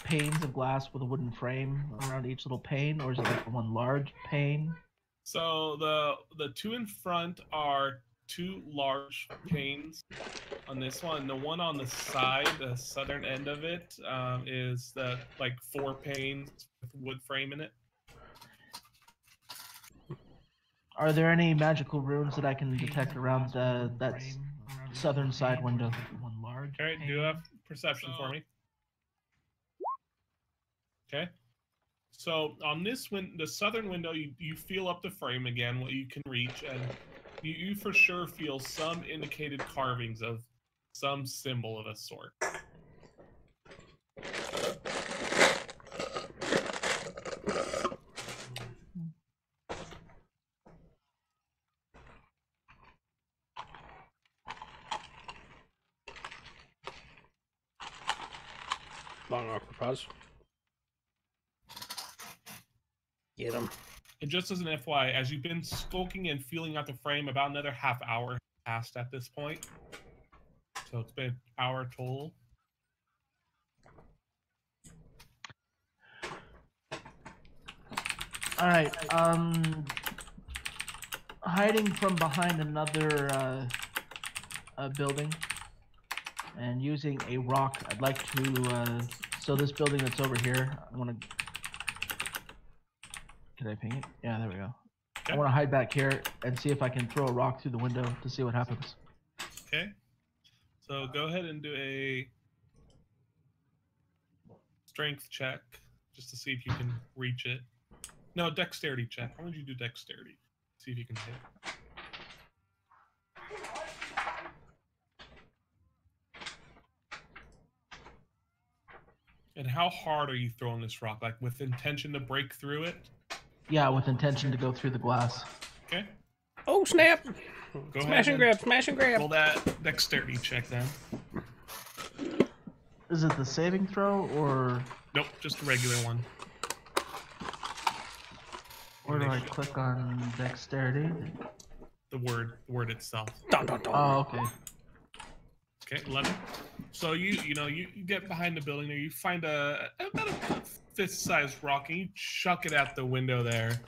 panes of glass with a wooden frame around each little pane, or is it like one large pane? So the two in front are two large panes on this one. The one on the side, the southern end of it, is the like 4 panes with wood frame in it. Are there any magical runes that I can detect around that southern side window? All right, do a perception for me. Okay. So on this the southern window, you feel up the frame again, what you can reach, and you for sure feel some indicated carvings of some symbol of a sort. Long awkward pause. Get him. And just as an FYI, as you've been skulking and feeling out the frame, about another half hour passed at this point. So it's been an hour total. All right. Hiding from behind another building and using a rock, I'd like to. So this building that's over here, I want to. Can I ping it? Yeah, there we go. Okay. I want to hide back here and see if I can throw a rock through the window to see what happens. Okay. So go ahead and do a strength check just to see if you can reach it. No, dexterity check. Why don't you do dexterity? See if you can hit. And how hard are you throwing this rock? Like with intention to break through it? Yeah, with intention to go through the glass. Okay. Oh, snap! Go smash and grab, smash and grab. Roll that dexterity check then. Is it the saving throw or? Nope, just a regular one. Where do I click on dexterity? The word itself. Dun, dun, dun. Oh, okay. Okay, 11. So you get behind the building there. You find about a fist-sized rock, and you chuck it at the window there.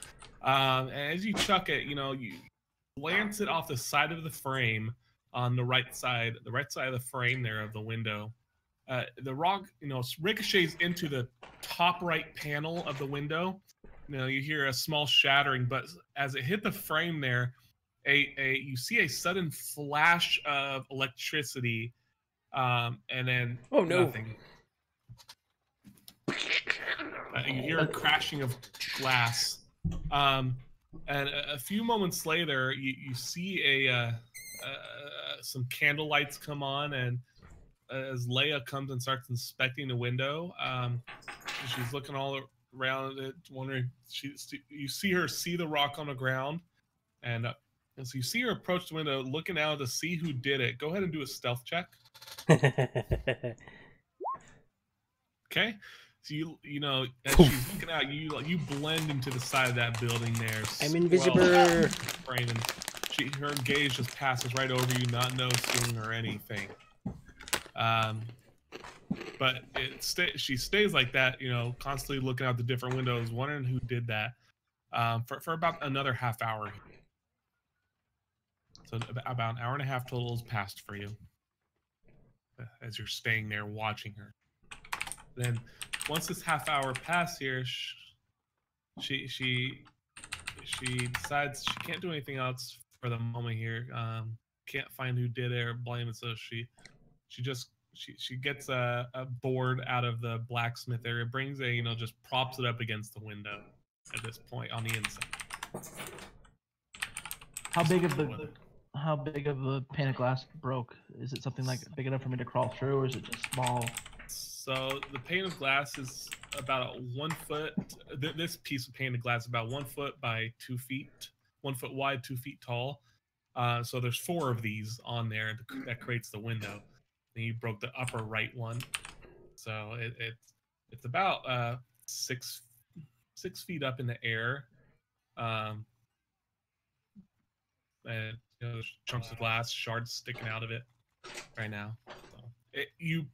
And as you chuck it, you glance it off the side of the frame on the right side of the frame there of the window. The rock, ricochets into the top right panel of the window. You hear a small shattering, but as it hit the frame there, you see a sudden flash of electricity, and then nothing. You hear a crashing of glass, and a few moments later, you see some candle lights come on, and as Leia comes and starts inspecting the window, she's looking all around it, wondering. You see her see the rock on the ground, and so you see her approach the window, looking out to see who did it. Go ahead and do a stealth check. Okay, so as she's looking out, you blend into the side of that building there. I'm invisible. Frame, and her gaze just passes right over you, not noticing or anything. But she stays like that, constantly looking out the different windows, wondering who did that, for about another half hour. So about an hour and a half total has passed for you as you're staying there watching her. Then once this half hour passes here, she decides she can't do anything else for the moment here. Can't find who did it or blame it, so she gets a board out of the blacksmith area, brings just props it up against the window at this point on the inside. How big of the pane of glass broke? Is it something like big enough for me to crawl through, or is it just small? So the pane of glass is about 1 foot. This piece of pane of glass is about 1 foot by 2 feet, 1 foot wide, 2 feet tall. So there's 4 of these on there that creates the window. And you broke the upper right one, so it's about 6 feet up in the air, and there's chunks of glass, shards sticking out of it right now. So you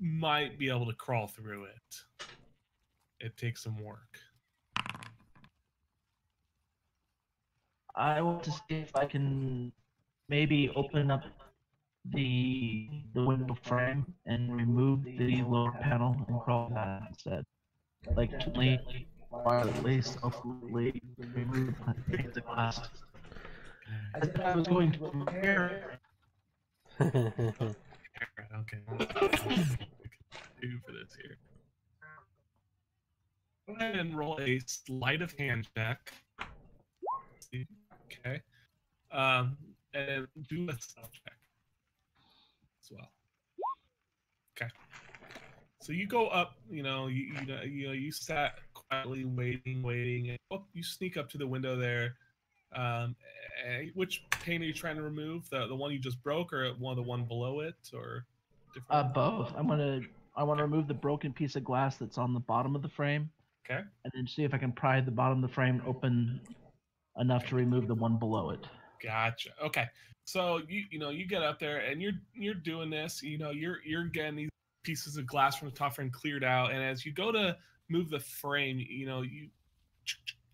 might be able to crawl through it. It takes some work. I want to see if I can maybe open up the window frame and remove the lower panel and crawl that instead. Like gently, quietly, stealthily remove the glass. As if I was going to prepare. Okay. Do for this here. Go ahead and roll a sleight of hand check. Okay. And do a stealth check as well. Okay. So you go up. You sat quietly waiting, and you sneak up to the window there. Which pane are you trying to remove? The one you just broke, or the one below it, or different? Both. I want to remove the broken piece of glass that's on the bottom of the frame. Okay. And then see if I can pry the bottom of the frame open enough to remove the one below it. Gotcha. Okay. So you get up there and you're doing this. You're getting these pieces of glass from the top frame cleared out, and as you go to move the frame,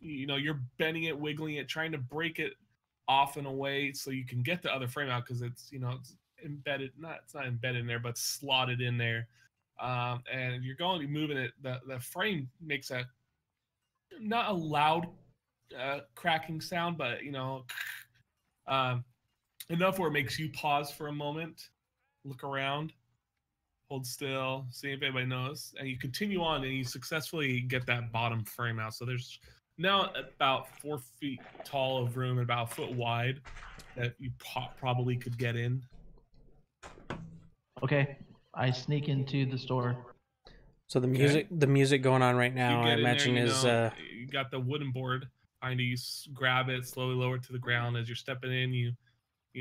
you're bending it, wiggling it, trying to break it off in a way so you can get the other frame out, because it's embedded. It's not embedded in there, but slotted in there. And you're moving it. The frame makes not a loud cracking sound, but enough where it makes you pause for a moment, look around, hold still, see if anybody knows, and you continue on, and you successfully get that bottom frame out. So there's now about 4 feet tall of room and about a foot wide that you probably could get in. Okay, I sneak into the store. So the music going on right now, I imagine, there, you got the wooden board behind you. You grab it, slowly lower it to the ground. As you're stepping in, you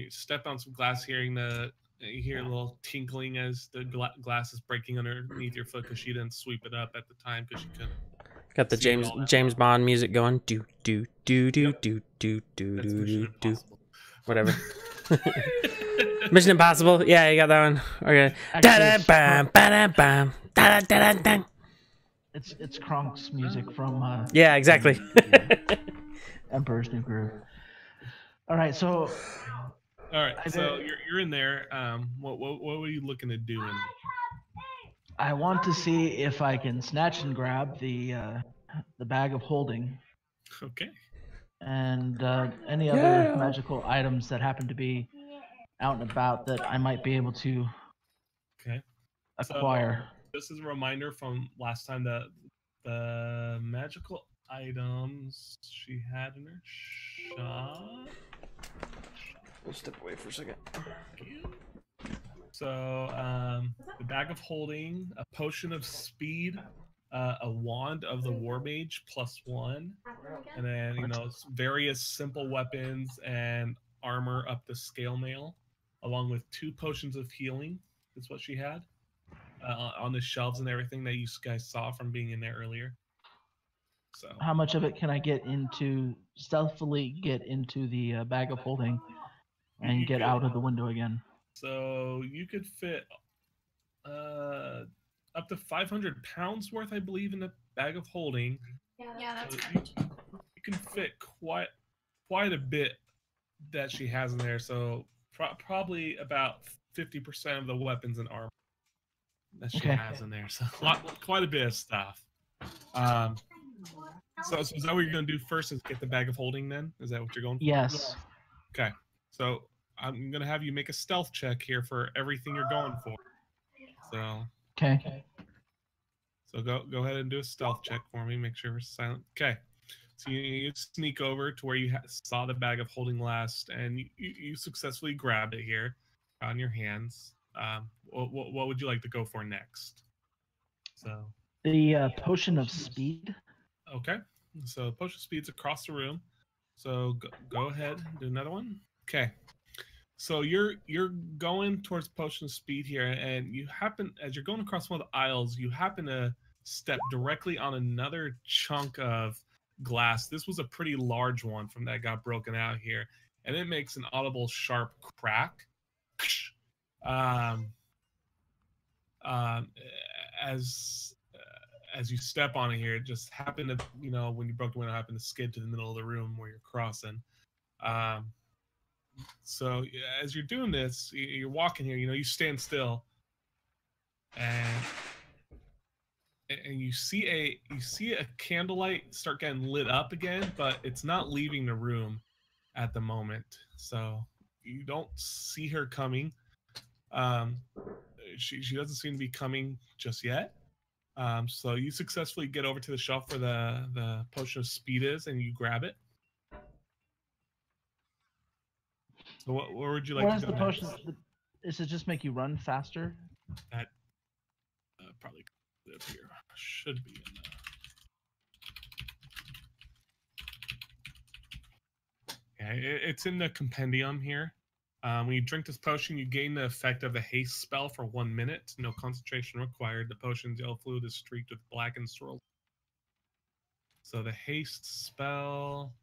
step on some glass, you hear a little tinkling as the glass is breaking underneath your foot, because she didn't sweep it up at the time because she couldn't. Got the James Bond music going. Do do do do do do do do do. Whatever. Mission Impossible. Yeah, you got that one. Okay. It's Kronk's music from. Yeah, exactly. Emperor's New Groove. All right, so. All right, so you're in there. What were you looking to do? I want to see if I can snatch and grab the bag of holding. Okay. And any other magical items that happen to be out and about that I might be able to acquire. So, this is a reminder from last time that the magical items she had in her shop. We'll step away for a second. So the bag of holding, a potion of speed, a wand of the war mage +1, and then various simple weapons and armor up to scale mail, along with 2 potions of healing. Is what she had on the shelves and everything that you guys saw from being in there earlier. So how much of it can I stealthily get into the bag of holding and get out of the window again? So you could fit up to 500 pounds worth, I believe, in the bag of holding. Yeah, that's so you can fit quite a bit that she has in there. So probably about 50% of the weapons and armor that she has in there. So quite a bit of stuff. So is that what you're going to do first? Is get the bag of holding? Then is that what you're going for? Yes. Okay. So I'm going to have you make a stealth check here for everything you're going for. So okay. So go ahead and do a stealth check for me. Make sure we're silent. Okay. So you sneak over to where you saw the bag of holding last, and you successfully grabbed it here on your hands. What would you like to go for next? So the potion of speed. Okay. So potion of speed's across the room. So go ahead and do another one. Okay. So you're going towards potion of speed here, and you happen, as you're going across one of the aisles, you happen to step directly on another chunk of glass. This was a pretty large one from that got broken out here, and it makes an audible sharp crack. as you step on it here, it just happened to, you know, when you broke the window, happened to skid to the middle of the room where you're crossing. So as you're doing this, you're walking here, you know, you stand still, and you see a candlelight start getting lit up again, but it's not leaving the room at the moment. So you don't see her coming. She doesn't seem to be coming just yet. So you successfully get over to the shelf where the potion of speed is, and you grab it. So where would you like What to is go the next? potion? Does it just make you run faster? That probably live here. Should be in the... Yeah, it's in the compendium here. When you drink this potion, you gain the effect of the haste spell for 1 minute. No concentration required. The potion's yellow fluid is streaked with black and swirled. So the haste spell...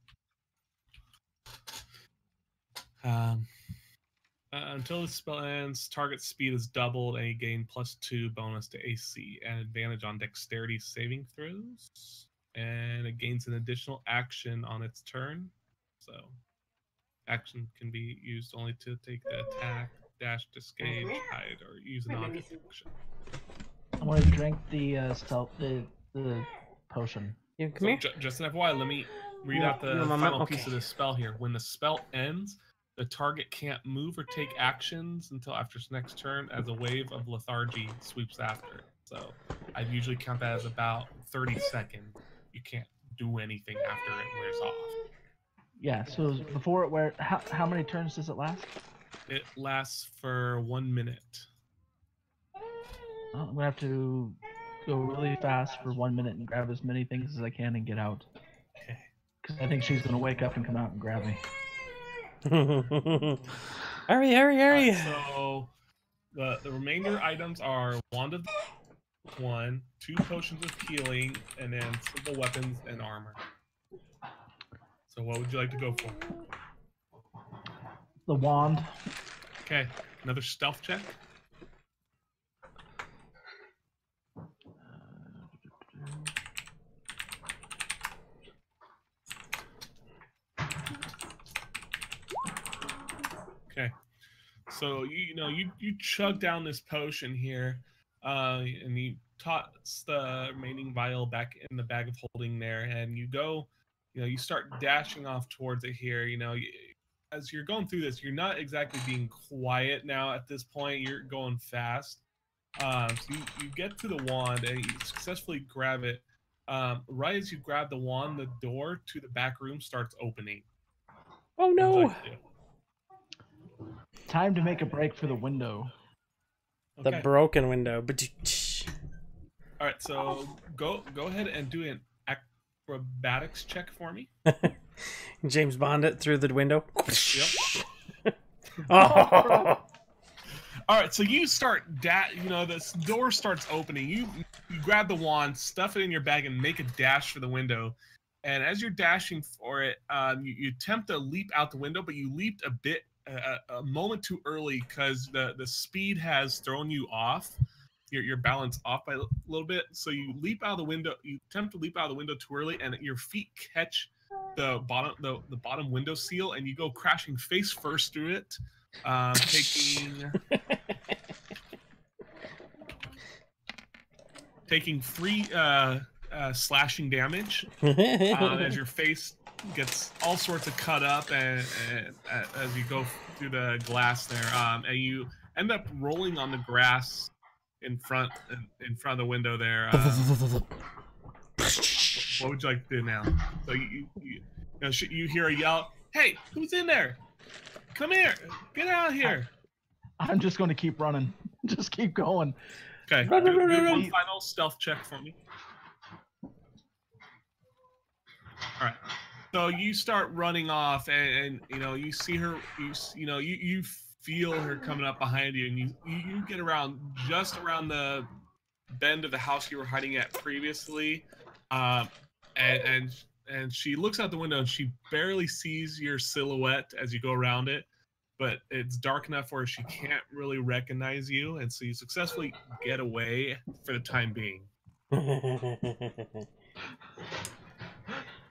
until the spell ends, target speed is doubled, and you gain +2 bonus to AC and advantage on dexterity saving throws. And it gains an additional action on its turn. So, action can be used only to take the attack, dash, disengage, hide, or use an object action. I want to drink the the potion. You come here. Just an FYI, let me read out the final piece of the spell here. When the spell ends, the target can't move or take actions until after its next turn, as a wave of lethargy sweeps after it. So I'd usually count that as about 30 seconds. You can't do anything after it wears off. Yeah, so before it wears, how many turns does it last? It lasts for 1 minute. Well, I'm gonna have to go really fast for 1 minute and grab as many things as I can and get out. Okay. Because I think she's gonna wake up and come out and grab me. Hurry. So the remainder items are Wand of 1, 2 potions of healing, and then simple weapons and armor. So what would you like to go for? The wand. Okay, another stealth check. Okay, so you chug down this potion here, and you toss the remaining vial back in the bag of holding there, and you go, you start dashing off towards it here. As you're going through this, you're not exactly being quiet now at this point. You're going fast. So you get to the wand and you successfully grab it. Right as you grab the wand, the door to the back room starts opening. Oh no! Time to make a break for the window. The broken window. All right, so go ahead and do an acrobatics check for me. James Bond it through the window. Yep. Oh. All right, so you start this door starts opening. You grab the wand, stuff it in your bag, and make a dash for the window. And as you're dashing for it, you attempt to leap out the window, but you leaped a moment too early because the speed has thrown you off. Your balance off by a little bit. So you leap out of the window. You attempt to leap out of the window too early, and your feet catch the bottom window seal, and you go crashing face first through it, taking 3 slashing damage as your face gets all sorts of cut up, and as you go through the glass there, and you end up rolling on the grass in front of the window there. What would you like to do now? So you hear a yell, "Hey, who's in there? Come here! Get out here!" I'm just going to keep running. Just keep going. Okay, do one final stealth check for me. All right. So you start running off, and you see her. You feel her coming up behind you, and you get just around the bend of the house you were hiding at previously, and she looks out the window, and she barely sees your silhouette as you go around it. but it's dark enough where she can't really recognize you, and so you successfully get away for the time being.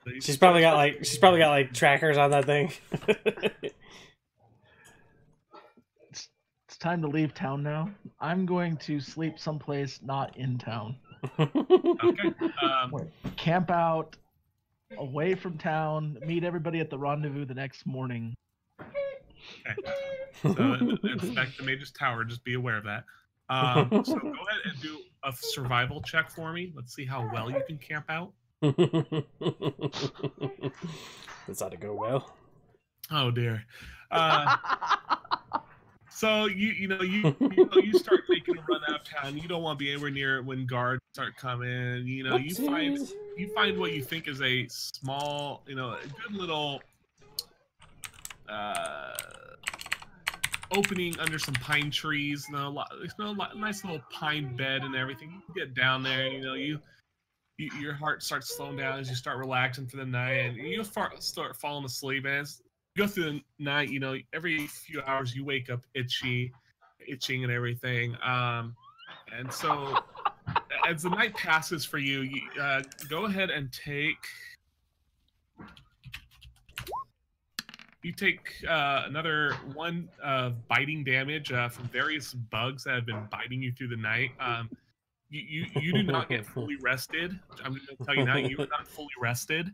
So she's probably got like trackers on that thing. It's time to leave town now. I'm going to sleep someplace not in town. Okay. Camp out away from town. Meet everybody at the rendezvous the next morning. Okay. So inspect the mage's tower. Just be aware of that. So go ahead and do a survival check for me. Let's see how well you can camp out. This ought to go well. Oh dear. So you start making a run out of town. You don't want to be anywhere near it when guards start coming. You find what you think is a small, a good little opening under some pine trees. Nice little pine bed and everything. You get down there. Your heart starts slowing down as you start relaxing for the night, and you start falling asleep. And as you go through the night, every few hours you wake up itching and everything. And so as the night passes for you, go ahead and take another one of biting damage from various bugs that have been biting you through the night. You do not get fully rested. I'm going to tell you now, you are not fully rested.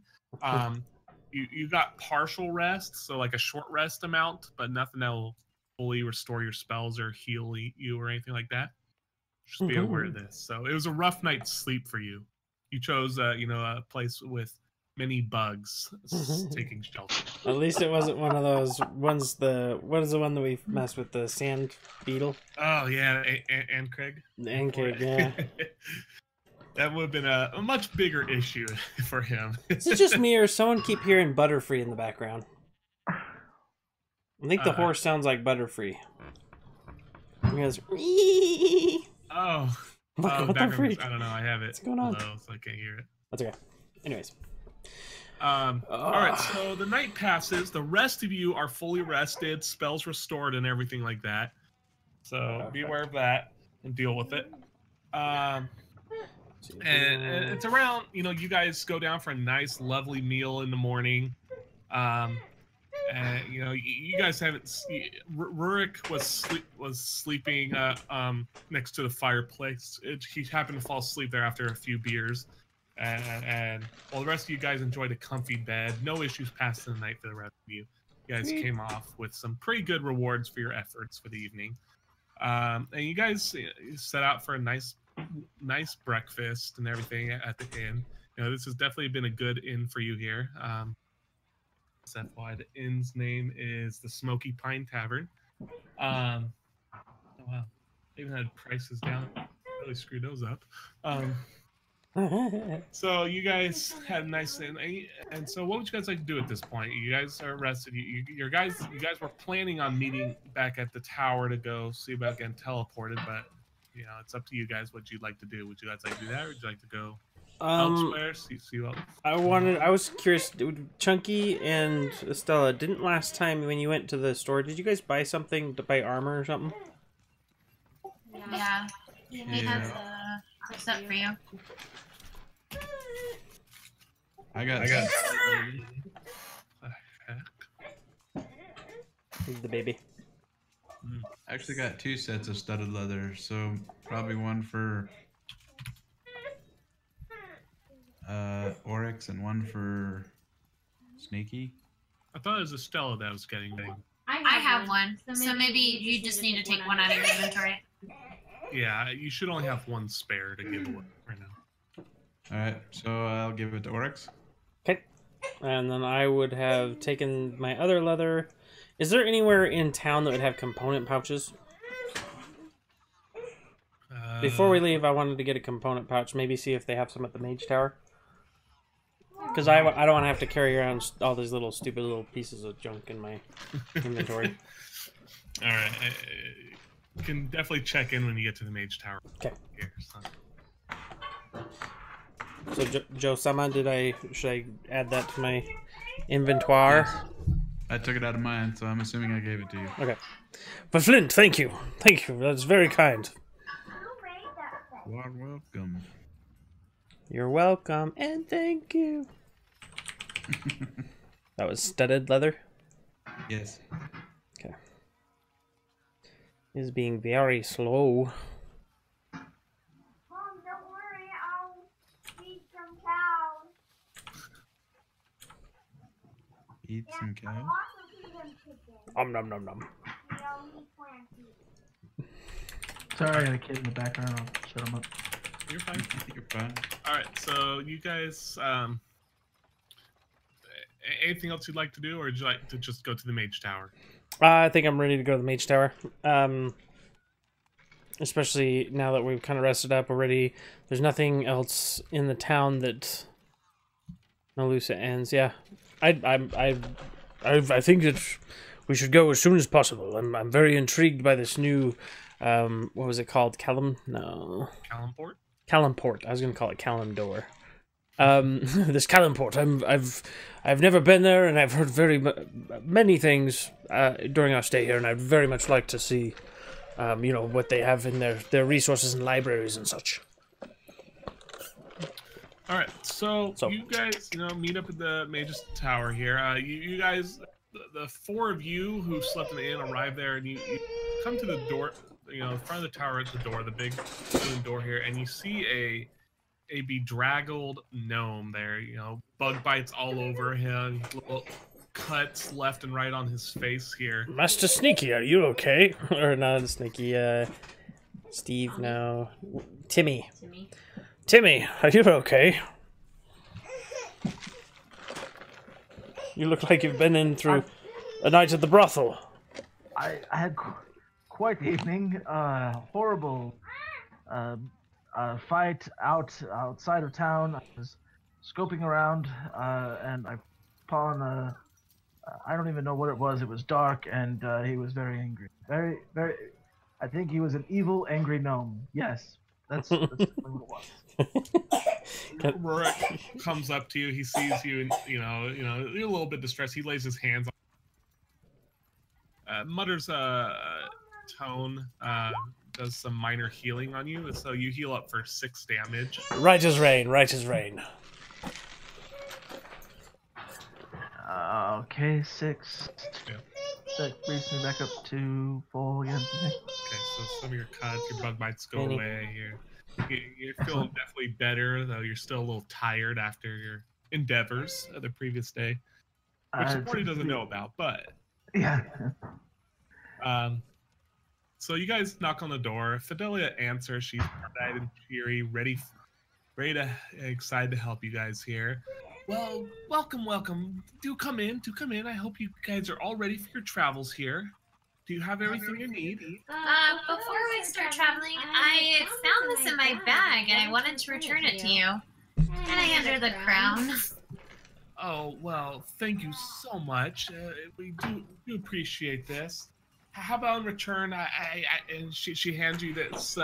You got partial rest, so like a short rest amount, but nothing that will fully restore your spells or heal you or anything like that. Just be aware of this. So it was a rough night's sleep for you. You chose, a place with many bugs taking shelter. At least it wasn't one of those ones. What is the one that we messed with? The sand beetle. Oh yeah, and Craig. And Craig, yeah. That would have been a much bigger issue for him. Is it just me or someone keep hearing Butterfree in the background? I think the horse sounds like Butterfree. He goes, oh, Butterfree. I don't know. I have it. What's going on? Low, so I can't hear it. That's okay. Anyways. All right, so the night passes. The rest of you are fully rested, spells restored, and everything like that. So be aware of that and deal with it. And it's around, you guys go down for a nice, lovely meal in the morning. And you guys haven't. Rurik was sleeping next to the fireplace. He happened to fall asleep there after a few beers. And while the rest of you guys enjoyed a comfy bed, no issues passed the night for the rest of you. You guys came off with some pretty good rewards for your efforts for the evening. And you guys set out for a nice breakfast and everything at the inn. This has definitely been a good inn for you here. That's why the inn's name is the Smoky Pine Tavern. Oh wow, they even had prices down. Really screwed those up. So you guys had a nice inn, and so what would you guys like to do at this point? You guys are rested. You guys were planning on meeting back at the tower to go see about getting teleported, but it's up to you guys what you'd like to do. Would you guys like to do that, or would you like to go elsewhere? See what? I was curious. Chunky and Estella, didn't last time when you went to the store, did you guys buy something to buy armor or something? Yeah. He has a set for you. I got the baby. I actually got 2 sets of studded leather, so probably one for Oryx and one for Sneaky. I thought it was Estella that was getting one. I have one, so maybe you just need to take one out of your inventory. Yeah, you should only have one spare to give away right now. Alright, so I'll give it to Oryx. Okay. And then I would have taken my other leather. Is there anywhere in town that would have component pouches? Before we leave, I wanted to get a component pouch. Maybe see if they have some at the Mage Tower. Because I don't want to have to carry around all these stupid little pieces of junk in my inventory. Alright. You can definitely check in when you get to the Mage Tower. Okay. Here, so Joe Sama, should I add that to my inventoire? I took it out of mine, so I'm assuming I gave it to you. Okay. But Flint, thank you. Thank you. That's very kind. You are welcome. You're welcome, and thank you. That was studded leather? Yes. Okay. He's being very slow. Mom, don't worry, I'll feed some cows. Eat some cow. I'll also feed them chicken. Nom nom nom. We all need plant food. Sorry, I got a kid in the background. I'll shut him up. You're fine. You're fine. All right, so you guys, anything else you'd like to do, or would you like to just go to the mage tower? I think I'm ready to go to the mage tower. Especially now that we've kind of rested up already. There's nothing else in the town that no loose ends. Yeah, I think that we should go as soon as possible. I'm very intrigued by this new, what was it called? No. Calimport? Calimport. I was gonna call it Calimdor. This Calimport. I've never been there, and I've heard many things during our stay here, and I'd very much like to see, what they have in their resources and libraries and such. All right, so you guys, meet up at the mage's tower here. You guys, the four of you who slept in the inn, arrive there, and you come to the door. In front of the tower at the door, the big wooden door here, and you see a bedraggled gnome there. Bug bites all over him, little cuts left and right on his face here. Master Sneaky, are you okay? Or not Sneaky, Steve, no. Timmy, are you okay? You look like you've been in through a night at the brothel. I had quite the evening. Horrible fight outside of town. I was scoping around, and I upon I don't even know what it was. It was dark, and he was very angry. Very, very. I think he was an evil, angry gnome. Yes, that's what it was. Rorik comes up to you. He sees you, and you're a little bit distressed. He lays his hands on. Mutters a tone. Does some minor healing on you, so you heal up for 6 damage. Right as rain, right as rain. Okay, 6. Yeah. That brings me back up to full again. Okay, so some of your cuts, your bug bites go away. You're feeling definitely better, though you're still a little tired after your endeavors of the previous day, which the party doesn't know about, but... Yeah. So you guys knock on the door. Fidelia answers. She's bright and cheery, ready to, excited to help you guys here. Well, welcome. Do come in. I hope you guys are all ready for your travels here. Do you have everything you need? Before we start traveling, I found this in my bag and I wanted to return it to you. And I under the crown. Oh, well, thank you so much. We do appreciate this. How about in return, and she hands you this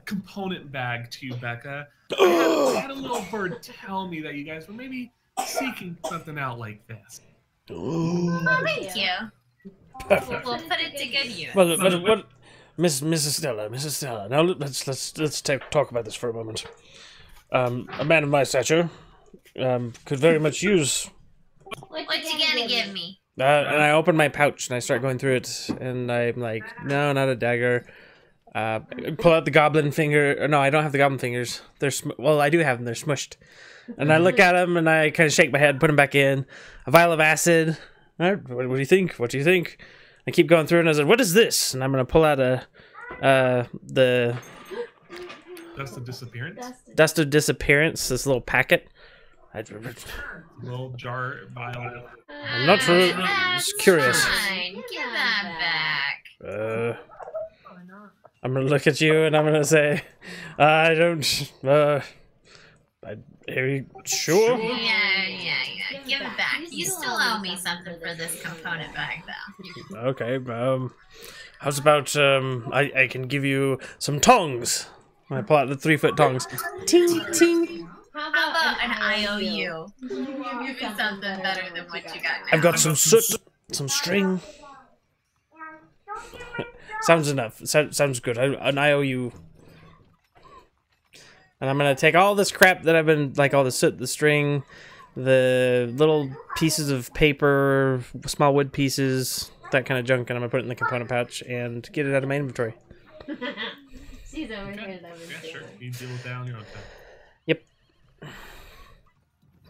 component bag to you, Becca. I had a little bird tell me that you guys were maybe seeking something out like this. Oh, thank you. We'll put it to good use. Well, what, Mrs. Stella. Now let's talk about this for a moment. A man of my stature could very much use. What you gonna give me? And I open my pouch and I start going through it, and I'm like, no, not a dagger. Pull out the goblin finger. No, I don't have the goblin fingers. Well, I do have them. They're smushed. And I look at them and I kind of shake my head, put them back in. A vial of acid. What do you think? What do you think? I keep going through and I said, what is this? And I'm going to pull out the Dust of Disappearance? Dust of Disappearance, this little packet. Little jar vial. I'm not sure. Just curious. Fine. Give that back. I'm gonna look at you and I'm gonna say, I don't. Are you sure? Yeah. Give it back. You still owe me something for this component bag, though. Okay. How's about I can give you some tongs. I pull out the 3-foot tongs. Ting ting. How about an IOU? Give me something better than what you got now. I've got some soot, some string. Sounds enough. Sounds good. An IOU. And I'm gonna take all this crap that I've been, like all the soot, the string, the little pieces of paper, small wood pieces, that kind of junk, and I'm gonna put it in the component pouch and get it out of my inventory. She's over Okay. here. Yeah, sure. You deal with that on your own time. Yep.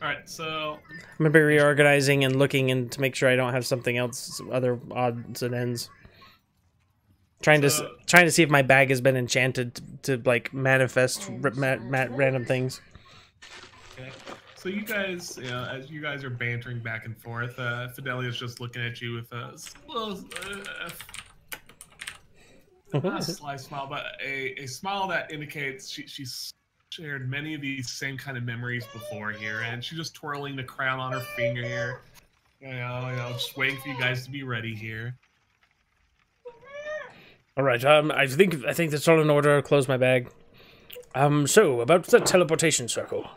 Alright, so I'm gonna be reorganizing and looking and to make sure I don't have something else, other odds and ends. Trying to see if my bag has been enchanted to like manifest random things. okay. So you guys, as you guys are bantering back and forth, Fidelia's just looking at you with a little, not a sly smile, but a smile that indicates she's shared many of these same kind of memories before here, and she's just twirling the crown on her finger here. Just waiting for you guys to be ready here. All right. I think that's all in order. I'll close my bag. So about the teleportation circle.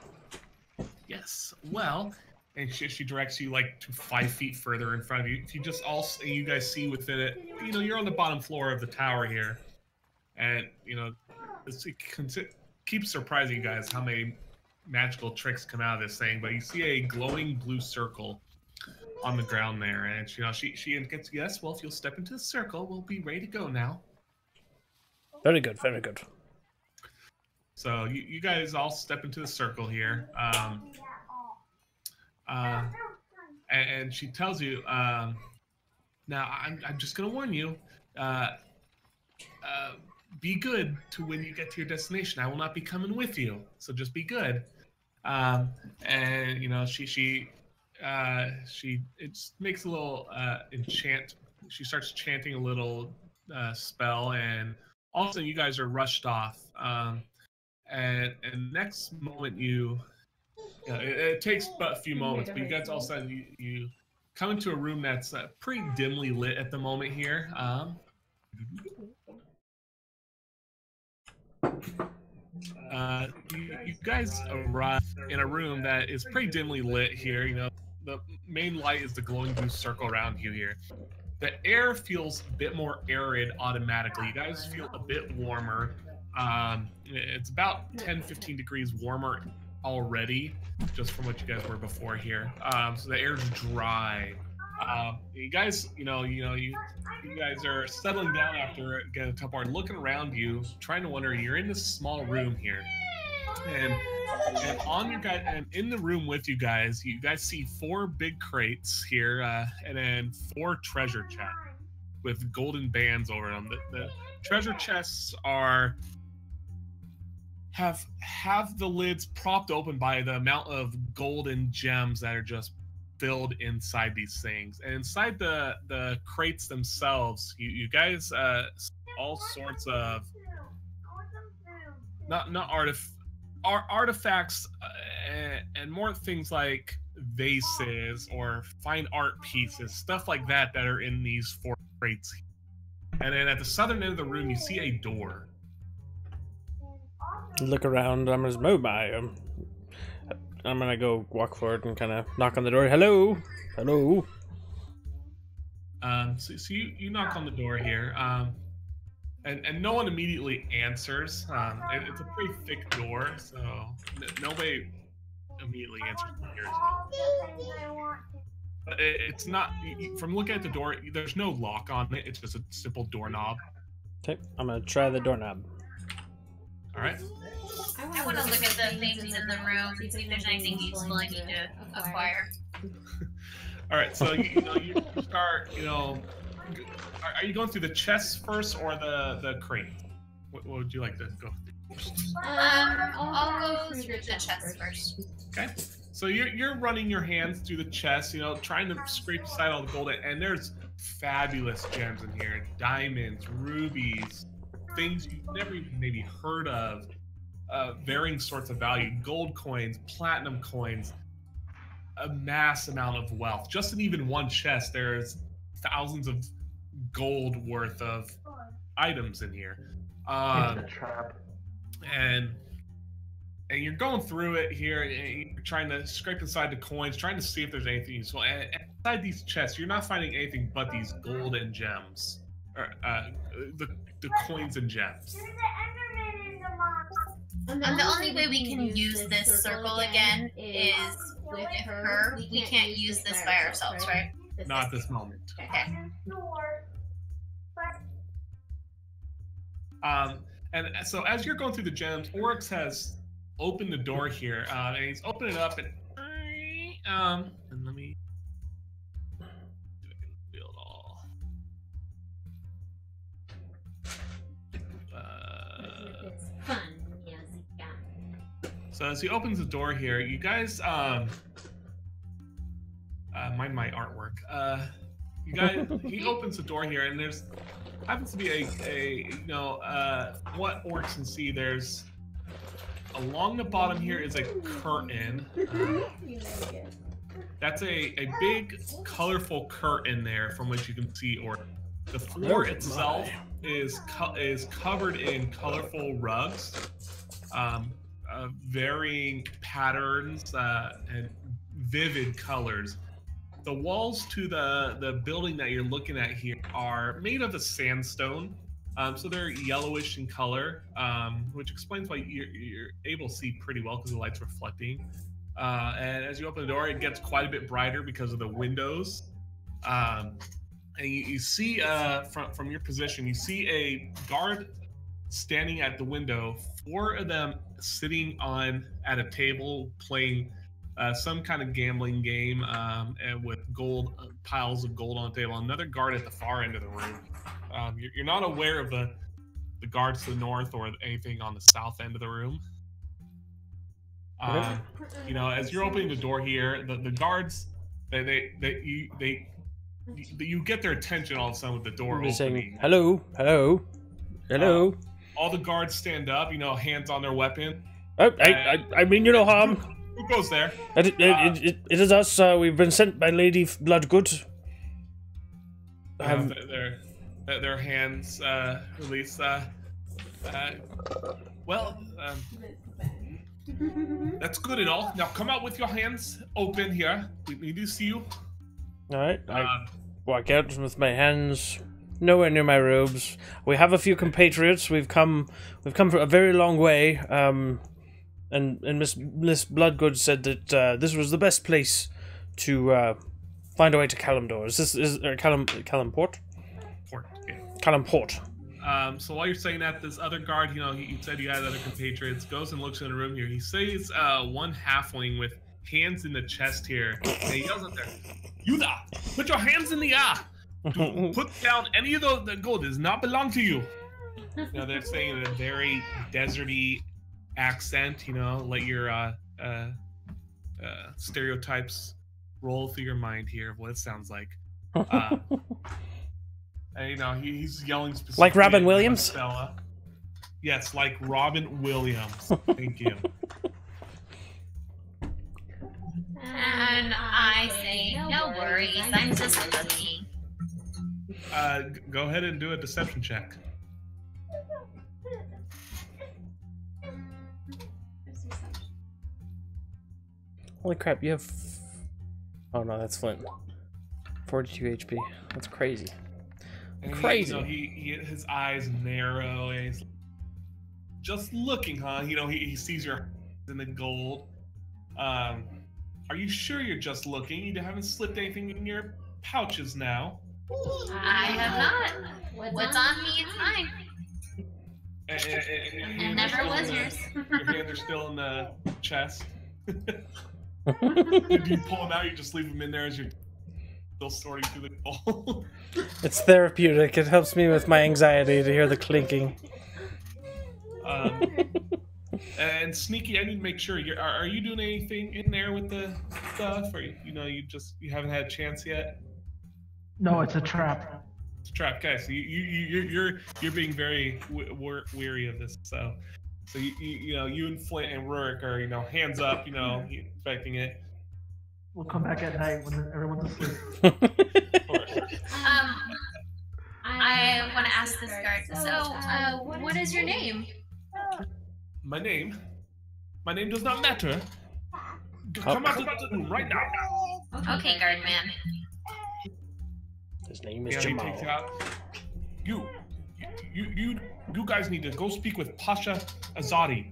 Yes. Well, and she directs you like to 5 feet further in front of you. If you just you guys see within it, you're on the bottom floor of the tower here, and it keeps surprising you guys how many magical tricks come out of this thing. But you see a glowing blue circle on the ground there, and she indicates, yes, well, if you'll step into the circle, we'll be ready to go now. Very good, very good. So you guys all step into the circle here, and she tells you, now I'm just gonna warn you, be good to when you get to your destination. I will not be coming with you, so just be good. And she makes a little enchant. She starts chanting a little spell, and all of a sudden you guys are rushed off. And next moment it takes but a few moments, but you guys all of a sudden you come into a room that's pretty dimly lit at the moment here. You guys arrive in a room that is pretty dimly lit here. The main light is the glowing blue circle around you here. The air feels a bit more arid automatically. You guys feel a bit warmer. It's about 10-15 degrees warmer already, just from what you guys were before here. So the air's dry. You guys, you guys are settling down after getting a couple hours, looking around you, trying to wonder. You're in this small room here, and on your guys, and in the room with you guys see 4 big crates here, and then 4 treasure chests with golden bands over them. The treasure chests have the lids propped open by the amount of gold and gems that are just filled inside these things. And inside the crates themselves, you guys all sorts of not artifacts and more things like vases or fine art pieces, stuff like that are in these 4 crates. And then at the southern end of the room, you see a door. Look around. I'm just move by. I'm gonna go walk forward and kind of knock on the door. Hello, hello. So you knock on the door here, and no one immediately answers. It's a pretty thick door, so nobody immediately answers here. But it's not. From looking at the door, there's no lock on it. It's just a simple doorknob. Okay, I'm gonna try the doorknob. All right. I want to look at the things in the room and see if there's anything useful I need to acquire. All right, so you start. Are you going through the chests first or the crate? What would you like to go through first? I'll go through the chest first. Okay. So you're running your hands through the chest, trying to scrape aside all the gold, and there's fabulous gems in here: diamonds, rubies, things you've never even maybe heard of, varying sorts of value, gold coins, platinum coins, a mass amount of wealth. Just in even one chest, there's thousands of gold worth of items in here. And And you're going through it here, and you're trying to scrape inside the coins, trying to see if there's anything useful. And inside these chests, you're not finding anything but these gold and gems, or the coins and gems. There's an Enderman in the box. And the only way we can use this circle again is with her. We can't use this by ourselves, right? Not at this moment. Okay. And so as you're going through the gems, Oryx has opened the door here, and he's opened it up, and let me build all. So as he opens the door here, you guys mind my artwork. You guys, he opens the door here, and there's happens to be a what Oryx can see. There's along the bottom here is a curtain. That's a big, colorful curtain there from which you can see Oryx. The floor itself is covered in colorful rugs, varying patterns and vivid colors. The walls to the building that you're looking at here are made of the sandstone, so they're yellowish in color, which explains why you're able to see pretty well because the light's reflecting. And as you open the door, it gets quite a bit brighter because of the windows. And you see from your position, you see a guard standing at the window. 4 of them sitting at a table playing some kind of gambling game, and with piles of gold on the table. Another guard at the far end of the room. You're not aware of the guards to the north or anything on the south end of the room. As you're opening the door here, the guards, you get their attention all of a sudden with the door opening. Saying, hello, hello, hello. All the guards stand up, hands on their weapon. Oh, I mean, no harm. Who goes there? It is us. We've been sent by Lady Bloodgood. Their hands release. That's good and all. Now come out with your hands open here. We need to see you. All right. I walk out with my hands nowhere near my robes. We have a few compatriots. We've come from a very long way. And Miss Bloodgood said that this was the best place to find a way to Kalimdor. Is Kalimport? Port. Yeah. Kalimport. So while you're saying that, this other guard, he said you had other compatriots, goes and looks in the room here. He sees one halfling with hands in the chest here, and he yells up there, "Yuda, put your hands in the air! Put down any of the gold. It does not belong to you." They're saying in a very deserty accent, let your stereotypes roll through your mind here of what it sounds like. And he's yelling specifically like Robin Williams. Stella. Yes, like Robin Williams. Thank you. And I say, no worries, I'm just looking. Go ahead and do a deception check. Holy crap, you have... Oh no, that's Flint. 42 HP. That's crazy. And crazy. His eyes narrow, and he's just looking, huh? He sees your hands in the gold. Are you sure you're just looking? You haven't slipped anything in your pouches now? I have not. What's on me is mine. And never was yours. Your hands are still in the chest. Do you pull them out? You just leave them in there as you're still sorting through the gold. It's therapeutic. It helps me with my anxiety to hear the clinking. And Sneaky, I need to make sure are you doing anything in there with the stuff, or you haven't had a chance yet? No, it's a trap. It's a trap, guys. So you're being very weary of this. So you and Flint and Rurik are hands up, expecting it. We'll come back at night when everyone's asleep. Of course. I want to ask this guard. So, what is your name? My name My name does not matter. Come out of the room right now. Okay, guard man. His name is He Jamal. takes out. You guys need to go speak with Pasha Azadi.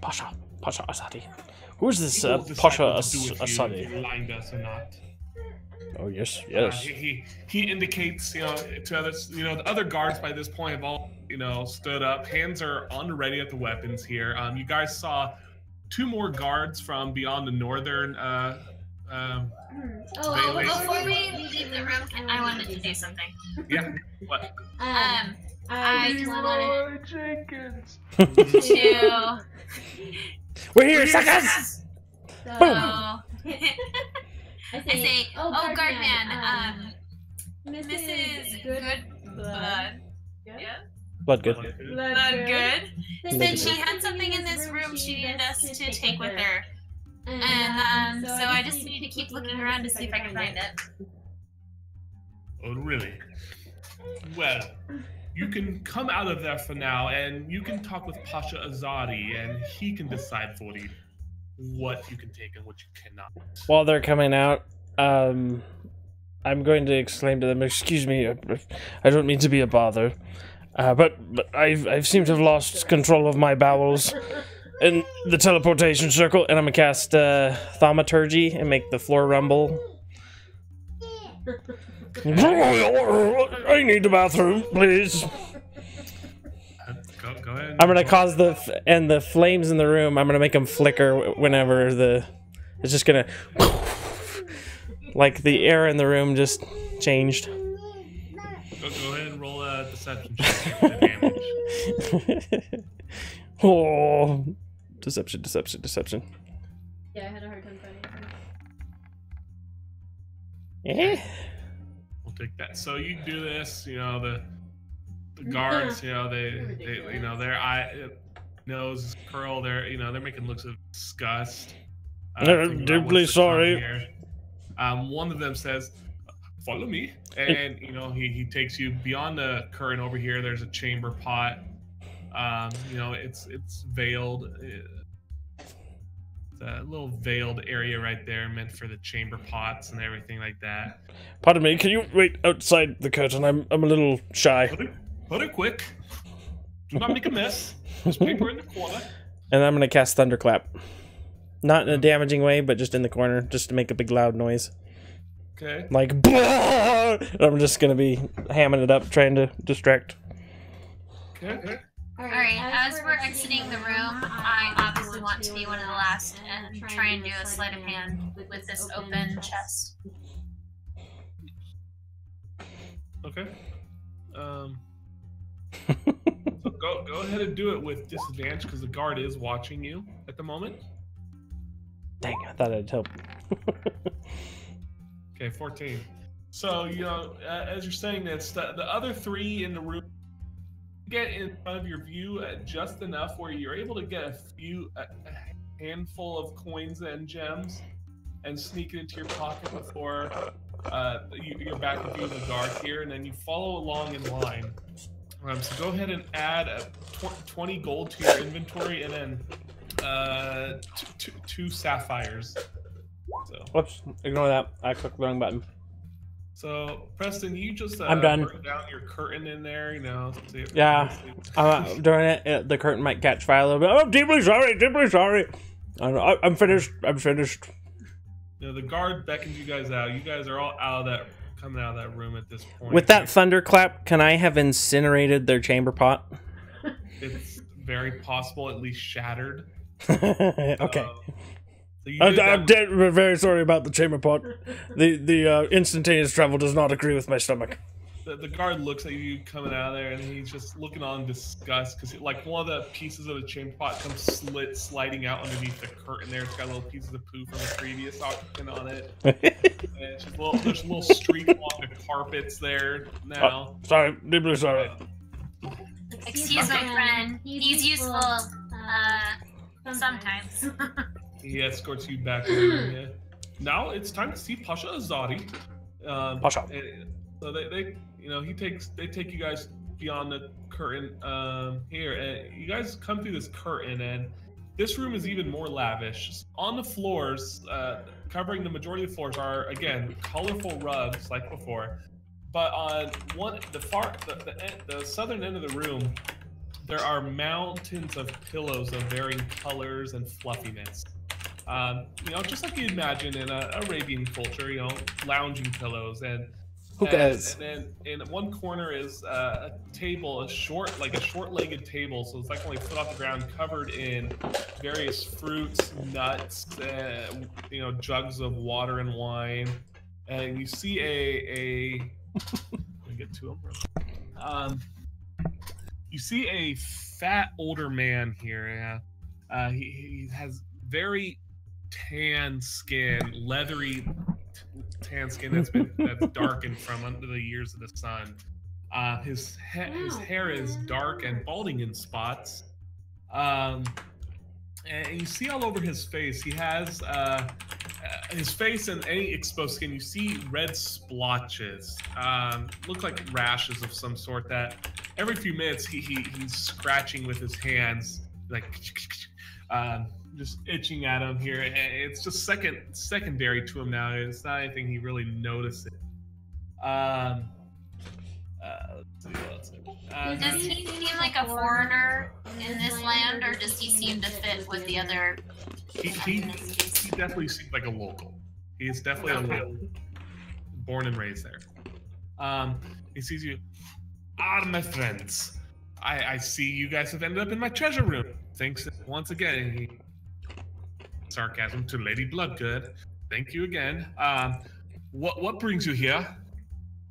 Pasha Asadi. Who is this He will Pasha decide what to do with you, if Asadi? you lined us or not. Oh yes. He indicates, to others, the other guards by this point have all, stood up. Hands are on the ready at the weapons here. You guys saw 2 more guards from beyond the northern. Before we leave the room, I wanted to do something. Yeah. What? I wanted Jenkins. to. We're here, suckers! So, Boom. I say, oh, guardman, Mrs. Goodblood. Yeah? Blood good. Blood good. Said she had something in this room she needed us to take with her. And so I just need to keep looking around to see if I can find it. Oh, really? Well, you can come out of there for now, and you can talk with Pasha Azadi, and he can decide for you what you can take and what you cannot. While they're coming out, I'm going to exclaim to them, "Excuse me, I don't mean to be a bother, but I've seemed to have lost control of my bowels in the teleportation circle, and I'm gonna cast thaumaturgy and make the floor rumble." I need the bathroom, please. Go ahead. I'm gonna cause the flames in the room. I'm gonna make them flicker whenever it's just gonna like the air in the room just changed. Go ahead and roll a deception check for damage. Oh, deception. Yeah, I had a hard time finding it. Eh? We'll take that. So you do this, the guards, they their eye nose curl, they're making looks of disgust. I'm deeply sorry. One of them says, "Follow me," and he takes you beyond the curtain over here. There's a chamber pot. It's veiled. It's a little veiled area right there, meant for the chamber pots and everything like that. Pardon me, can you wait outside the curtain? I'm a little shy. Put it quick. Do not make a mess. There's paper in the corner. And I'm gonna cast Thunderclap. Not in a damaging way, but just in the corner, just to make a big loud noise. Okay. Like, I'm just gonna be hamming it up, trying to distract. Okay. Alright, as we're exiting the room, I obviously want to be one of the last and try and do a sleight of hand with this open chest. Okay. So go ahead and do it with disadvantage because the guard is watching you at the moment. Dang, I thought it'd help. Okay, 14. So, as you're saying this, the other 3 in the room get in front of your view just enough where you're able to get a handful of coins and gems and sneak it into your pocket before you're back in view of the guard here, and then you follow along in line. So go ahead and add 20 gold to your inventory, and then two sapphires. So. Whoops, ignore that. I clicked the wrong button. So, Preston, you just I'm done. bring down your curtain in there, See if Yeah, doing it. The curtain might catch fire a little bit. Oh, I'm deeply sorry. I'm finished. The guard beckons you guys out. You guys are all coming out of that room at this point. With that thunderclap, can I have incinerated their chamber pot? It's very possible, at least shattered. Okay. So I'm very sorry about the chamber pot. The instantaneous travel does not agree with my stomach. The guard looks at you coming out of there, and he's just looking on in disgust because, like, one of the pieces of the chamber pot comes sliding out underneath the curtain there. It's got little pieces of poo from the previous occupant on it. And it's just there's a little streak along the carpets there now. Sorry, deeply sorry. Excuse my friend. He's useful sometimes. He escorts you back over here. Now it's time to see Pasha Azadi. Pasha. So they take you guys beyond the curtain here, and you guys come through this curtain, and this room is even more lavish. On the floors, covering the majority of the floors, are again colorful rugs like before. But on the southern end of the room, there are mountains of pillows of varying colors and fluffiness. Just like you imagine in a Arabian culture, lounging pillows and Hookahs. And then in one corner is a table, a short-legged table, so it's like only a foot off the ground, covered in various fruits, nuts, jugs of water and wine. And you see let me get to him. You see a fat older man here. Yeah. He has very tan skin, leathery tan skin that's darkened from under the years of the sun. His hair is dark and balding in spots. And you see all over his face, he has his face and any exposed skin, you see red splotches. Look like rashes of some sort that every few minutes he's scratching with his hands, like just itching at him here. It's just secondary to him now. It's not anything he really notices. Let's see what else. Does he seem like a foreigner in this land, or does he seem to fit with the other? He definitely seems like a local. He's definitely a local, born and raised there. He sees you. My friends. I see you guys have ended up in my treasure room. Thanks once again. Sarcasm to Lady Bloodgood. Thank you again. What brings you here?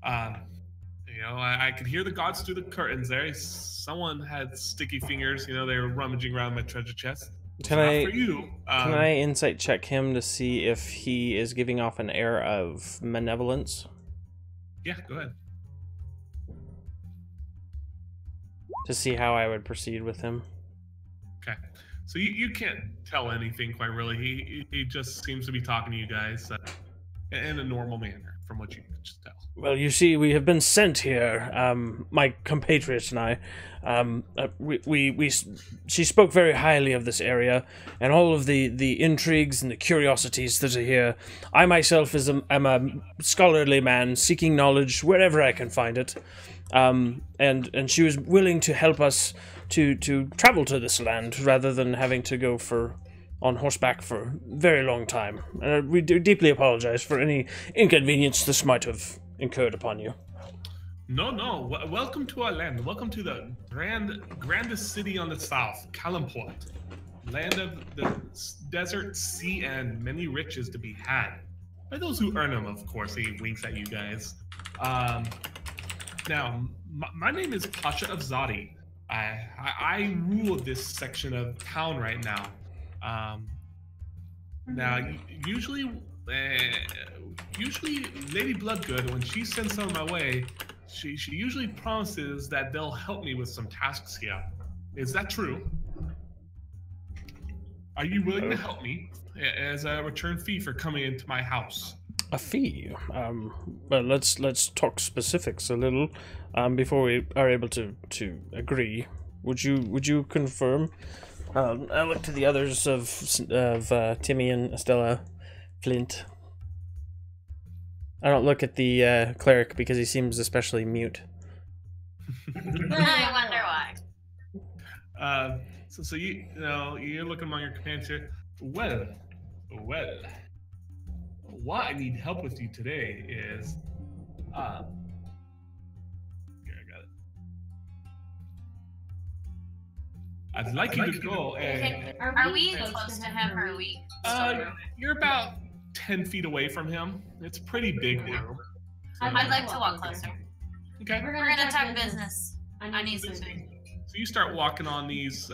I could hear the gods through the curtains there. Someone had sticky fingers. They were rummaging around my treasure chest. Can I insight check him to see if he is giving off an air of malevolence? Yeah, go ahead. To see how I would proceed with him. Okay. So you can't tell anything quite really. He just seems to be talking to you guys in a normal manner, from what you can just tell. Well, you see, we have been sent here. My compatriot and I. She spoke very highly of this area and all of the intrigues and the curiosities that are here. I myself am a scholarly man seeking knowledge wherever I can find it. And she was willing to help us to travel to this land rather than having to go on horseback for a very long time. And we do deeply apologize for any inconvenience this might have incurred upon you. No. Welcome to our land. Welcome to the grandest city on the south, Kalamport. Land of the desert, sea, and many riches to be had. By those who earn them, of course. He winks at you guys. Now, my name is Pasha of Zadi. I rule this section of town right now. Now, usually Lady Bloodgood, when she sends someone my way, she usually promises that they'll help me with some tasks here. Is that true? Are you willing to help me as a return fee for coming into my house? A fee? Well, let's talk specifics a little before we are able to agree. Would you confirm? I look to the others of Timmy and Estella Flint. I don't look at the cleric because he seems especially mute. I wonder why. So you're looking among your companions here. Well, what I need help with you today is, here, I got it. I'd like you to go and. Are we close to him, or are we? You're about 10 feet away from him. It's a pretty big room. I'd like to walk closer. Okay. We're gonna talk business. I need some food. So you start walking on these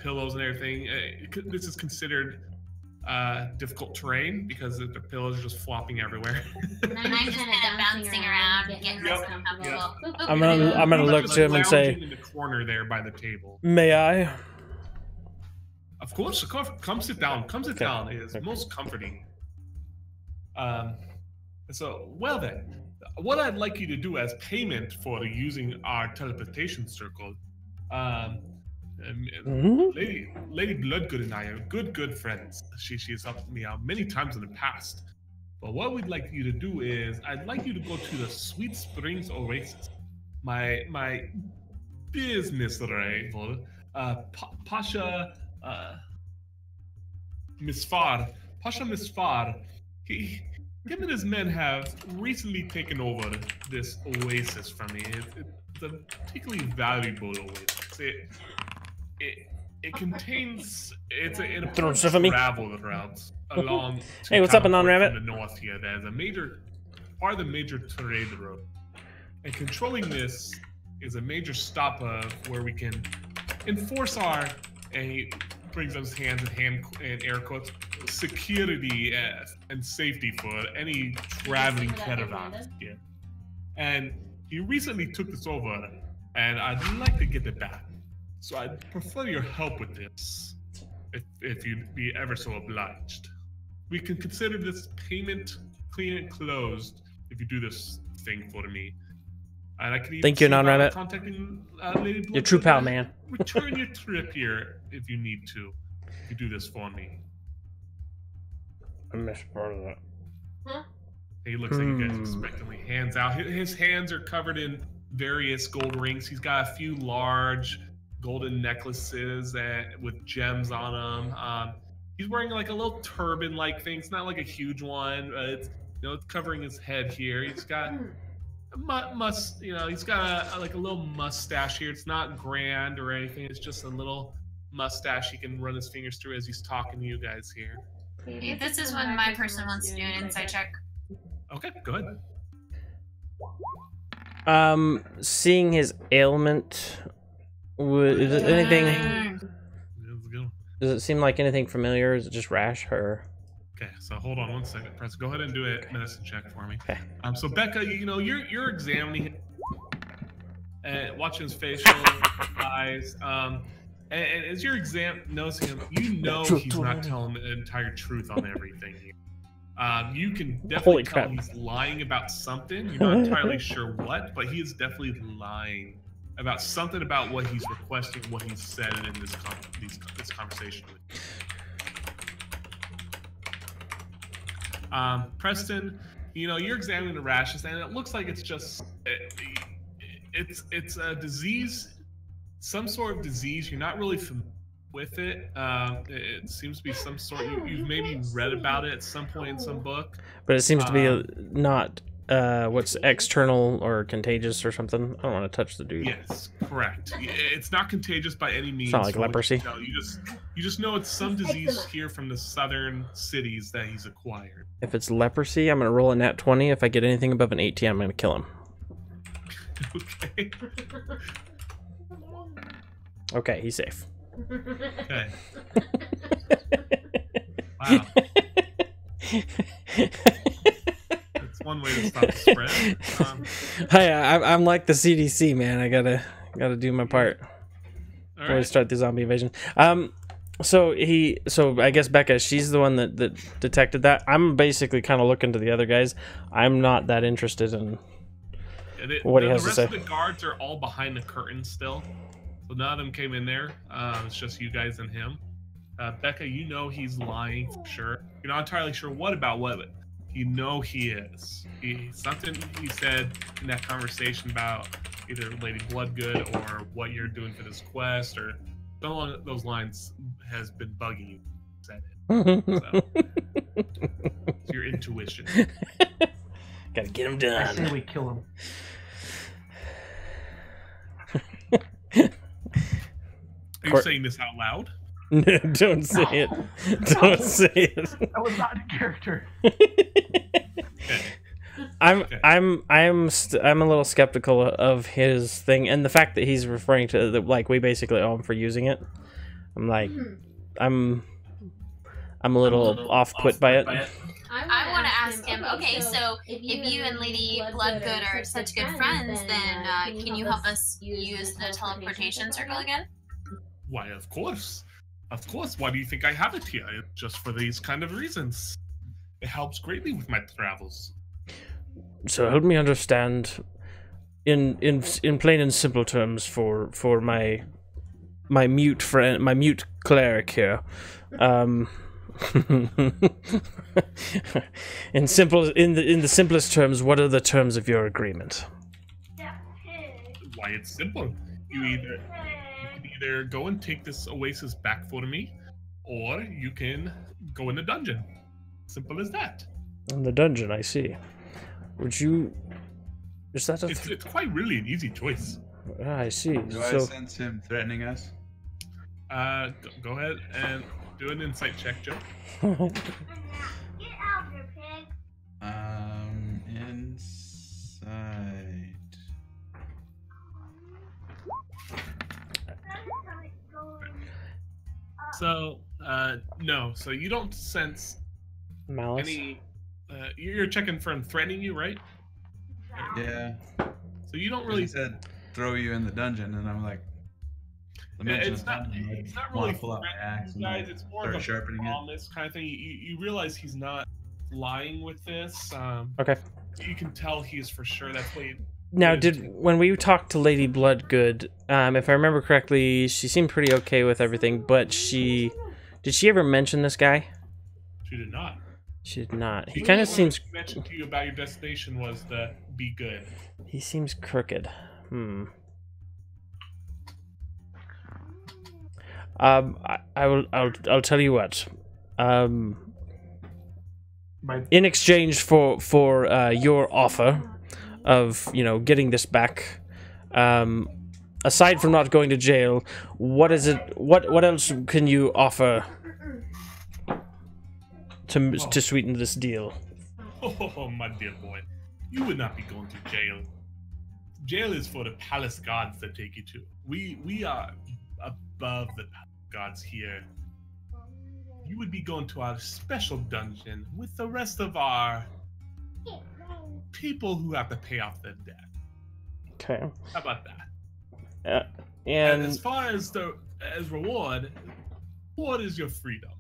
pillows and everything. This is considered difficult terrain because the pillows are just flopping everywhere. And I'm just kind of bouncing around, getting Yep, comfortable. I'm gonna look to him and say, in the corner there by the table. "May I?" Of course. Come sit down. Come sit down. It is most comforting. So, well then, what I'd like you to do as payment for using our teleportation circle Lady Bloodgood and I are good friends. She has helped me out many times in the past. But what we'd like you to do is, I'd like you to go to the Sweet Springs Oasis. My business rival, Pasha Misfar. Pasha Misfar. Him and his men have recently taken over this oasis from me. It's a particularly valuable oasis. It contains it's a travel route along. Hey, what's up, Anon Rabbit? From the north here, there's a major part of the major trade road, and controlling this is a major stop of where we can enforce our, and he brings up his hands in air quotes, security and safety for any traveling caravans here. And he recently took this over, and I'd like to get it back. So I'd prefer your help with this, if you'd be ever so obliged. We can consider this payment clean and closed if you do this thing for me. And I can even thank you, Non-Rabbit. Contacting Lady Blood. Your true pal, man. Return your trip here if you need to. If you do this for me. I missed part of that. Huh? He looks at you guys expectantly, hands out. His hands are covered in various gold rings. He's got a few large golden necklaces with gems on them. He's wearing like a little turban-like thing. It's not like a huge one. It's it's covering his head here. He's got he's got like a little mustache here. It's not grand or anything. It's just a little mustache he can run his fingers through as he's talking to you guys here. Hey, this is when my person wants to do an insight check. Okay, go ahead. Seeing his ailment, is it anything? Does it seem like anything familiar? Is it just rash or? Okay, so hold on 1 second, Press. Go ahead and do a medicine check for me. Okay. So Becca, you're examining him and watching his facial eyes. And as you're noticing him, he's not telling the entire truth on everything. You can definitely tell he's lying about something. You're not entirely sure what, but he is definitely lying about something about what he's requesting, what he's said in this conversation with you. Preston, you're examining the rashes, and it looks like it's just it's a disease. Some sort of disease. You're not really familiar with it. It seems to be some sort. You've maybe read about it at some point in some book. But it seems to be not what's external or contagious or something. I don't want to touch the dude. Yes, correct. It's not contagious by any means. It's not like leprosy. No, you just know it's some disease here from the southern cities that he's acquired. If it's leprosy, I'm gonna roll a nat 20. If I get anything above an 18, I'm gonna kill him. Okay. Okay, he's safe. Okay. Wow. That's one way to stop the spread. I'm like the CDC, man. I gotta do my part before we start the zombie invasion. So I guess Becca, she's the one that detected that. I'm basically kind of looking to the other guys. I'm not that interested in what he has to say. The rest of the guards are all behind the curtain still. So none of them came in there. It's just you guys and him. Becca, he's lying for sure. You're not entirely sure what about what, but he is. Something he said in that conversation about either Lady Bloodgood or what you're doing for this quest or something along those lines has been bugging you. Said it. So, it's your intuition. Gotta get him done. I say we kill him. Are you saying this out loud? No, don't say it. Don't say it. That was not in character. I'm a little skeptical of his thing, and the fact that he's referring to we basically owe him for using it. I'm a little off-put by it. I want to ask him, okay, so if you and Lady Bloodgood are such good friends, then can you help us use the teleportation circle again? Why, of course. Of course. Why do you think I have it here? Just for these kind of reasons. It helps greatly with my travels. So help me understand, in plain and simple terms, for my my mute friend, my mute cleric here. In the simplest terms, what are the terms of your agreement? Why, it's simple. You can either go and take this oasis back for me, or you can go in the dungeon. Simple as that. In the dungeon, I see. Would you? Is that a? It's quite really an easy choice. I see. Do I sense him threatening us? Go ahead and do an insight check, Joe. Get out of here, pig. Insight. So, no. So you don't sense Malice. any. You're checking for him threatening you, right? Yeah. So you don't He really. said throw you in the dungeon, and I'm like, It's not really pull out my axe and guys. It's more start of a sharpening it. promise kind of thing. You realize he's not lying with this. Okay. You can tell he is for sure. That's what. Now, when we talked to Lady Bloodgood, if I remember correctly, she seemed pretty okay with everything, but did she ever mention this guy? She did not. She did not. He kind of seems. What she mentioned to you about your destination was the be good. He seems crooked. I'll tell you what. In exchange for your offer of, getting this back, aside from not going to jail, what is it? What else can you offer to sweeten this deal? Oh, my dear boy, you would not be going to jail. Jail is for the palace guards that take you to. We are above the gods here. You would be going to our special dungeon with the rest of our people who have to pay off their debt. Okay. How about that? And as far as reward is your freedom.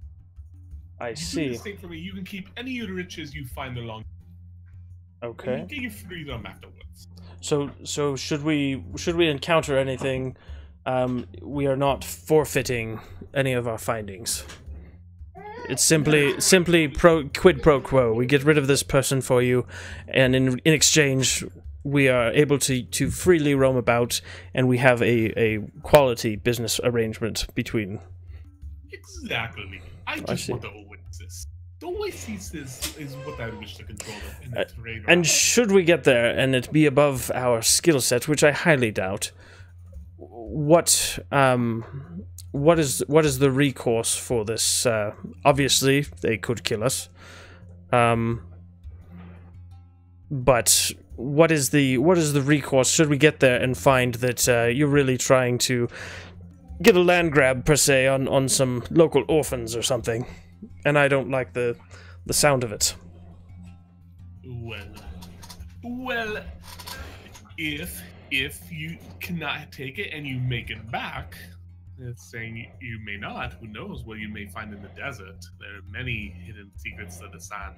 I You do see. this thing for me. You can keep any of the riches you find along. Okay. You get your freedom afterwards. So should we encounter anything, we are not forfeiting any of our findings. It's simply quid pro quo. We get rid of this person for you, and in exchange, we are able to freely roam about, and we have a quality business arrangement between. Exactly. I just want the oasis. The oasis is what I wish to control in the terrain. And should we get there and it be above our skill set, which I highly doubt, what is the recourse for this? Obviously, they could kill us. But what is the recourse? Should we get there and find that you're really trying to get a land grab per se on some local orphans or something, and I don't like the sound of it. Well, if you cannot take it and you make it back, it's saying you may not. Who knows what you may find in the desert? There are many hidden secrets to the sand.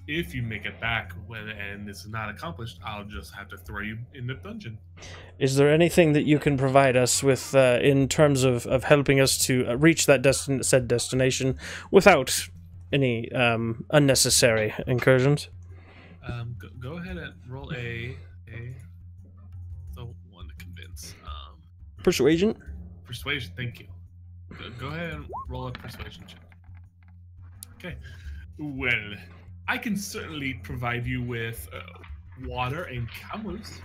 If you make it back and this is not accomplished, I'll just have to throw you in the dungeon. Is there anything that you can provide us with in terms of helping us to reach that said destination without any unnecessary incursions? Go ahead and roll a one to convince. Persuasion? Persuasion, thank you. Go ahead and roll a persuasion check. Okay. Well, I can certainly provide you with water and camels.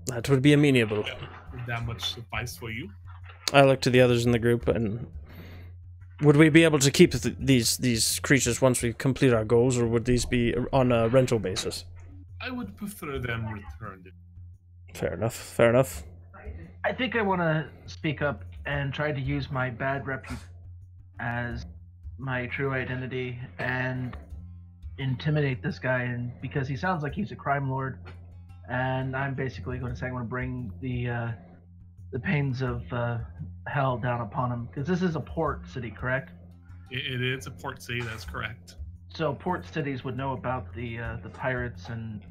That would be amenable. Would that much suffice for you? I look to the others in the group, and would we be able to keep these creatures once we complete our goals, or would these be on a rental basis? I would prefer them returned. Fair enough. I think I want to speak up and try to use my bad reputation as my true identity and intimidate this guy, and because he sounds like he's a crime lord, and I'm basically going to say I want to bring the pains of hell down upon him, because this is a port city, correct? It is a port city, that's correct. So port cities would know about the pirates and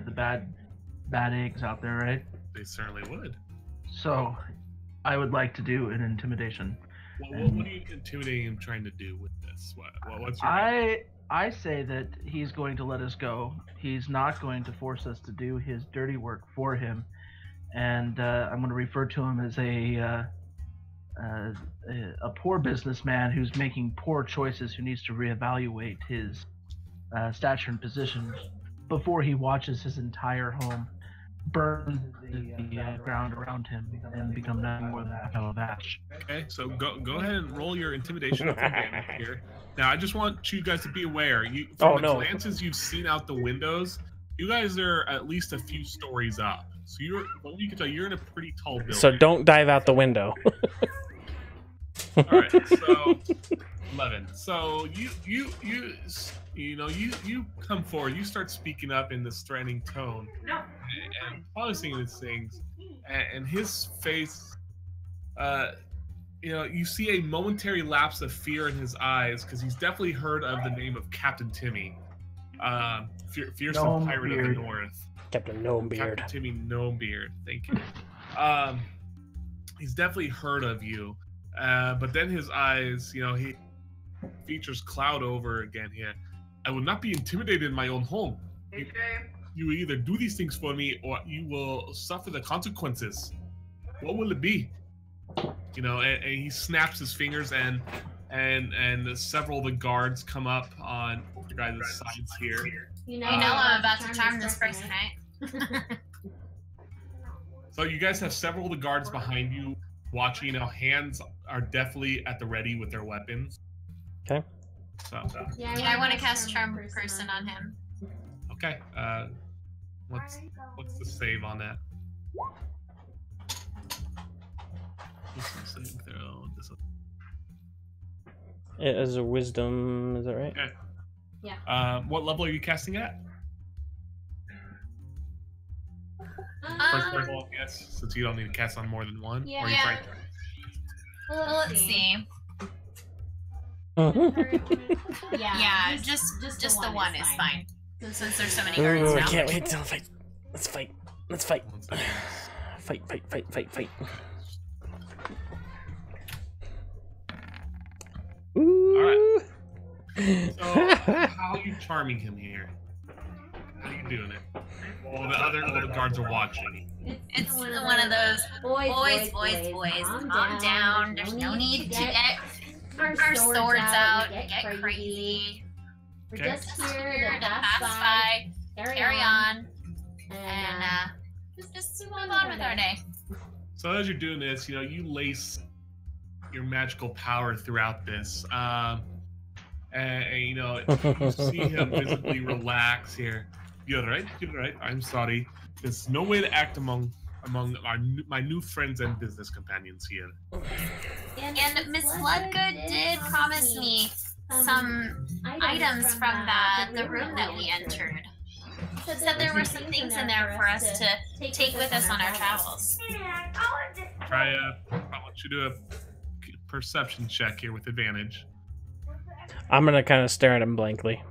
the bad eggs out there, right? They certainly would. So I would like to do an intimidation. Well, what are you intimidating him trying to do with this? What's your I say that he's going to let us go. He's not going to force us to do his dirty work for him, and I'm going to refer to him as a poor businessman who's making poor choices, who needs to reevaluate his stature and position before he watches his entire home burn the ground around him and become nothing more than a pile of ash. Okay, so go ahead and roll your intimidation with advantage here. Now, I just want you guys to be aware. From the glances you've seen out the windows, you guys are at least a few stories up. So well, you can tell you're in a pretty tall building. So don't dive out the window. All right, so 11. So you come forward. You start speaking up in this threatening tone, and promising these things, and his face, you see a momentary lapse of fear in his eyes because he's definitely heard of the name of Captain Timmy, fearsome Gnome pirate Beard. of the North. Captain Gnome Beard. Captain Timmy Gnome Beard. Thank you. He's definitely heard of you. But then his eyes, he features cloud over again here. I will not be intimidated in my own home. You will either do these things for me or you will suffer the consequences. What will it be? And he snaps his fingers and several of the guards come up on the guys' sides here. I'm about to charm this person, right? So you guys have several of the guards behind you watching. Hands are definitely at the ready with their weapons. Okay. So Yeah, I want to cast charm person on him. okay. What's the save on that? Saving throw. It is a wisdom, is that right? Okay. Yeah. What level are you casting at? First level, yes, since you don't need to cast on more than one. Yeah. Or you trying to... Well, let's see. Yeah, just the one is fine. Since there's so many guards Ooh, I now. can't wait till fight. Let's fight. Let's fight. One second. Fight. Ooh. Alright. So, how are you charming him here? How are you doing it? Well, the guards are watching. It's one of those boys. Calm down. There's no need to get our swords out, get crazy. We're Okay. just here to pass by, carry on, and just move on with our day. So as you're doing this, you lace your magical power throughout this. And you see him visibly relax here. You're right. I'm sorry. There's no way to act among my new friends and business companions here. And Miss Bloodgood did promise me some items from the room that we entered. Said there were some things in there for us to take with us on our travels. I want you to do a perception check here with advantage. I'm gonna kind of stare at him blankly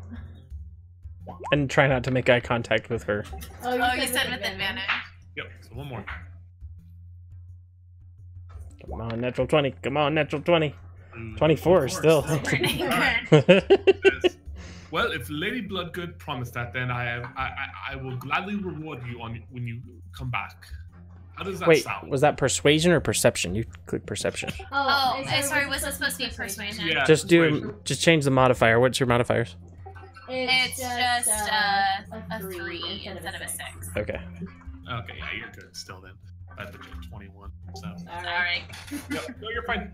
and try not to make eye contact with her. Oh, you said with advantage. Yep. So one more. Come on, natural 20. Come on, natural 20. 24 still. Pretty good. Yes. Well, if Lady Bloodgood promised that, then I will gladly reward you when you come back. How does that Wait, sound? was that persuasion or perception? You click perception. Oh, sorry, was it supposed to be persuasion? Yeah. Just persuasion. just change the modifier. What's your modifiers? It's just a 3 instead of a 6. Okay. Okay, yeah, you're good still then. I put you at 21. So. Alright. Yep, no, you're fine.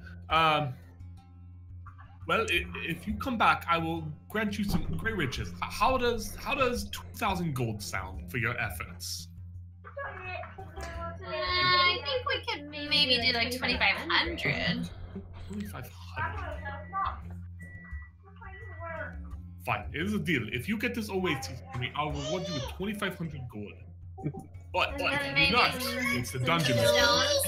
Well, if you come back, I will grant you some great riches. How does 2,000 gold sound for your efforts? I think we could maybe do like 2,500. 2,500. Fine, it is a deal. If you get this oasis for me, I'll reward you with 2,500 gold. But if you do not, it's the dungeon. Stones?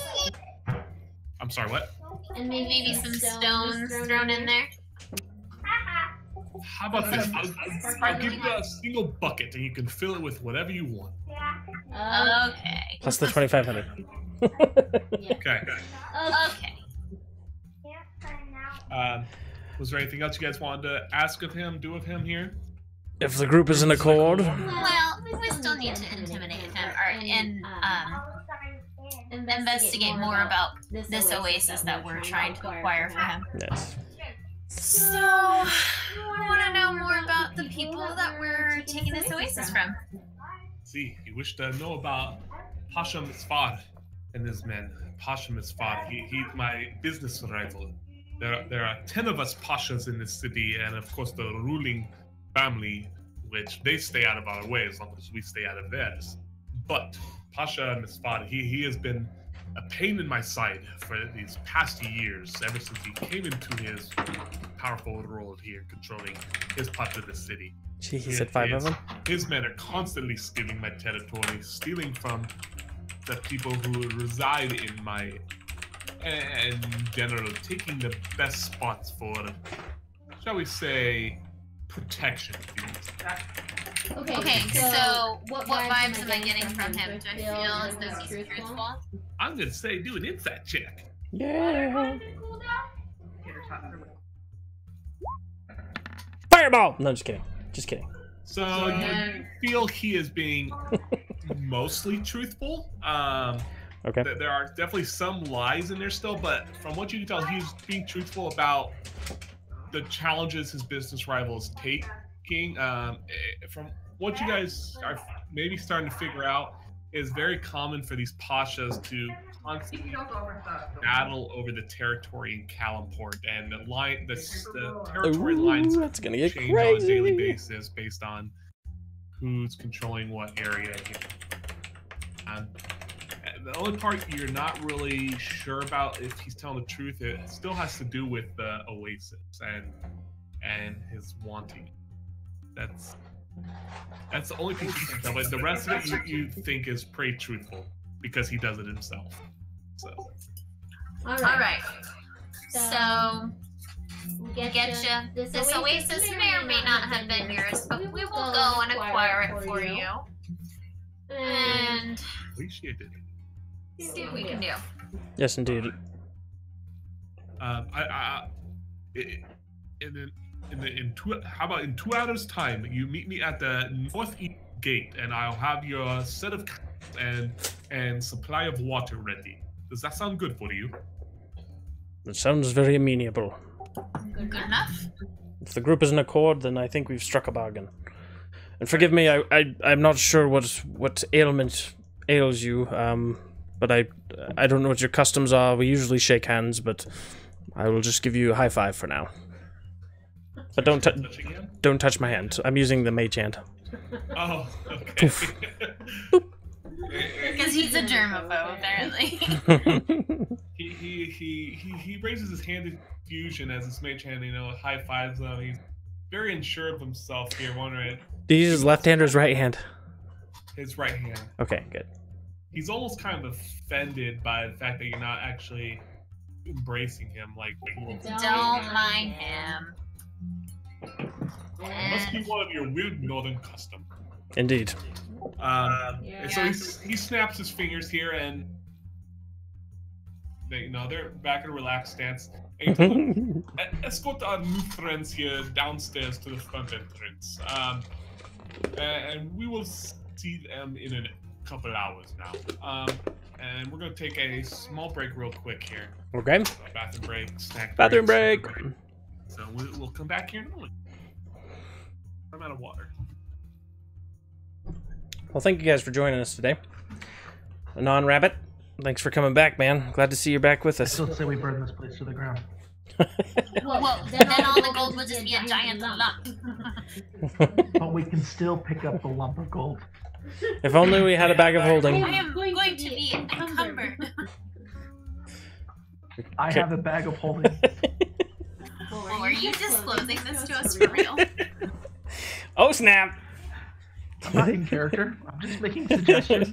I'm sorry, what? And maybe some stones thrown in there. How about this? I'll give you a single bucket and you can fill it with whatever you want. Okay. Plus the 2,500. Okay. Okay. Was there anything else you guys wanted to ask of him, do of him here? If the group is in accord. Well, we still need to intimidate him and investigate more about this oasis that we're trying to acquire for him. Yes. So, I want to know more about the people that we're taking this oasis from. See, you wish to know about Pasha Misfar and his men. Pasha Misfar, he's my business rival. There are 10 of us Pashas in this city, and of course the ruling family, which they stay out of our way as long as we stay out of theirs. But Pasha Misfar, he has been a pain in my side for these past years, ever since he came into his powerful role here, controlling his part of the city. Gee, he said 5 of them? His men are constantly stealing my territory, stealing from the people who reside in my, and in general, taking the best spots for, shall we say, protection. Okay, so what vibes am I getting from him? Do I feel as though he's truthful? I'm gonna say do an insight check. Yeah. Fireball! No, just kidding. Just kidding. So you feel he is being mostly truthful. Okay. There are definitely some lies in there still, but from what you can tell, he's being truthful about the challenges his business rival is taking. From what you guys are maybe starting to figure out, is very common for these pashas to constantly battle over the territory in Kalimport, and the territory lines that's gonna get change crazy on a daily basis based on who's controlling what area. The only part you're not really sure about if he's telling the truth, it still has to do with the oasis and his wanting. That's the only piece you can tell, but the rest of it you think is pretty truthful because he does it himself. So. All right. So, getcha. This oasis may or may not have been yours, but we will go and acquire it for you. And Appreciate it. see what we can do. Yes, indeed. How about in 2 hours' time, you meet me at the northeast gate, and I'll have your set of and supply of water ready. Does that sound good for you? It sounds very amenable. Good enough. If the group is in accord, then I think we've struck a bargain. And forgive me, I'm not sure what ailment ails you, but I don't know what your customs are. We usually shake hands, but I will just give you a high five for now. But don't touch my hand. I'm using the mage hand. Oh, okay. Because he's a germaphobe, apparently. he raises his hand in confusion as this mage hand, high fives them. He's very unsure of himself here, wondering. Do you use his left hand or his right hand? His right hand. Okay, good. He's almost kind of offended by the fact that you're not actually embracing him like. Don't mind him. Must be one of your weird northern customs. Indeed. And so he snaps his fingers here, and they're back in a relaxed stance. And escort our new friends here downstairs to the front entrance. And we will see them in a couple hours now. And we're gonna take a small break real quick here. Okay. So bathroom break, snack Bathroom break. break. So we'll come back here in a moment. I'm out of water. Well, thank you guys for joining us today. Non-Rabbit, thanks for coming back, man. Glad to see you're back with I us. still say we burn this place to the ground. Well, then all the gold will just be a giant lump. But we can still pick up the lump of gold. If only we had a bag of holding. I am going to be encumbered. I have a bag of holding. Well, are you disclosing this to us for real? Oh, snap! I'm not in character. I'm just making suggestions.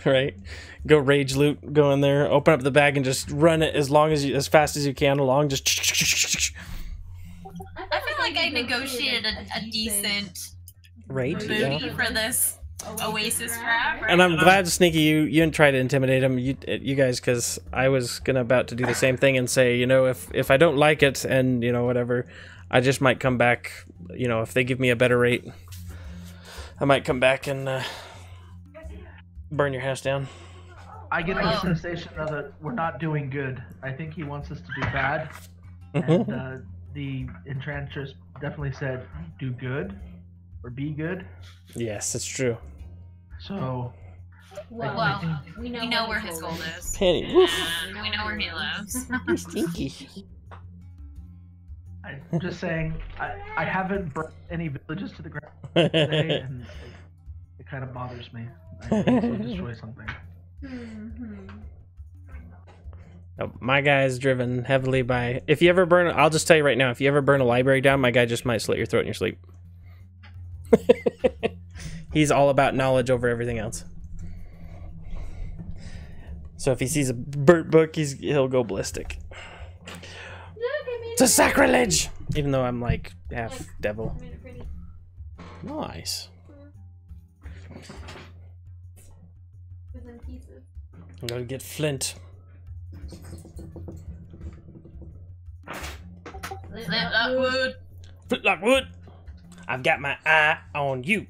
Right. Go rage loot, go in there, open up the bag and just run it as fast as you can along. Just I feel like I negotiated a decent rage booty for this. Oasis forever. And I'm glad, Sneaky, you didn't try to intimidate him, you guys, because I was about to do the same thing and say, you know, if I don't like it and, you know, whatever, I just might come back, you know, if they give me a better rate, I might come back and burn your house down. I get the sensation though that we're not doing good. I think he wants us to do bad, and the enchantress definitely said do good or be good. Yes, it's true. So, Well, we know where his gold is. Penny, And we know where he lives. Stinky. I'm just saying, I haven't burnt any villages to the ground today, and it kind of bothers me. I need to destroy something. Oh, my guy's driven heavily by... If you ever burn... I'll just tell you right now, if you ever burn a library down, my guy just might slit your throat in your sleep. He's all about knowledge over everything else. So if he sees a burnt book, he'll go ballistic. It's a sacrilege! Even though I'm like half devil. Nice. I'm gonna get flint. Flint Lockwood. Flint Lockwood! I've got my eye on you.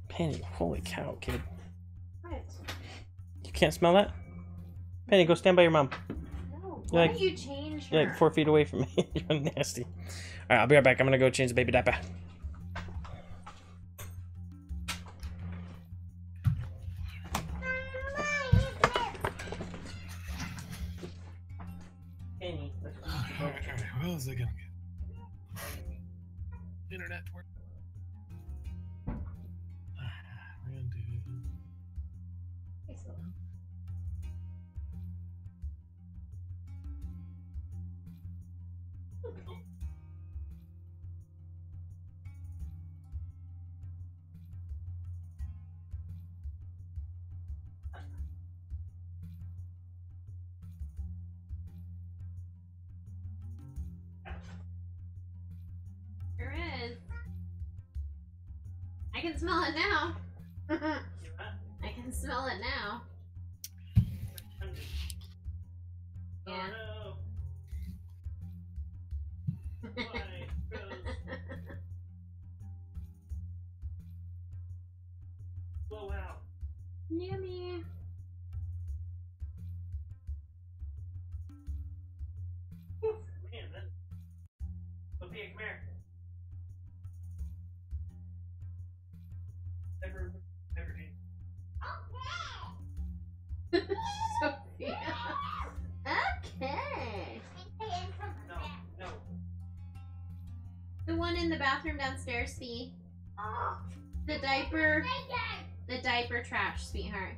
Penny, holy cow, kid. What? You can't smell that? Penny, go stand by your mom. No. You're Why like- do you change her? You're like 4 feet away from me. You're nasty. Alright, I'll be right back. I'm gonna go change the baby diaper. Penny, Alright, what else is I gonna get? Internet work. We're gonna do. There is. I can smell it now. I can smell it now. Yeah. Yummy. Sophia. Okay. The one in the bathroom downstairs, see? The diaper trash, sweetheart.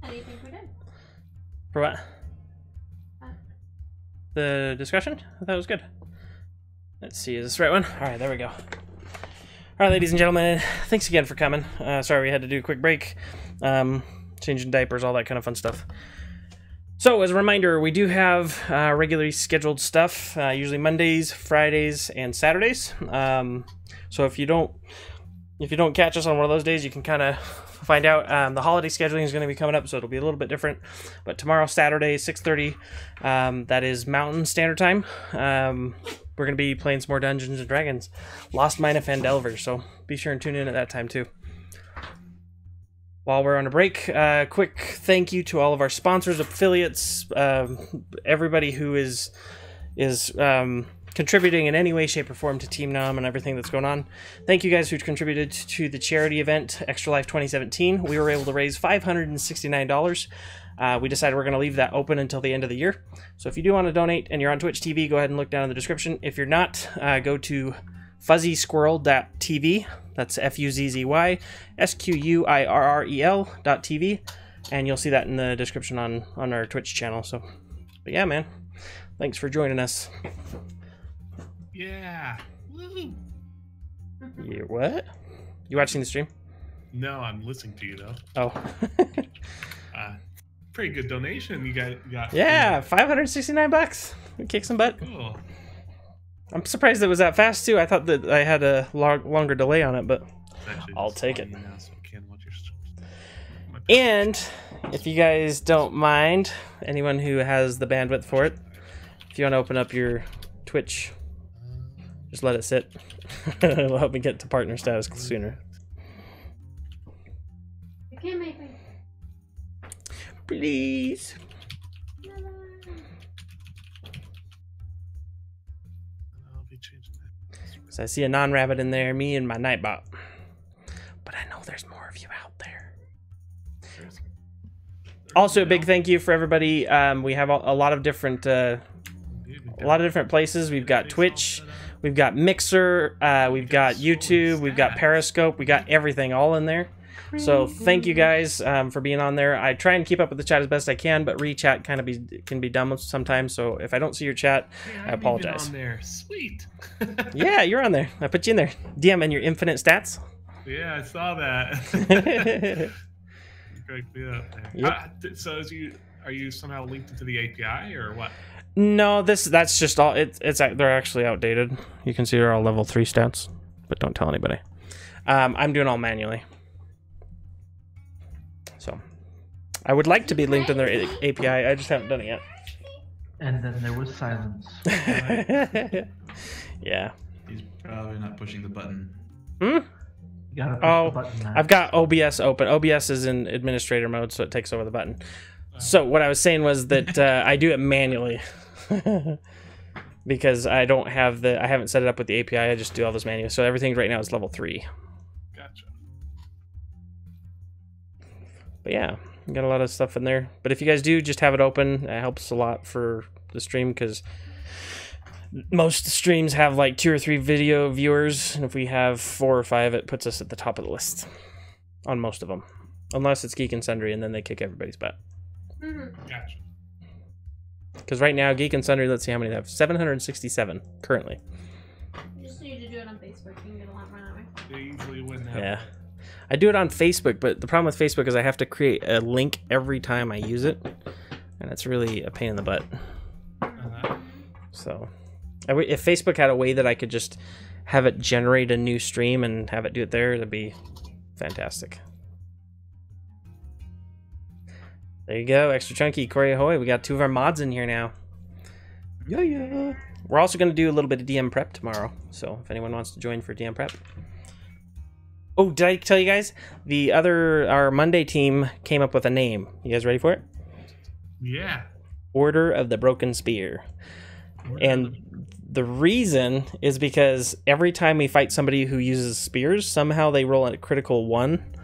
How do you think we're done? For what? The discussion? I thought it was good. Let's see, is this the right one? Alright, there we go. Alright, ladies and gentlemen, thanks again for coming. Sorry we had to do a quick break. Changing diapers, all that kind of fun stuff. So, as a reminder, we do have regularly scheduled stuff, usually Mondays, Fridays, and Saturdays. So if you don't catch us on one of those days, you can kind of find out. The holiday scheduling is going to be coming up, so it'll be a little bit different. But tomorrow, Saturday, 6:30, that is Mountain Standard Time. We're going to be playing some more Dungeons & Dragons. Lost Mine of Phandelver, so be sure and tune in at that time, too. While we're on a break, quick thank you to all of our sponsors, affiliates, everybody who is contributing in any way, shape, or form to Team Nom and everything that's going on. Thank you guys who contributed to the charity event, Extra Life 2017. We were able to raise $569. We decided we're going to leave that open until the end of the year. So if you do want to donate and you're on Twitch TV, go ahead and look down in the description. If you're not, go to fuzzy-squirrel.tv. That's FUZZY-SQUIRREL.tv. and you'll see that in the description on our Twitch channel. So, but yeah, man, thanks for joining us. Yeah. Woo. You what? You watching the stream? No, I'm listening to you though. Oh. Pretty good donation you got. Yeah, $569. We kicked some butt. Cool. I'm surprised it was that fast too. I thought that I had a longer delay on it, but I'll take it. Now, so I can watch your And if you guys don't mind, anyone who has the bandwidth for it, if you want to open up your Twitch, just let it sit. It'll help me get to partner status sooner. You can't make me. Please. I'll be changing that. So I see a non-rabbit in there, me and my Nightbot. But I know there's more of you out there. Also, a big thank you for everybody. We have a lot of different places. We've got Twitch, we've got Mixer, we've got YouTube, we've got Periscope, we got everything all in there. So thank you guys for being on there. I try and keep up with the chat as best I can, but re-chat kind of can be dumb sometimes. So if I don't see your chat, I apologize. On there. Sweet. Yeah, you're on there. I put you in there. DM and your infinite stats. Yeah, I saw that. Yep. So are you somehow linked to the API or what? No, that's just all. They're actually outdated. You can see they're all level 3 stats, but don't tell anybody. I'm doing all manually. So, I would like to be linked in their API. I just haven't done it yet. And then there was silence. Yeah. He's probably not pushing the button. Hmm? You gotta push the button now. I've got OBS open. OBS is in administrator mode, so it takes over the button. So what I was saying was that I do it manually because I haven't set it up with the API. I just do all this manually. So everything right now is level 3. Gotcha. But yeah, we got a lot of stuff in there. But if you guys do just have it open, it helps a lot for the stream because most streams have like 2 or 3 video viewers, and if we have 4 or 5, it puts us at the top of the list on most of them, unless it's Geek and Sundry, and then they kick everybody's butt. Gotcha. Because right now, Geek and Sundry, let's see how many they have. 767 currently. You just need to do it on Facebook. You can get a lot more that way. They usually win that. Yeah. I do it on Facebook, but the problem with Facebook is I have to create a link every time I use it, and it's really a pain in the butt. So, if Facebook had a way that I could just have it generate a new stream and have it do it there, that'd be fantastic. There you go, Extra Chunky, Corey Ahoy. We got 2 of our mods in here now. Yeah. We're also going to do a little bit of DM prep tomorrow, so if anyone wants to join for DM prep. Oh, did I tell you guys? Our Monday team came up with a name. You guys ready for it? Yeah. Order of the Broken Spear. And the reason is because every time we fight somebody who uses spears, somehow they roll a critical 1.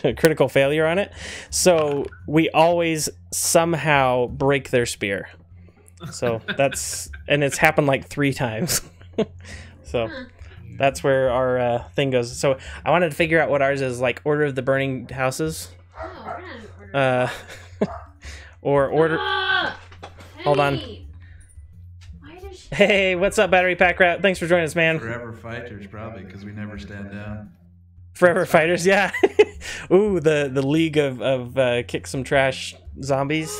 A critical failure on it. So we always somehow break their spear. So and it's happened like 3 times. So that's where our thing goes. So I wanted to figure out what ours is, like Order of the Burning Houses. Oh, we're not Or Order... Hold on. Hey, what's up, Battery Pack Rat? Thanks for joining us, man. Forever Fighters, probably, because we never stand down. Forever Fighters, yeah. Ooh, the league of kick some trash zombies.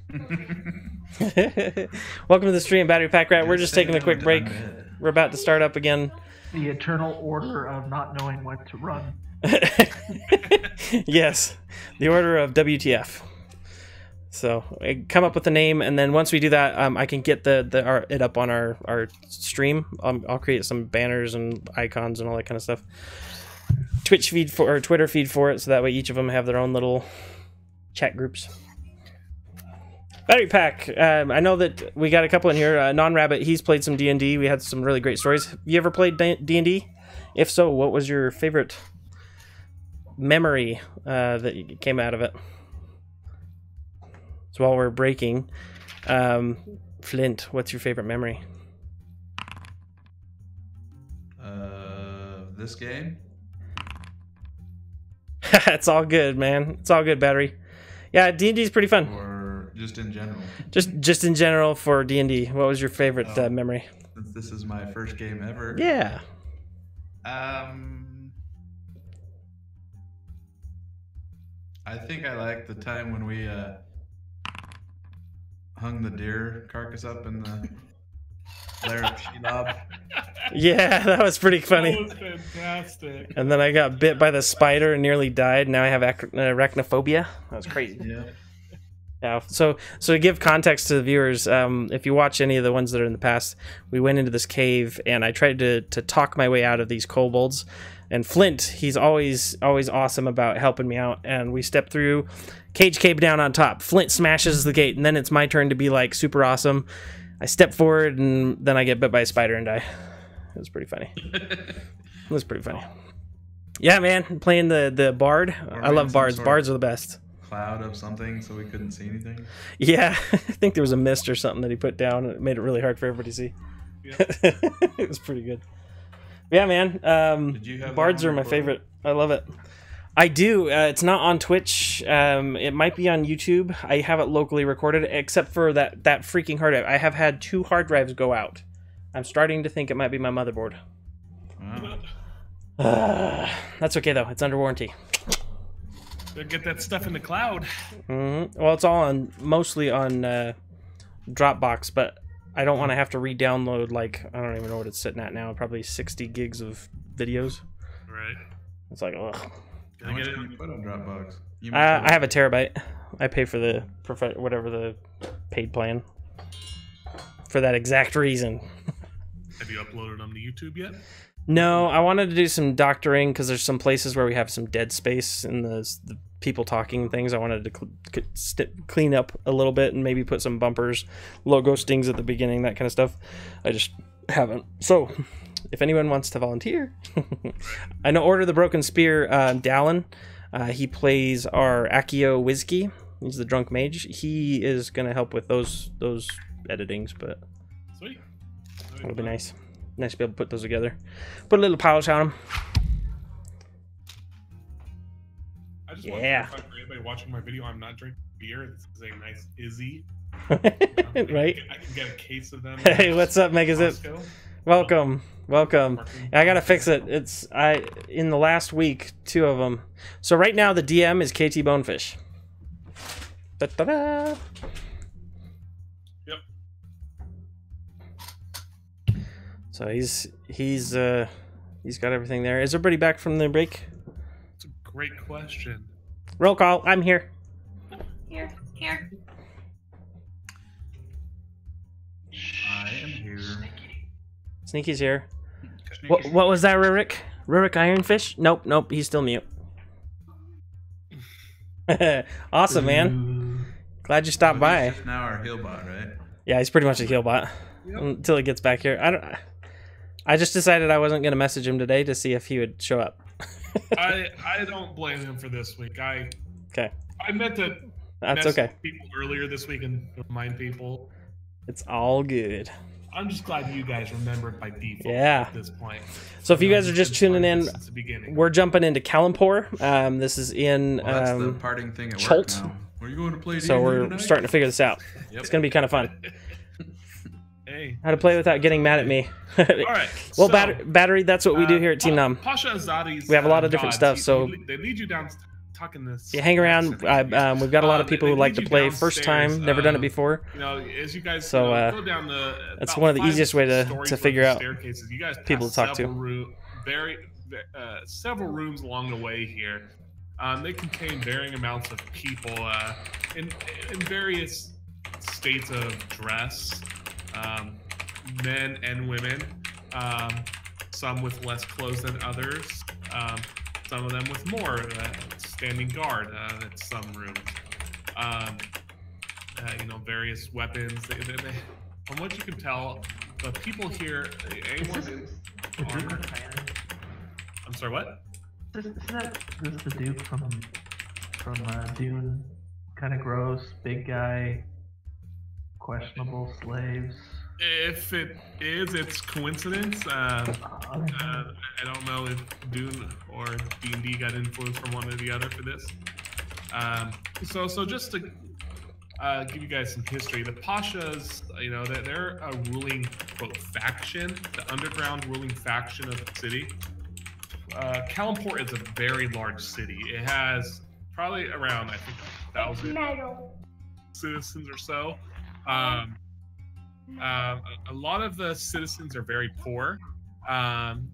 Welcome to the stream, Battery Pack Rat. We're just taking a quick break. We're about to start up again. The eternal order of not knowing when to run. Yes, the order of WTF. So I come up with a name, and then once we do that, I can get it up on our stream. I'll create some banners and icons and all that kind of stuff. Twitch feed or Twitter feed for it, so that way each of them have their own little chat groups. Battery Pack. I know that we got a couple in here. Non-Rabbit, he's played some D&D. We had some really great stories. Have you ever played D&D? If so, what was your favorite memory that came out of it? So while we're breaking, Flint, what's your favorite memory? This game? It's all good, man. It's all good, Battery. Yeah, D&D is pretty fun. Or just in general? Just in general for D&D. What was your favorite memory? Since this is my first game ever. Yeah. I think I like the time when we hung the deer carcass up in the lair of Shelob. Yeah, that was pretty funny. That was fantastic. And then I got bit by the spider and nearly died. Now I have arachnophobia. That was crazy. Yeah. Yeah. So to give context to the viewers, if you watch any of the ones that are in the past, we went into this cave and I tried to talk my way out of these kobolds. And Flint, he's always awesome about helping me out. And we step through, cage cave down on top. Flint smashes the gate, and then it's my turn to be like super awesome. I step forward, and then I get bit by a spider and die. It was pretty funny. It was pretty funny. Yeah, man, playing the bard. I love bards. Bards are the best. Cloud of something, so we couldn't see anything. Yeah, I think there was a mist or something that he put down. It made it really hard for everybody to see. Yep. It was pretty good. Yeah, man. Did you have bards are my favorite. I love it. I do. It's not on Twitch. It might be on YouTube. I have it locally recorded, except for that freaking hard drive. I have had 2 hard drives go out. I'm starting to think it might be my motherboard. Wow. That's okay, though. It's under warranty. Gotta get that stuff in the cloud. Well, it's all mostly on Dropbox, but I don't want to have to re-download, like, I don't even know what it's sitting at now. Probably 60 gigs of videos. Right. It's like, ugh. How much can you put on Dropbox? I have a terabyte. I pay for the whatever the paid plan for that exact reason. Have you uploaded them to YouTube yet? No, I wanted to do some doctoring because there's some places where we have some dead space in the people talking things. I wanted to clean up a little bit and maybe put some bumpers, logo stings at the beginning, that kind of stuff. I just haven't. So, if anyone wants to volunteer, I know Order the Broken Spear, Dallin. He plays our Accio Whiskey. He's the drunk mage. He is going to help with those editings, but Sweet. it'll be nice. Nice to be able to put those together. Put a little polish on them. I just want to clarify for anybody watching my video, I'm not drinking beer. This is a nice Izzy. Right? I can get a case of them. Hey, what's up, Megazip? Welcome. I gotta fix it. It's in the last week, 2 of them. So right now the DM is KT Bonefish. Da-da-da. Yep. So he's got everything there. Is everybody back from the break? It's a great question. Roll call. I'm here. Here. I am here. Sneaky's here. What was that, Rurik? Rurik Ironfish? Nope. He's still mute. Awesome, man. Glad you stopped by. He's just now our healbot, right? Yeah, he's pretty much a healbot until he gets back here. I just decided I wasn't gonna message him today to see if he would show up. I don't blame him for this week. I meant to. That's okay. People earlier this week and remind people. It's all good. I'm just glad you guys remembered by default. Yeah. At this point. So if you guys are just tuning in, we're jumping into Kalimpor. This is in that's the parting thing at Chult. work now. Are you going to play So we're tonight? starting to figure this out. Yep. It's gonna be kind of fun. Hey. How to play without getting mad at me. All right. Well, battery. That's what we do here at Team Nom. Pasha Azadi's, We have a lot of different stuff. So they lead you down talking this. you hang around. We've got a lot of people who like to play first time, never done it before. You know, as you guys So, go down the. that's one of the easiest way to figure out staircases. You guys people to talk to. Several rooms along the way here. They contain varying amounts of people in various states of dress, men and women. Some with less clothes than others. Some of them with more, standing guard at some rooms. Various weapons. From what you can tell, the people here, anyone in armor. I'm sorry, what? Isn't that the dude from Dune? Kind of gross, big guy, questionable slaves. If it is, it's coincidence. I don't know if Dune or D&D got influenced from one or the other for this. So just to give you guys some history, the Pashas, you know, they're a ruling quote faction, the underground ruling faction of the city. Kalimport is a very large city. It has probably around, I think, 1,000 citizens or so. A lot of the citizens are very poor.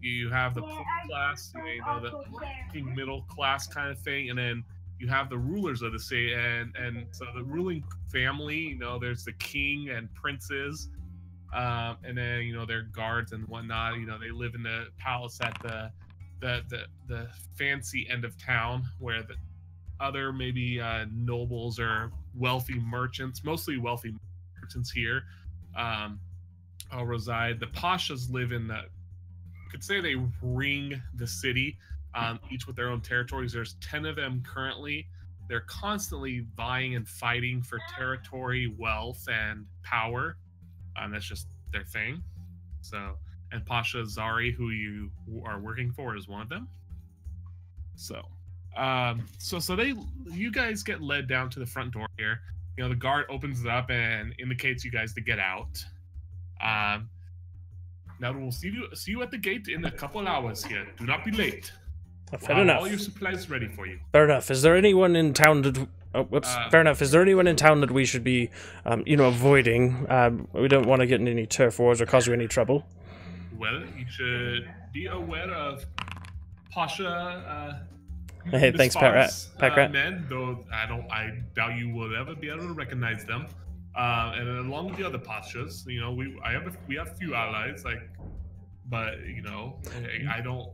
You have the poor class, you know, the working middle class kind of thing, and then you have the rulers of the city, and so the ruling family, you know, there's the king and princes, and then, you know, their guards and whatnot. You know, they live in the palace at the fancy end of town, where the other maybe nobles or wealthy merchants, mostly wealthy merchants here, all reside. The Pashas live in the, could say they ring the city, each with their own territories. There's 10 of them currently. They're constantly vying and fighting for territory, wealth, and power. That's just their thing. So, and Pasha Zari, who you are working for, is one of them. So, you guys get led down to the front door here. You know, the guard opens it up and indicates you guys to get out. Now we'll see you at the gate in a couple hours here. Do not be late. Fair enough. All your supplies ready for you. Fair enough. Is there anyone in town that? Oh, whoops. Fair enough. Is there anyone in town that we should be, you know, avoiding? We don't want to get in any turf wars or cause you any trouble. Well, you should be aware of Pasha. Hey, thanks, Pat Men, though I doubt you will ever be able to recognize them. And along with the other Pashas, you know, we have a few allies, like, but you know, I don't.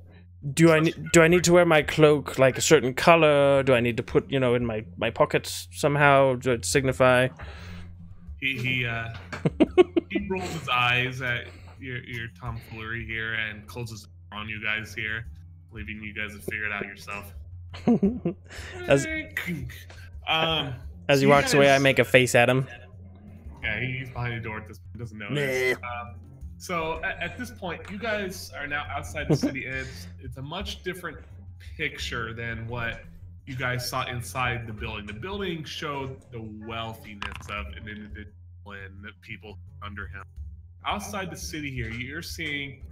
Do I need to wear my cloak like a certain color? Do I need to put, you know, in my pockets somehow to signify? He rolls his eyes at your tomfoolery here and closes on you guys here, leaving you guys to figure it out yourself. As he walks away, I make a face at him. Yeah, he's behind the door at this point, doesn't notice. So at this point, you guys are now outside the city. It's a much different picture than what you guys saw inside the building. The building showed the wealthiness of an individual and the people under him. Outside the city here, you're seeing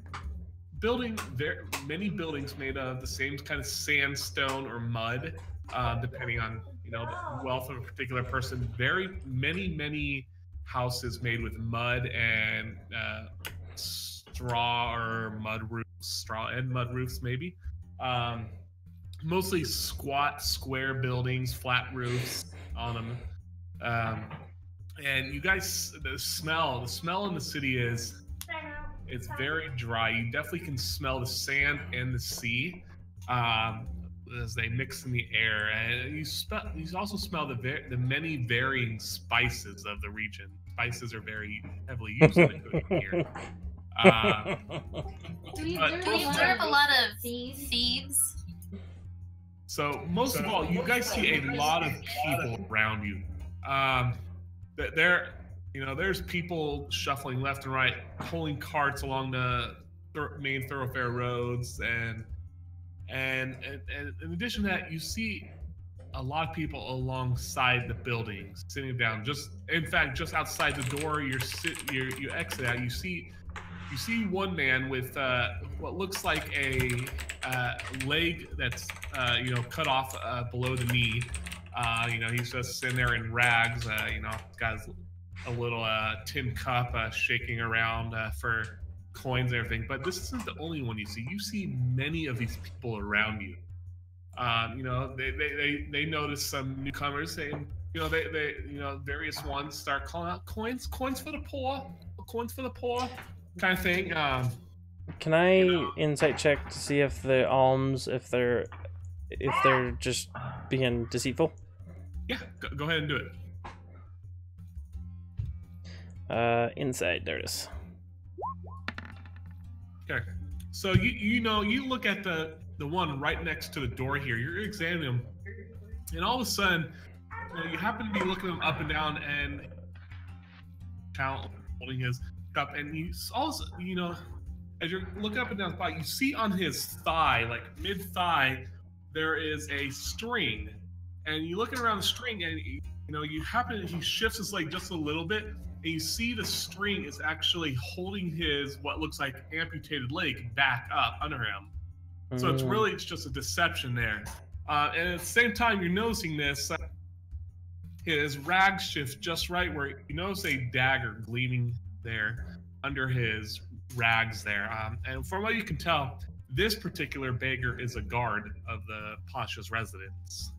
many buildings made of the same kind of sandstone or mud, depending on, you know, the wealth of a particular person. Very many houses made with mud and straw or mud roofs, maybe. Mostly squat, square buildings, flat roofs on them. And you guys, the smell in the city it's very dry. You definitely can smell the sand and the sea as they mix in the air, and you also smell the many varying spices of the region. Spices are very heavily used in the cooking here. Do we observe a lot of thieves? So most of all, you guys see a lot of people around you. There's people shuffling left and right, pulling carts along the main thoroughfare roads, and in addition to that, you see a lot of people alongside the buildings, sitting down. Just outside the door, you exit out. You see one man with what looks like a leg that's cut off below the knee. He's just sitting there in rags. Got a little tin cup shaking around for coins and everything. But this isn't the only one you see. You see many of these people around you. They notice some newcomers, and various ones start calling out coins for the poor, kind of thing. Can I insight check to see if the alms, if they're just being deceitful? Yeah, go ahead and do it. Insight, there it is. Okay, so you look at the one right next to the door here. You're examining him, and all of a sudden, you happen to be looking him up and down, and holding his up, and you also, you know, as you're looking up and down the spot, you see on his thigh, like mid-thigh, there is a string. And you're looking around the string, and you know, he shifts his leg just a little bit, and you see the string is actually holding his what looks like amputated leg back up under him. So it's just a deception there. And at the same time, you're noticing this. His rags shift just right where you notice a dagger gleaming there under his rags there. And from what you can tell, this particular beggar is a guard of the Pasha's residence.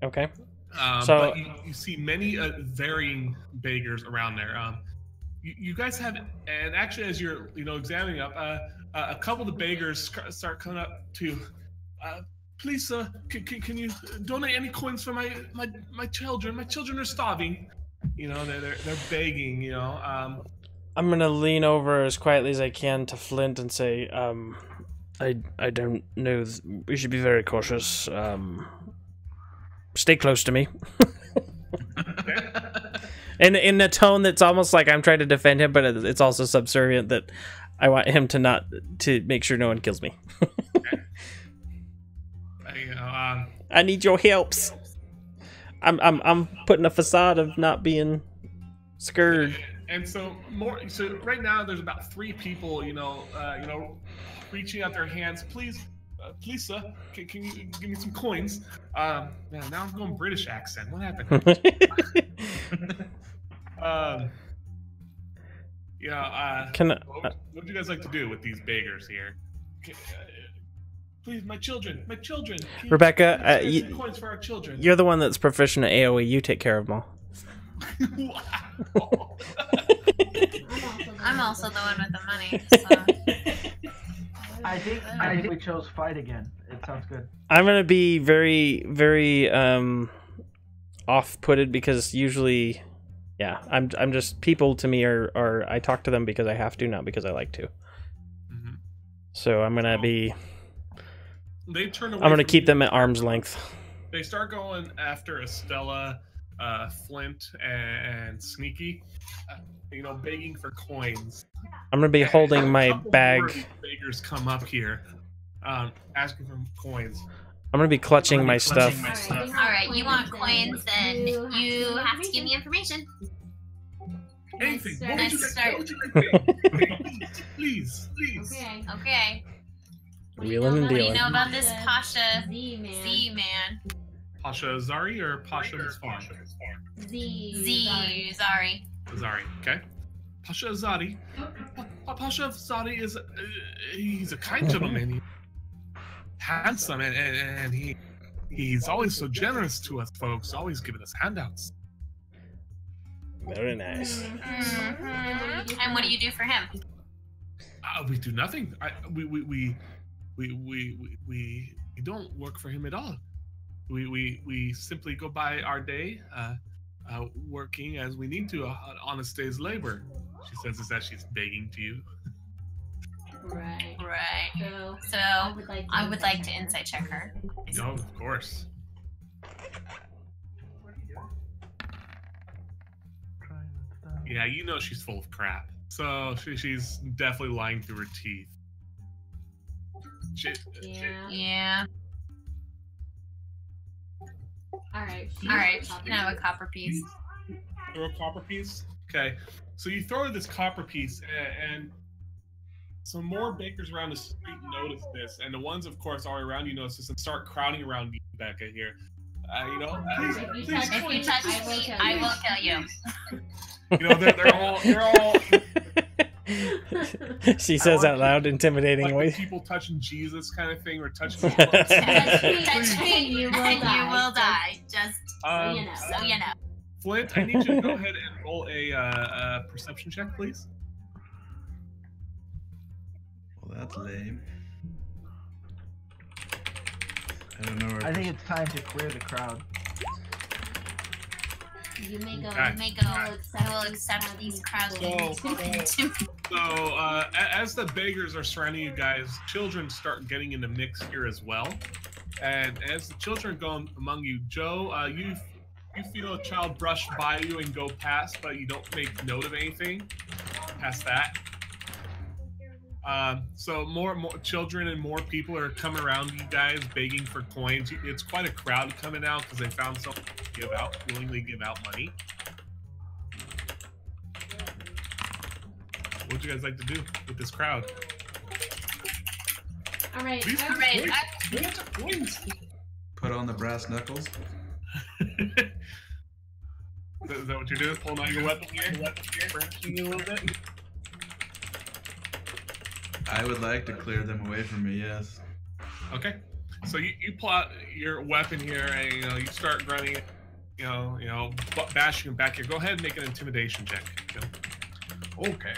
Okay. But you see many varying beggars around there. You guys have, and actually as you're examining up, a couple of the beggars start coming up to, please, can you donate any coins for my children? My children are starving. You know, they're begging. You know. I'm gonna lean over as quietly as I can to Flint and say, I don't know. We should be very cautious. Stay close to me. And in a tone that's almost like I'm trying to defend him, but it's also subservient that I want him to make sure no one kills me. I need your helps. I'm putting a facade of not being scared. And so right now there's about 3 people, reaching out their hands. Please, sir, can you give me some coins? Man, now I'm going British accent. What happened? What would you guys like to do with these beggars here? Please, my children. Rebecca, coins for our children. You're the one that's proficient at AoE. You take care of them all. Wow. I'm also the one with the money. So. I think we chose fight again. It sounds good. I'm gonna be very, very off-putted because usually, yeah, I'm just, people to me are I talk to them because I have to, not because I like to. Mm-hmm. So I'm gonna be. They turn away. I'm gonna keep them at arm's length. They start going after Estella, Flint, and Sneaky. Begging for coins. I'm gonna be holding my bag. Beggars come up here, asking for coins. I'm gonna be clutching my stuff. All right, you want coins? Then you have to give me information. Anything. Please. Okay. Wheeling and What do you dealing. know about this Pasha Z man? Pasha Zari or Pasha Farm? Z Zari. Zari, okay. Pasha Zari. Pasha Zari is he's a kind gentleman. He's handsome and he's always so generous to us folks, always giving us handouts. Very nice. Mm-hmm. And what do you do for him? We do nothing. We don't work for him at all. We simply go by our day, working as we need to, an honest day's labor. She says this as she's begging to you. Right. So I would like to insight check her. No, of course. Yeah, she's full of crap. So she's definitely lying through her teeth. Yeah. All right. You can have a copper piece. Throw a copper piece? Okay. So you throw this copper piece, and some more bakers around the street notice this, and the ones, of course, all around you notice this and start crowding around you, Becca, here. Please, If you touch me, I will kill you. They're all She says out loud, intimidating like voice. people touching Jesus kind of thing, or touching Touch me, and you will die. Just so you know. Flint, I need you to go ahead and roll a perception check, please. Well, that's lame. I don't know where. I think it's time to clear the crowd. You may go. I will accept these crowds. So, as the beggars are surrounding you guys, children start getting in the mix here as well. And as the children go among you, Joe, you feel a child brush by you and go past, but you don't make note of anything. past that. So more children and more people are coming around you guys begging for coins. It's quite a crowd coming out because they found someone to willingly give out money. What would you guys like to do with this crowd? All right. These All right. coins. Put on the brass knuckles. Is that what you're doing? Pulling out your weapon here? Brandishing a little bit? I would like to clear them away from me, yes. Okay. So you pull out your weapon here and you start running it, bashing him back here. Go ahead and make an intimidation check. Okay.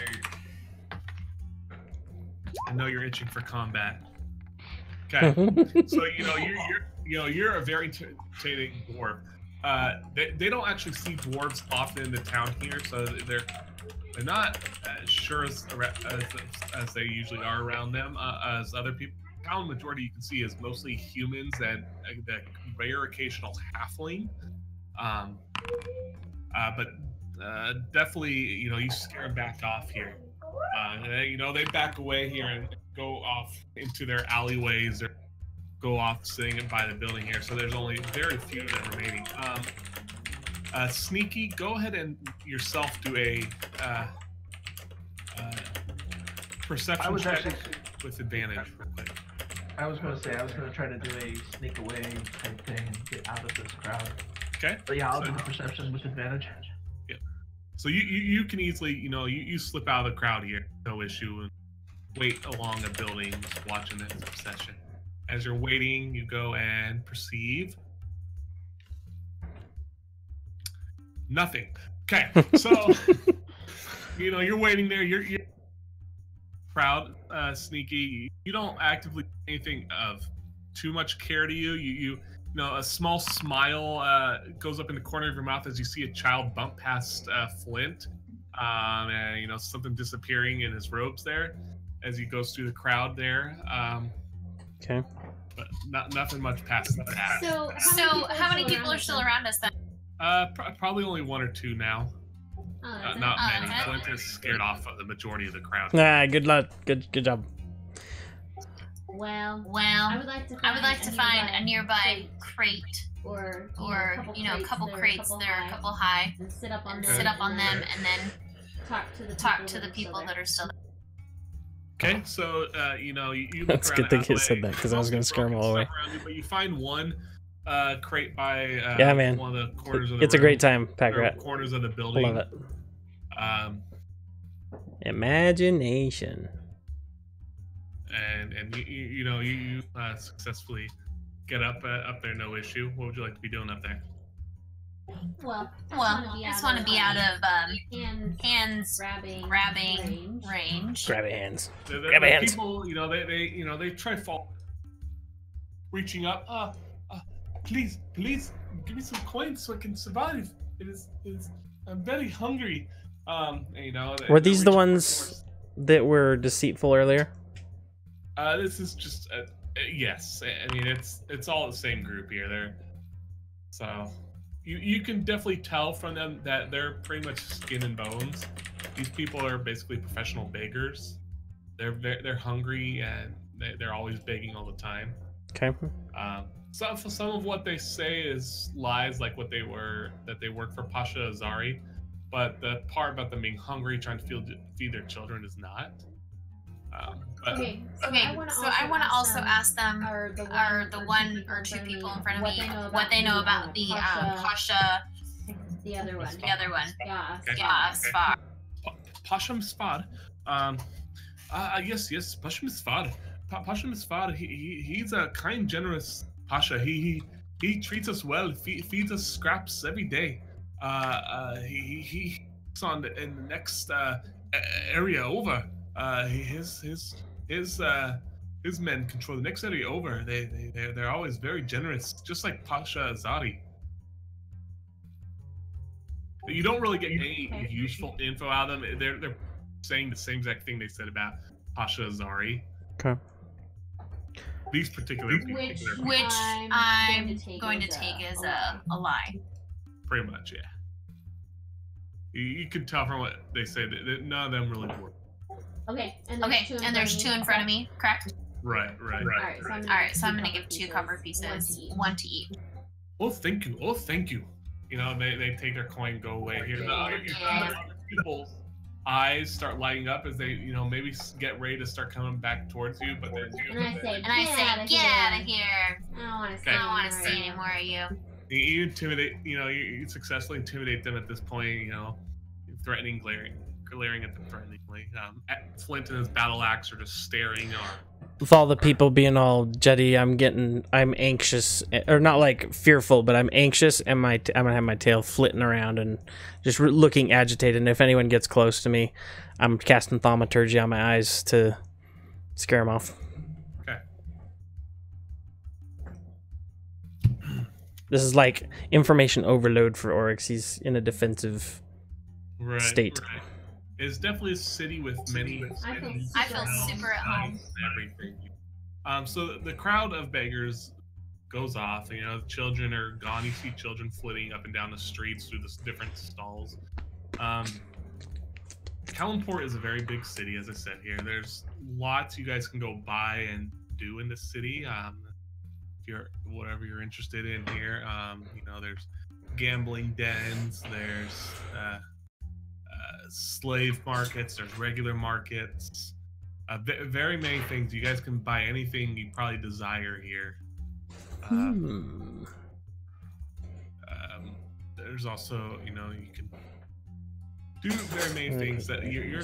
I know you're itching for combat. Okay. So you're a very intimidating dwarf. They don't actually see dwarves often in the town here, so they're not as sure as they usually are around them as other people. The town majority you can see is mostly humans and the rare occasional halfling. But definitely, you scare them back off here. They back away here and go off into their alleyways or go off sitting by the building here. So there's only very few of them remaining. Sneaky, go ahead and yourself do a perception check with advantage real quick. I was going to say, I was going to try to do a sneak away type thing and get out of this crowd. Okay. But yeah, I'll do the perception with advantage. Yeah. So you can easily, you slip out of the crowd here, no issue, and wait along a building watching this procession. As you're waiting, you go and perceive nothing. Okay, so you're waiting there. You're proud, Sneaky. You don't actively do anything of too much care to you. You a small smile goes up in the corner of your mouth as you see a child bump past Flint, and something disappearing in his robes there as he goes through the crowd there. Okay. But nothing much past that. So how many people are still around us then? Probably only one or two now. Not many. Okay. Flint is scared off of the majority of the crowd. Good luck. Good job. Well, I would like to find a nearby crate or a couple crates that are a couple high, and sit up on Okay. them, sit up on them, and then talk to the people that are still there. Okay, so you look That's a around good thing the you said alleyway. that, 'cause I was gonna scare 'em all away. Stuff around you, but you find one crate by Yeah, man. one of the corners of the It's a room, great time, Pack or Rat. corners of the I building. love it. Imagination. And you successfully get up there, no issue. What would you like to be doing up there? Well, I just want to be out of hands grabbing range. Grab your hands. The Grab my hands. people, they try fall, reaching up. Please, give me some coins so I can survive. I'm very hungry. Were these the ones that were deceitful earlier? This is just yes. I mean, it's all the same group here. So you can definitely tell from them that they're pretty much skin and bones. These people are basically professional beggars. They're hungry and they're always begging all the time. Okay. Some of what they say is lies, like that they work for Pasha Azari, but the part about them being hungry, trying to feed their children, is not. Okay, So I want to also ask them, are the one or two people in front of me, what they know about the Pasha, the other one. Yeah, Okay. Sfar. Pasha Spad. Yes, Pasha Spad. Pasha Spad. He's a kind, generous Pasha. He treats us well. Feeds us scraps every day. He's in the next area over. His men control the next area over. They're always very generous, just like Pasha Azari. You don't really get any useful info out of them. They're saying the same exact thing they said about Pasha Azari. Okay. These particular people, Which I'm going to take as a lie. pretty much, yeah. You can tell from what they say that none of them really work. Okay, and there's two in front of me, correct? Right. Alright, So I'm gonna give 2 copper pieces, one to eat. Oh, thank you. You know, they take their coin, go away. Here, people's eyes start lighting up as they, you know, maybe get ready to start coming back towards you, but then And I say, Get out of here! I don't want to Okay. see any more of you. you intimidate. You know, you successfully intimidate them at this point. You know, threatening, glaring at them threateningly. Flint and his battle axe are just staring. With all the people being all jetty, I'm anxious, or not like fearful, but I'm anxious, and I'm gonna have my tail flitting around and just looking agitated. And if anyone gets close to me, I'm casting thaumaturgy on my eyes to scare them off. Okay. This is like information overload for Oryx. He's in a defensive state. Right. It's definitely a city with many. I feel super at home. Everything. So the crowd of beggars goes off. You know, the children are gone. You see children flitting up and down the streets through the different stalls. Kallenport is a very big city, as I said here. There's lots you guys can go buy and do in the city. If you're whatever you're interested in here, you know, there's gambling dens. There's slave markets, there's regular markets, very many things. You guys can buy anything you probably desire here. There's also, you know, you can do very many things that you're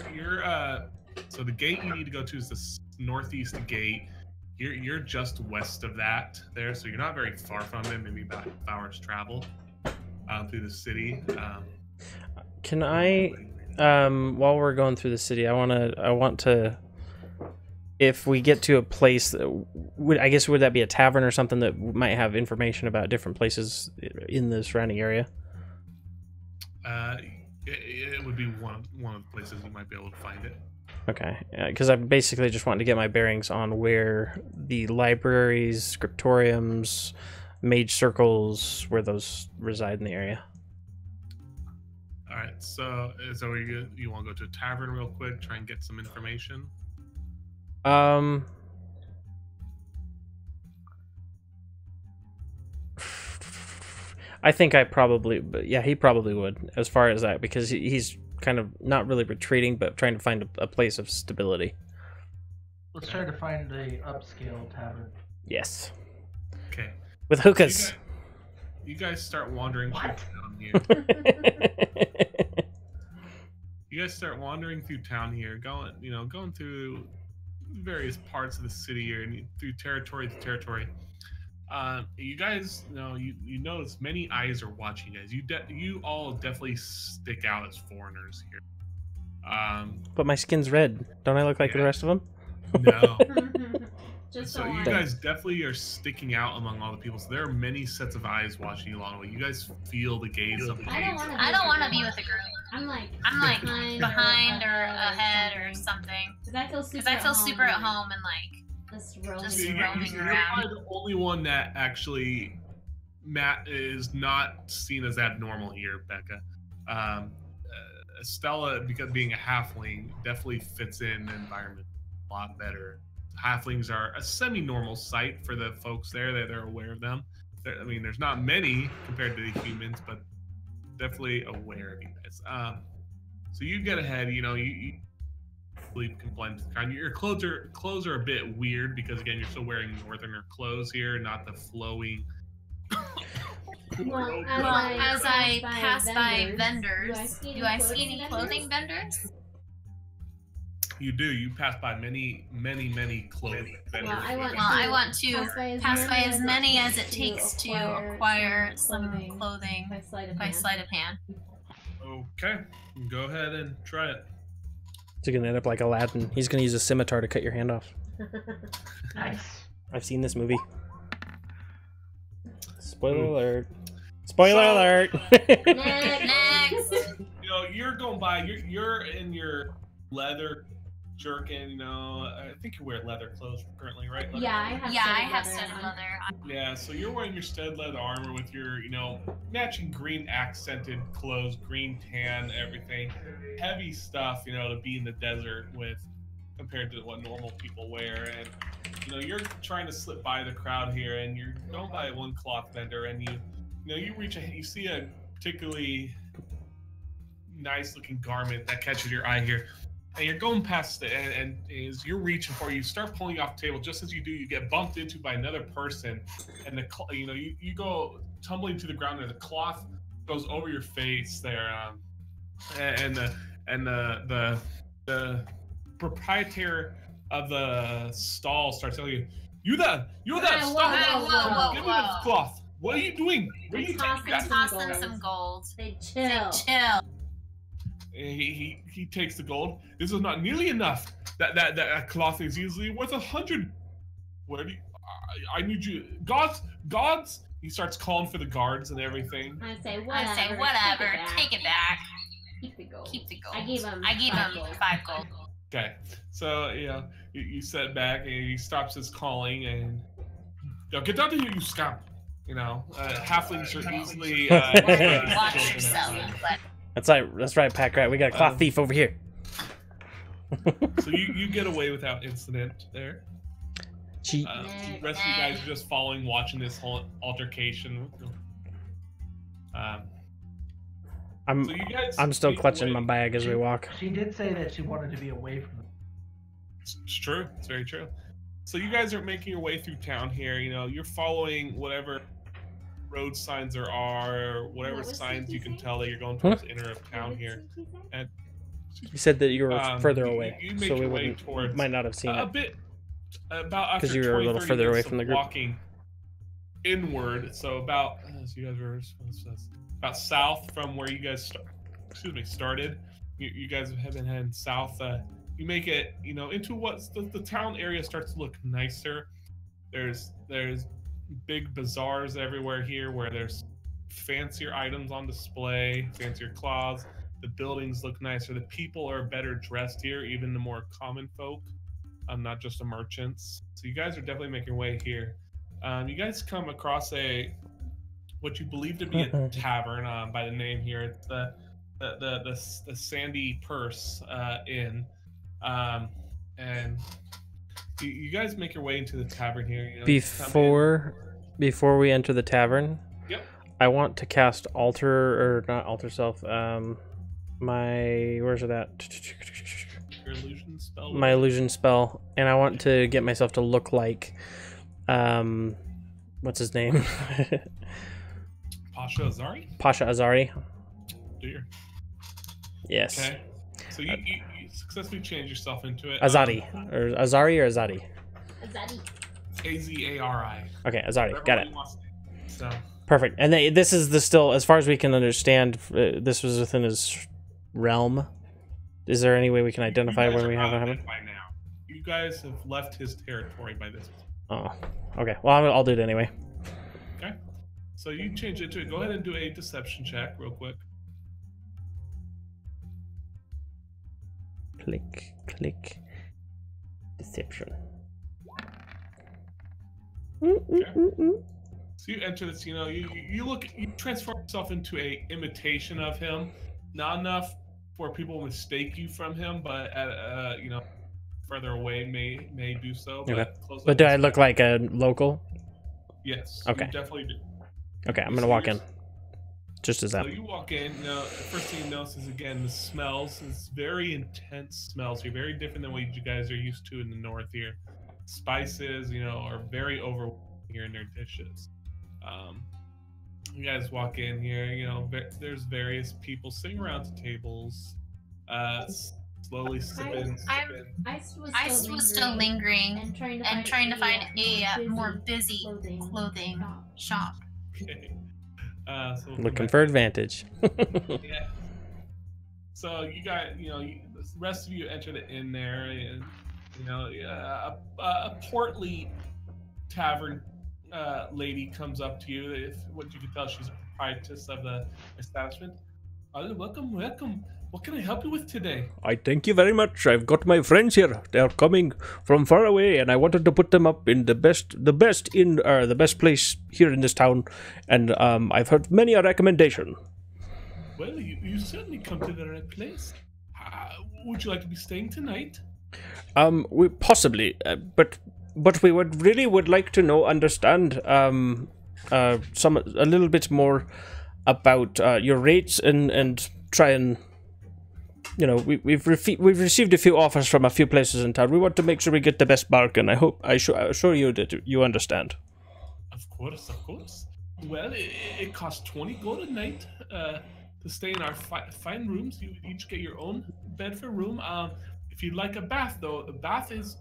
so the gate you need to go to is the northeast gate. You're just west of that there, so you're not very far from it, maybe about 5 hours travel through the city. Can I while we're going through the city, I want to, if we get to a place that would that be a tavern or something that might have information about different places in the surrounding area? It would be one of the places you might be able to find it. Okay, because I basically just wanted to get my bearings on where the libraries, scriptoriums, mage circles, where those reside in the area. All right, so you want to go to a tavern real quick, try and get some information? I think I probably, but yeah, he probably would, as far as that, because he's kind of not really retreating, but trying to find a place of stability. Let's try to find a upscale tavern. Yes. Okay. With hookahs. You guys start wandering through town here. You guys start wandering through town here, going through various parts of the city here, and through territory to territory. You guys, you notice many eyes are watching you guys. You all definitely stick out as foreigners here. But my skin's red. Don't I look like the rest of them? No. Just so you guys definitely are sticking out among all the people. So there are many sets of eyes watching you along the way. You guys feel the gaze of the gaze. I don't want to be with the group. I'm like behind or ahead or something. Because I feel super at home and like just roaming You're around. probably the only one that actually Matt is not seen as abnormal here, Becca. Stella, because being a halfling, definitely fits in the environment a lot better. Halflings are a semi-normal sight for the folks there. They're aware of them. There's not many compared to the humans, but definitely aware of you guys. So you get ahead. You can blend with the crowd. Your clothes are a bit weird because again you're still wearing northerner clothes here, not the flowing. Well, as I pass by vendors, do I see any clothing vendors? You do. You pass by many clothing vendors. I want to pass by as many as it takes to acquire some clothing by sleight of hand. Okay, go ahead and try it. He's gonna end up like Aladdin. He's gonna use a scimitar to cut your hand off. Nice. I've seen this movie. Spoiler alert. Spoiler alert. Next. You're going by. You're in your leather jerkin. You know, I think you wear leather clothes currently, right? Leather Yeah, armor? I have studded leather. Yeah, so you're wearing your studded leather armor with your, you know, matching green accented clothes, green tan, everything. Heavy stuff, you know, to be in the desert with compared to what normal people wear. And, you know, you're trying to slip by the crowd here and you're going by one cloth vendor and you reach you see a particularly nice looking garment that catches your eye here. And you're going past it, and as you're reaching for it, you start pulling off the table. Just as you do, you get bumped into by another person, and you go tumbling to the ground there. The cloth goes over your face there, and the proprietor of the stall starts telling you, "You that stop! Give me the cloth. What are you doing? Where are you taking that?" Toss them some gold. They chill. He takes the gold. This is not nearly enough. That cloth is easily worth 100. Where do you? I need you, gods. He starts calling for the guards and everything. I say whatever. Take it back. Keep the gold. Keep the gold. I gave him 5 gold. Okay, so you set back and he stops his calling and get out of here, you scum. You know, halflings are easily. Watch yourself. That's right, Pack Rat. We got a cloth thief over here. So you get away without incident there. The rest of you guys are just following, watching this whole altercation. I'm still clutching my bag as we walk. She did say that she wanted to be away from them. It's true. It's very true. So you guys are making your way through town here. You know, you're following whatever road signs there are, whatever signs you can tell that you're going towards the inner of town here. And you said that you were further away, you make so we your way towards might not have seen a it. bit about after because you were a little further away from the group. Walking inward, so about so you guys were about south from where you guys started. You guys have been heading south. You make it, into what's the town area starts to look nicer. There's big bazaars everywhere here where there's fancier items on display, fancier cloths. The buildings look nicer. The people are better dressed here, even the more common folk, not just the merchants. So you guys are definitely making your way here. You guys come across what you believe to be a tavern by the name here. It's the Sandy Purse Inn, and you guys make your way into the tavern here. Before we enter the tavern, yep. I want to cast not alter self. Where's it at? Your illusion spell. My illusion spell, and I want to get myself to look like, what's his name? Pasha Azari. Pasha Azari. Dear. Yes. Okay. So you successfully change yourself into it. Azari or Azari or Azadi. Azadi. Azari. Okay, Azari. Got it. So. Perfect. And this is still, as far as we can understand, this was within his realm. Is there any way we can identify when we have him? By now, you guys have left his territory by this point. Oh, okay. Well, I'll do it anyway. Okay. So you change it to it. Go ahead and do a deception check real quick. Click. Deception. Okay. So you enter this, you transform yourself into a imitation of him. Not enough for people to mistake you from him, but further away may do so. Okay. But do I look like a local? Yes. Okay. You definitely do. Okay, I'm gonna walk in. Just as that. So you walk in. The first thing you notice is again the smells. It's very intense smells. You're very different than what you guys are used to in the north here. Spices, are very overwhelming here in their dishes. You guys walk in here. There's various people sitting around the tables, slowly sipping. I was still lingering and trying to find a more busy clothing shop. Okay. So we'll looking for advantage. Yeah. So you got, the rest of you enter the inn there, and a portly tavern lady comes up to you. What you can tell, she's a proprietress of the establishment. Welcome. What can I help you with today? I thank you very much. I've got my friends here. They're coming from far away, and I wanted to put them up in the best place here in this town. And I've heard many a recommendation. Well, you certainly come to the right place. Would you like to be staying tonight? We possibly, but we would like to understand a little bit more about your rates and try and. We've received a few offers from a few places in town. We want to make sure we get the best bargain. I assure you that you understand. Of course. Well, it costs 20 gold a night to stay in our fine rooms. You each get your own bed for room. If you'd like a bath, though, the bath is,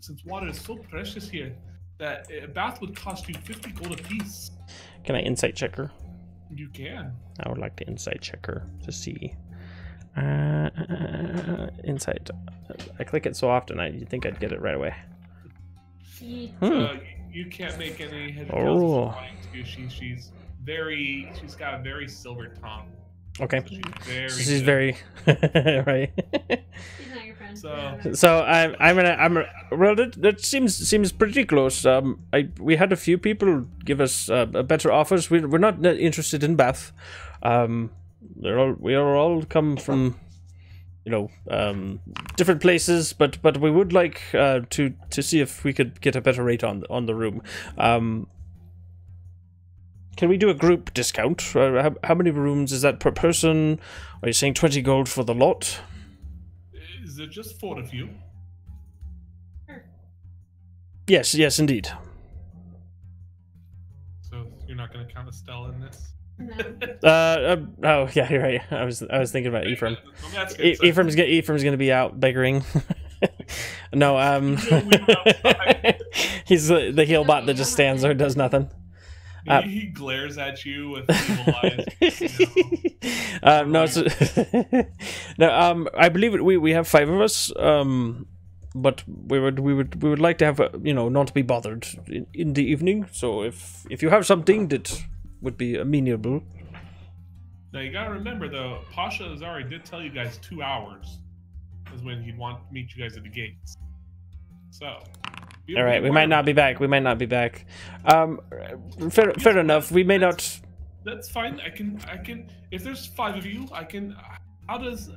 since water is so precious here, that a bath would cost you 50 gold apiece. Can I insight check her? You can. I would like to insight check her to see. Insight. I click it so often, you'd think I'd get it right away. You can't make any head she's got a very silver tongue. Okay. So she's very right. She's not your friend. So that seems pretty close. We had a few people give us better offers. We're not interested in Bath. We are all come from, different places, but we would like to see if we could get a better rate on the room. Can we do a group discount? How many rooms is that per person? Are you saying 20 gold for the lot? Is it just 4 of you? Yes, indeed. So you're not going to count Estelle in this? No. Oh yeah, you're right. I was thinking about Ephraim. Well, Ephraim's gonna be out begging. No, he's the heel bot that just stands there and does nothing. He glares at you with evil eyes. No, I believe we have 5 of us. But we would like to have not to be bothered in the evening. So if you have something that would be amenable. Now you gotta remember though, Pasha Azari did tell you guys 2 hours is when he'd want to meet you guys at the gates. So all right, we might not be back. Fair enough. We may not. That's fine. I can. If there's 5 of you, I can. How does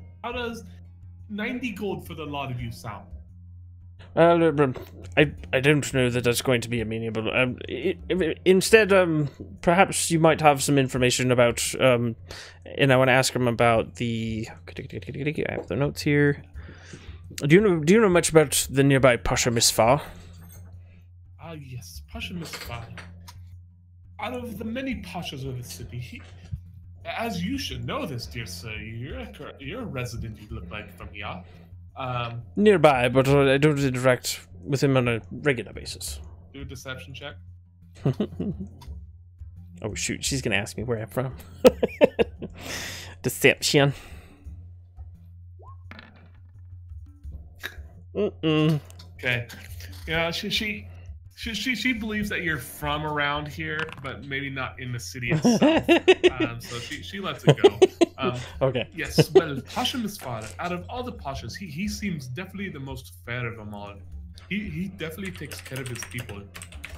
90 gold for the lot of you sound? I don't know that that's going to be amenable. Instead, perhaps you might have some information about, and I want to ask him about the. I have the notes here. Do you know much about the nearby Pasha Misfar? Yes, Pasha Misfar. Out of the many pashas of the city, as you should know this, dear sir, you're a resident. You look like from here. Nearby, but I don't interact with him on a regular basis. Do a deception check. Oh shoot, she's gonna ask me where I'm from. Deception. Okay. Yeah, she believes that you're from around here, but maybe not in the city itself. So she lets it go. Okay. Yes, well, Pasha Misfar, out of all the Pashas, he seems definitely the most fair of them all. He definitely takes care of his people.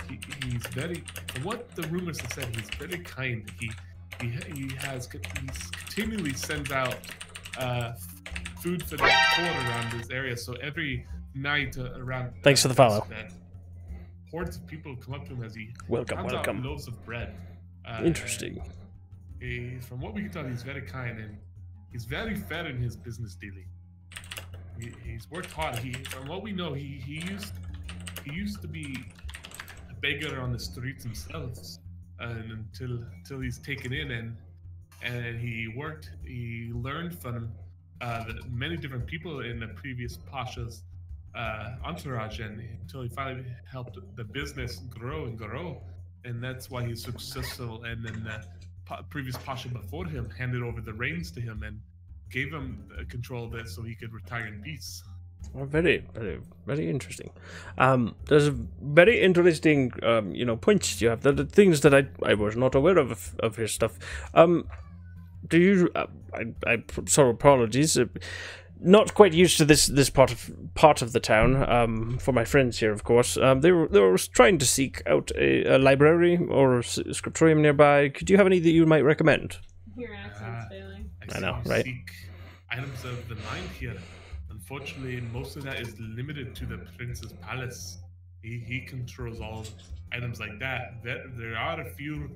He's very, what the rumors have said, he's very kind. He continually sends out food for the poor around this area. So every night around. Thanks for the follow. Hordes of people come up to him as he welcome. out loaves of bread. Interesting. From what we can tell, he's very kind and he's very fair in his business dealing. He's worked hard. From what we know, he used to be a beggar on the streets himself, and until he's taken in and he worked. He learned from many different people in the previous Pasha's entourage, and until he finally helped the business grow, and that's why he's successful. And then the previous Pasha before him handed over the reins to him and gave him control of it so he could retire in peace. Oh, very, very, very interesting. There's a very interesting, points you have. The things that I was not aware of his stuff. do you? So apologies. Not quite used to this part of the town. For my friends here, of course. They were trying to seek out a library or a scriptorium nearby. Could you have any that you might recommend? Your accent's failing. I know, you right? Seek items of the mind here. Unfortunately, most of that is limited to the prince's palace. He controls all items like that. There are a few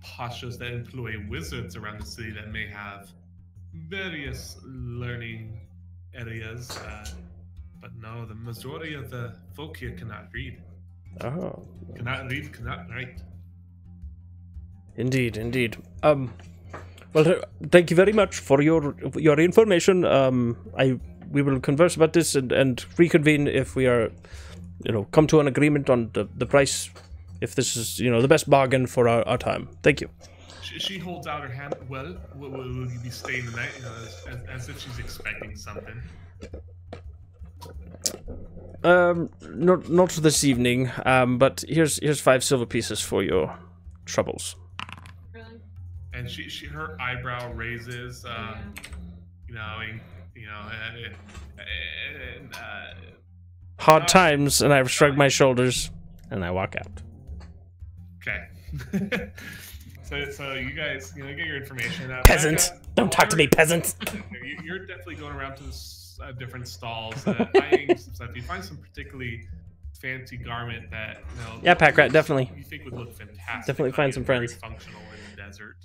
pashas that employ wizards around the city that may have various learning areas, but no, the majority of the folk here cannot read. Oh, Cannot read, cannot write. indeed. Well, thank you very much for your information. We will converse about this and reconvene if we are, come to an agreement on the price. If this is, the best bargain for our time. Thank you. She holds out her hand. Well, will you be staying the night? As if she's expecting something. Not this evening. But here's 5 silver pieces for your troubles. Really? And her eyebrow raises. Hard times, and I shrug my shoulders, and I walk out. Okay. So you guys, get your information. Peasants, don't talk to me, peasants. You're definitely going around to the different stalls, buying some stuff. You find some particularly fancy garment that Yeah, Pack Rat, definitely. You think would look fantastic. Definitely find some very friends. Functional in the desert.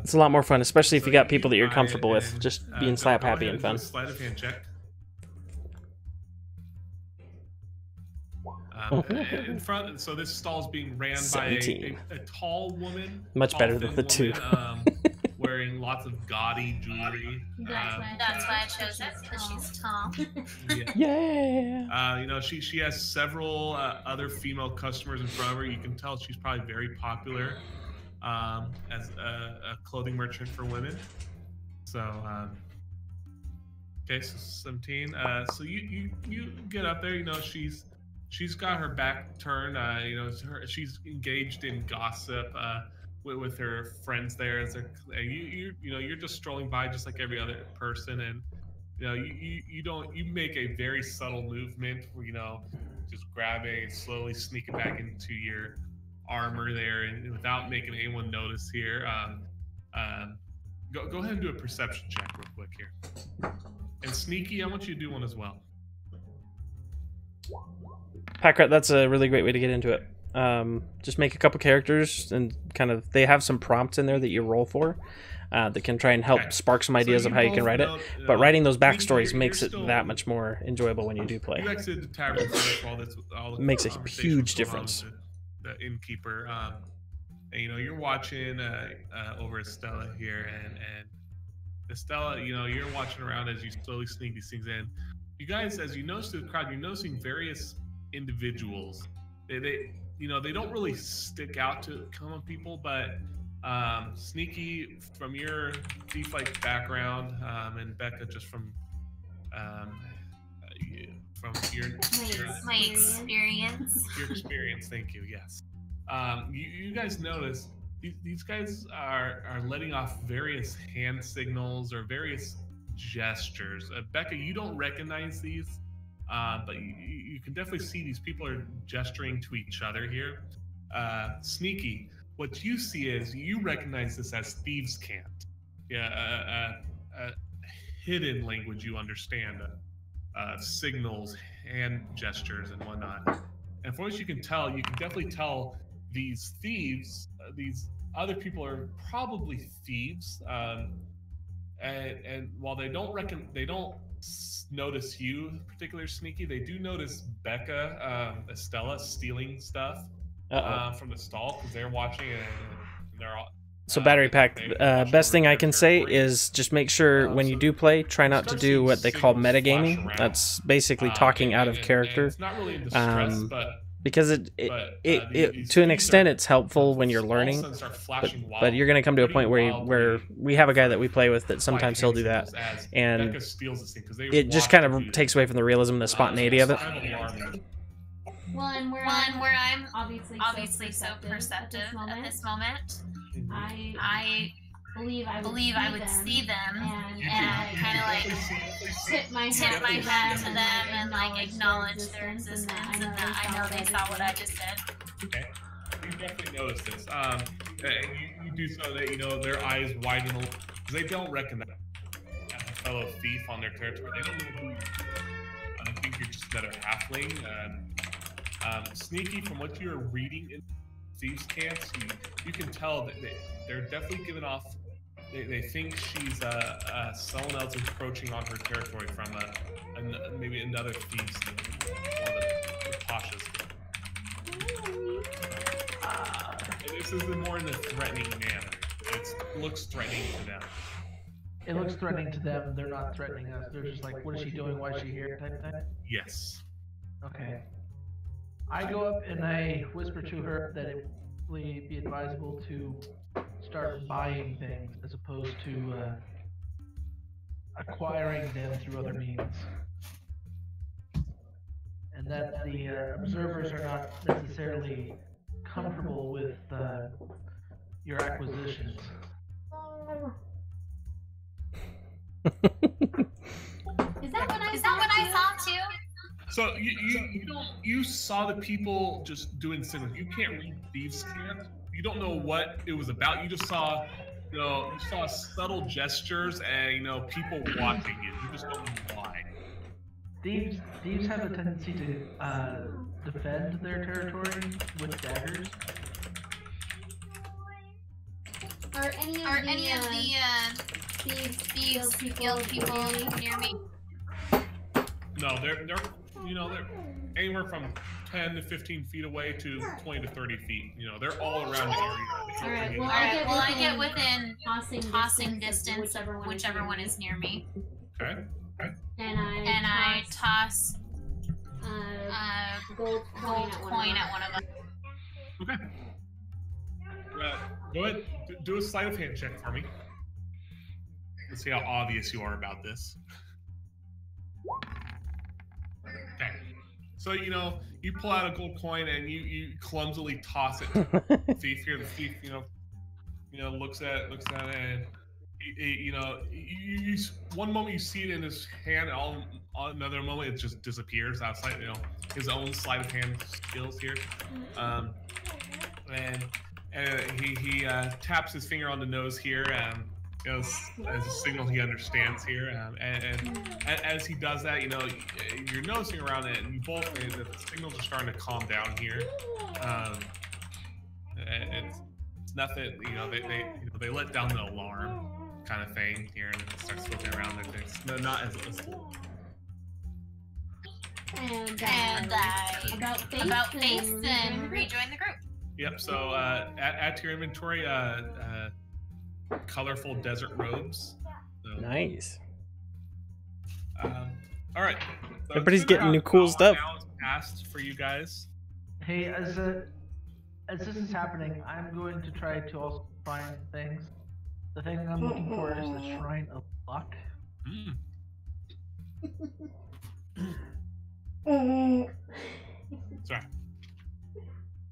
It's a lot more fun, especially if So you got people that you're buy comfortable it with, and, just go being slap happy ahead and do a fun. Sleight of hand check. In front, so this stall is being ran 17. by a tall woman. Much better than the thin 2. woman, wearing lots of gaudy jewelry. That's why I chose it, because she's tall. Yeah. She has several other female customers in front of her. You can tell she's probably very popular as a clothing merchant for women. So, okay, so 17. So you get up there. She's got her back turned. She's engaged in gossip with her friends there. You're just strolling by just like every other person, and you make a very subtle movement where just grabbing, slowly sneaking back into your armor there, and without making anyone notice here. Go ahead and do a perception check real quick here. And Sneaky, I want you to do one as well. Packrat, that's a really great way to get into it. Just make a couple characters and they have some prompts in there that you roll for that can try and help spark some ideas of how you can write it. But writing those backstories makes it that much more enjoyable when you do play. You exited the tavern all the Makes a conversations huge going on difference. with The innkeeper, and you're watching over Estella here, and Estella, you're watching around as you slowly sneak these things in. You guys, as you notice through the crowd, you're noticing various individuals. They don't really stick out to common people, but Sneaky, from your thief-like background, and Becca, just from your My experience. Your experience, thank you. Yes, you guys notice these guys are letting off various hand signals or various gestures. Becca, you don't recognize these. But you can definitely see these people are gesturing to each other here. Sneaky, what you see is you recognize this as thieves' cant. Yeah, a hidden language you understand, signals, hand gestures, and whatnot. And from what you can definitely tell these thieves, these other people are probably thieves. And while they don't notice you particular Sneaky, they do notice Becca, Estella stealing stuff from the stall because they're watching and they're all. So Battery Pack, best thing I can say is just make sure when you do play, try not to do what they call metagaming. That's basically talking out of character. It's not really in distress, because it to an extent it's helpful when you're learning, but you're gonna come to a point where we have a guy that we play with that sometimes he'll do that, and it just kind of takes away from the realism and the spontaneity of it. Well, and where I'm obviously so perceptive at this moment. I believe I would see them and kind of like tip my hat to them and like acknowledge their existence and that I know they saw what I just said. Okay. You definitely notice this. You do so that, you know, their eyes widen a little, because they don't recognize a fellow thief on their territory. They don't know who you are. I think you're just another halfling. Sneaky, from what you're reading in thieves' camps, you can tell that they're definitely giving off. They think she's someone else encroaching on her territory from maybe another thieves' camp, one of the Pashas. This is more in a threatening manner. It looks threatening to them. It looks threatening to them. They're not threatening us. They're just like, what is she doing? Why is she here? Type thing. Yes. Okay. I go up and I whisper to her that it would be advisable to start buying things as opposed to acquiring them through other means. And that the observers are not necessarily comfortable with your acquisitions. Is that what I saw too? So you saw the people just doing signals. You can't read thieves' camp. You don't know what it was about. You just saw, you saw subtle gestures and people watching you. You just don't know why. Thieves have a tendency to defend their territory with daggers. Are any of the thieves guild people near me? No, they're anywhere from 10 to 15 feet away to 20 to 30 feet. They're all around the area. All right. Well, I get within tossing distance, whichever one is near me. Okay. And I toss gold coin at one of them. Okay. Go ahead. Do a sleight of hand check for me. Let's see how obvious you are about this. Okay. So you pull out a gold coin and you clumsily toss it to the thief here. The thief, looks at it and you one moment you see it in his hand, another moment it just disappears outside. His own sleight of hand skills here, and he taps his finger on the nose here, as a signal he understands here, and as he does that, you're noticing around it, and you both that the signals are starting to calm down here. It's nothing, they let down the alarm kind of thing here, and it starts flipping around. They're not as And about face and rejoin the group. Yep. So add to your inventory colorful desert robes. So, nice. All right. So everybody's getting new cool stuff. Now is passed for you guys. Hey, as this is happening, I'm going to try to also find things. The thing I'm looking for is the Shrine of Luck. Sorry.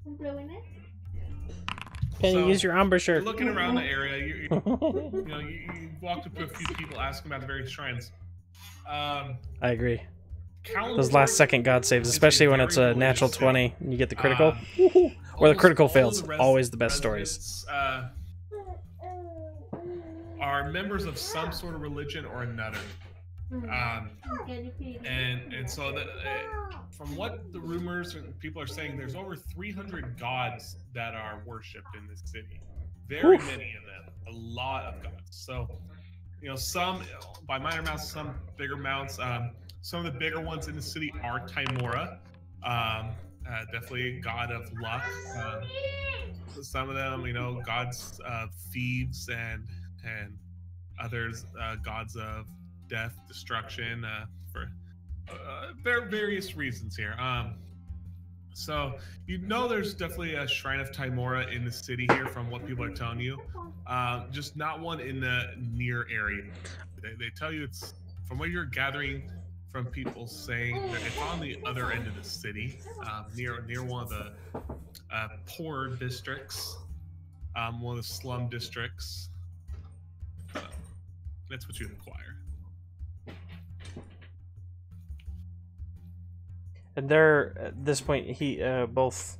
I'm blowing it. Penny, use your Umber shirt. You're looking around the area. You walked up to a few people asking about the various shrines. I agree. Those last second God saves, especially when it's a natural 20 and you get the critical. Or the critical fails. Always the best stories. Are members of some sort of religion or another. And so from what the rumors and people are saying, there's over 300 gods that are worshipped in this city. Very many of them, a lot of gods. So, some by minor amounts, some bigger amounts. Some of the bigger ones in the city are Timora, definitely a god of luck. Some of them, gods of thieves and others, gods of death, destruction, for various reasons here. So there's definitely a Shrine of Timora in the city here from what people are telling you. Just not one in the near area. They tell you it's, from what you're gathering from people saying, that it's on the other end of the city, near one of the poor districts, one of the slum districts. That's what you acquire. And they're at this point, he both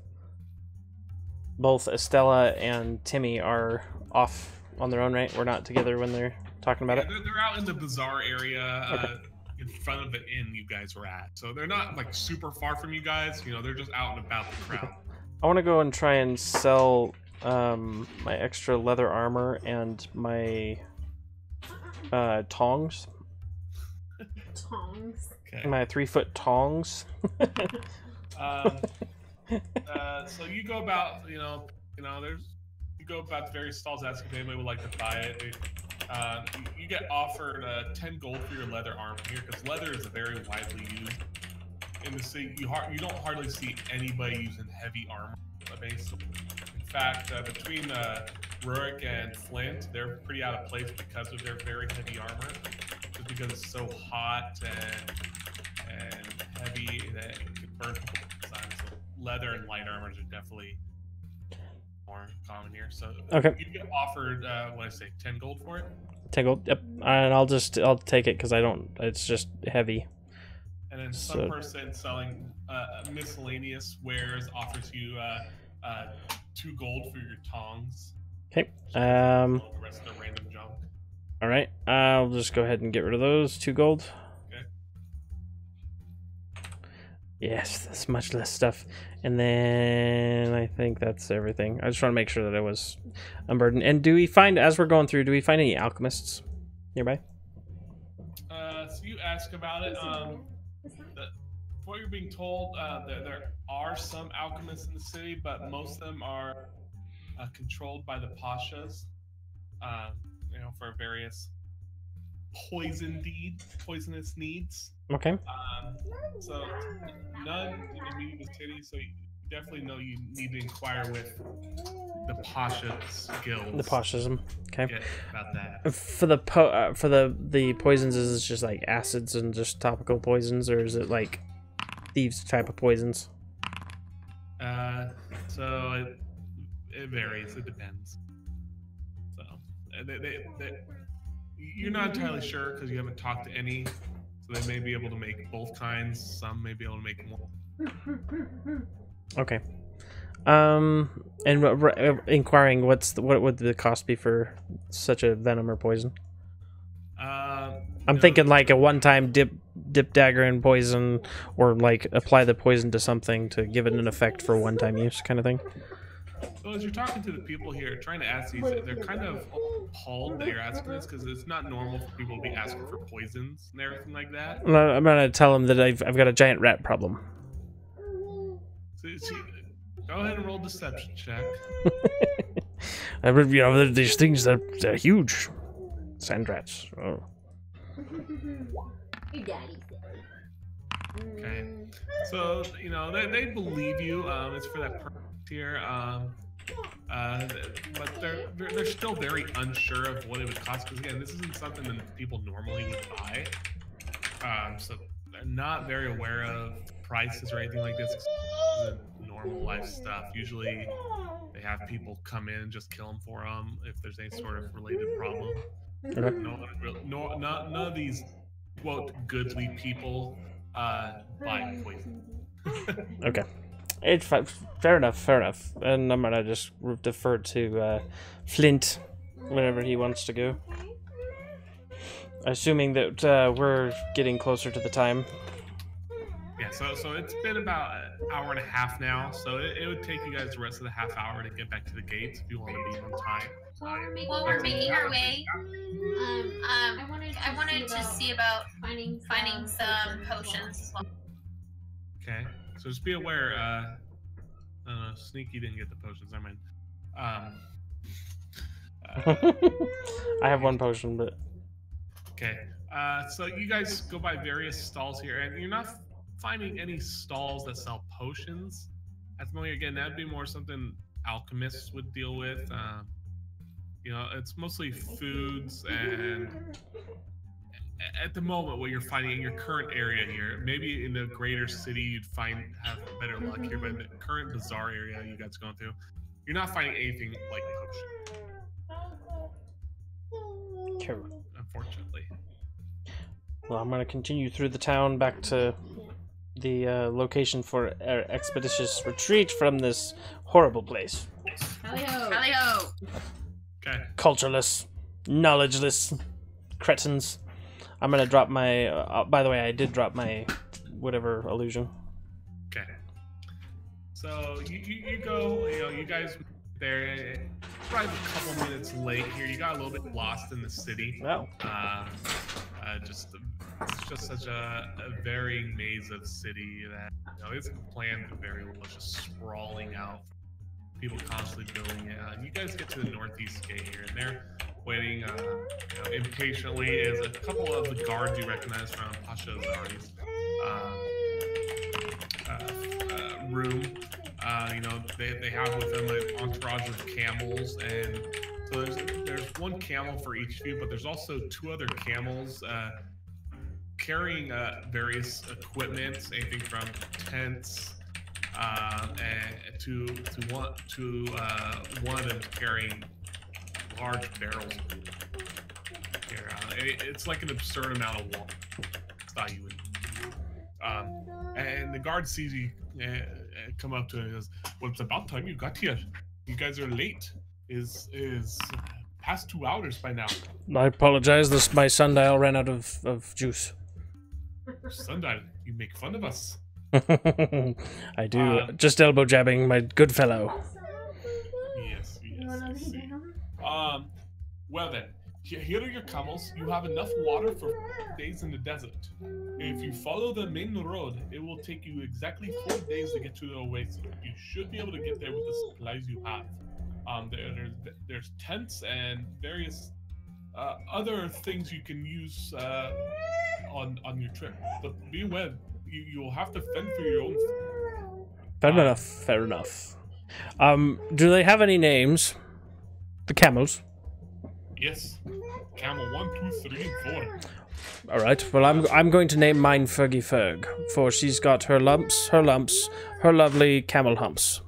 Estella and Timmy are off on their own, right? We're not together when they're talking about it. They're out in the bazaar area in front of the inn you guys were at. So they're not like super far from you guys. You know, they're just out and about the crowd. I want to go and try and sell my extra leather armor and my tongs. Tongs. Okay. My 3-foot tongs. So you go about, you go about the various stalls asking if anybody would like to buy it. You get offered 10 gold for your leather armor here because leather is very widely used in the city. You don't hardly see anybody using heavy armor basically. In fact, between Rurik and Flint, they're pretty out of place because of their very heavy armor. Just because it's so hot and heavy that it can burn people's eyes. So leather and light armors are definitely more common here. So Okay. you get offered, 10 gold for it? 10 gold, yep. And I'll take it because it's just heavy. And then some person selling miscellaneous wares offers you 2 gold for your tongs. Okay. The rest of the random junk. All right. I'll just go ahead and get rid of those 2 gold. Okay. Yes, that's much less stuff. And then I think that's everything. I just want to make sure that I was unburdened. And do we find, as we're going through, any alchemists nearby? So you ask about it. What you're being told, there are some alchemists in the city, but most of them are controlled by the pashas, for various poisonous needs. Okay. So none in the city, so you definitely know you need to inquire with the Pasha's guilds. The Pashasm. Okay. Get about that. For the poisons, is it just like acids and just topical poisons, or is it like thieves type of poisons? So it varies. It depends. So you're not entirely sure because you haven't talked to any. So they may be able to make both kinds. Some may be able to make one. Okay. And inquiring, what would the cost be for such a venom or poison? I'm thinking like a one-time dip dagger in poison, or like apply the poison to something to give it an effect for one-time use, kind of thing. So as you're talking to the people here, trying to ask these, they're kind of appalled that you're asking this because it's not normal for people to be asking for poisons and everything like that. I'm gonna tell them that I've got a giant rat problem. So go ahead and roll deception check. These things they're huge. Sand rats. Oh. Your daddy said. Okay. So, they believe you. It's for that purpose here. But they're still very unsure of what it would cost. Because, again, this isn't something that people normally would buy. So they're not very aware of prices or anything like this. This isn't normal life stuff. Usually they have people come in and just kill them for them if there's any sort of related problem. Okay. None of these quote goodsly people buy poison. Okay. It's fair enough. And I'm gonna just defer to Flint whenever he wants to go. Assuming that we're getting closer to the time. Yeah, so it's been about an hour and a half now, so it would take you guys the rest of the half hour to get back to the gates if you want to be on time. While we're making our way, I wanted to see about finding some potions as well. Okay, so just be aware, Sneaky didn't get the potions, I mean. I have one potion, but... Okay, so you guys go by various stalls here, and you're not finding any stalls that sell potions at the moment. Again, that'd be more something alchemists would deal with. It's mostly foods, and at the moment what you're finding in your current area here, maybe in the greater city you'd have better luck here, but in the current bazaar area you guys are going through, you're not finding anything like potion. Sure. unfortunately. Well, I'm gonna continue through the town back to the location for our expeditious retreat from this horrible place. Tally-ho! Tally-ho! Okay. Cultureless, knowledgeless cretins. I'm gonna drop my. By the way, I did drop my whatever illusion. Okay. So you go. You guys there. Probably a couple minutes late here. You got a little bit lost in the city. No. It's just such a very maze of city that it's planned very well. It's just sprawling out. People constantly building it. You guys get to the northeast gate here, and they're waiting impatiently. As a couple of the guards you recognize from Pasha Zari's room. They have with them an entourage of camels, and so there's one camel for each of you, but there's also two other camels carrying various equipment, anything from tents and to one of them carrying large barrels. Here, it's like an absurd amount of water. It's not you. And the guard sees you come up to him and says, "Well, it's about time you got here. You guys are late. Is past 2 hours by now." I apologize. My sundial ran out of juice. Sundial, you make fun of us. I do. Just elbow jabbing, my good fellow. Yes, I see. Well then, here are your camels. You have enough water for 4 days in the desert. If you follow the main road, it will take you exactly 4 days to get to the oasis. You should be able to get there with the supplies you have. There's tents and various other things you can use on your trip. But be aware, you'll have to fend for your own. Fair enough. Do they have any names? The camels? Yes. Camel 1, 2, 3, and 4. All right. Well, I'm going to name mine Fergie Ferg, for she's got her lumps, her lovely camel humps.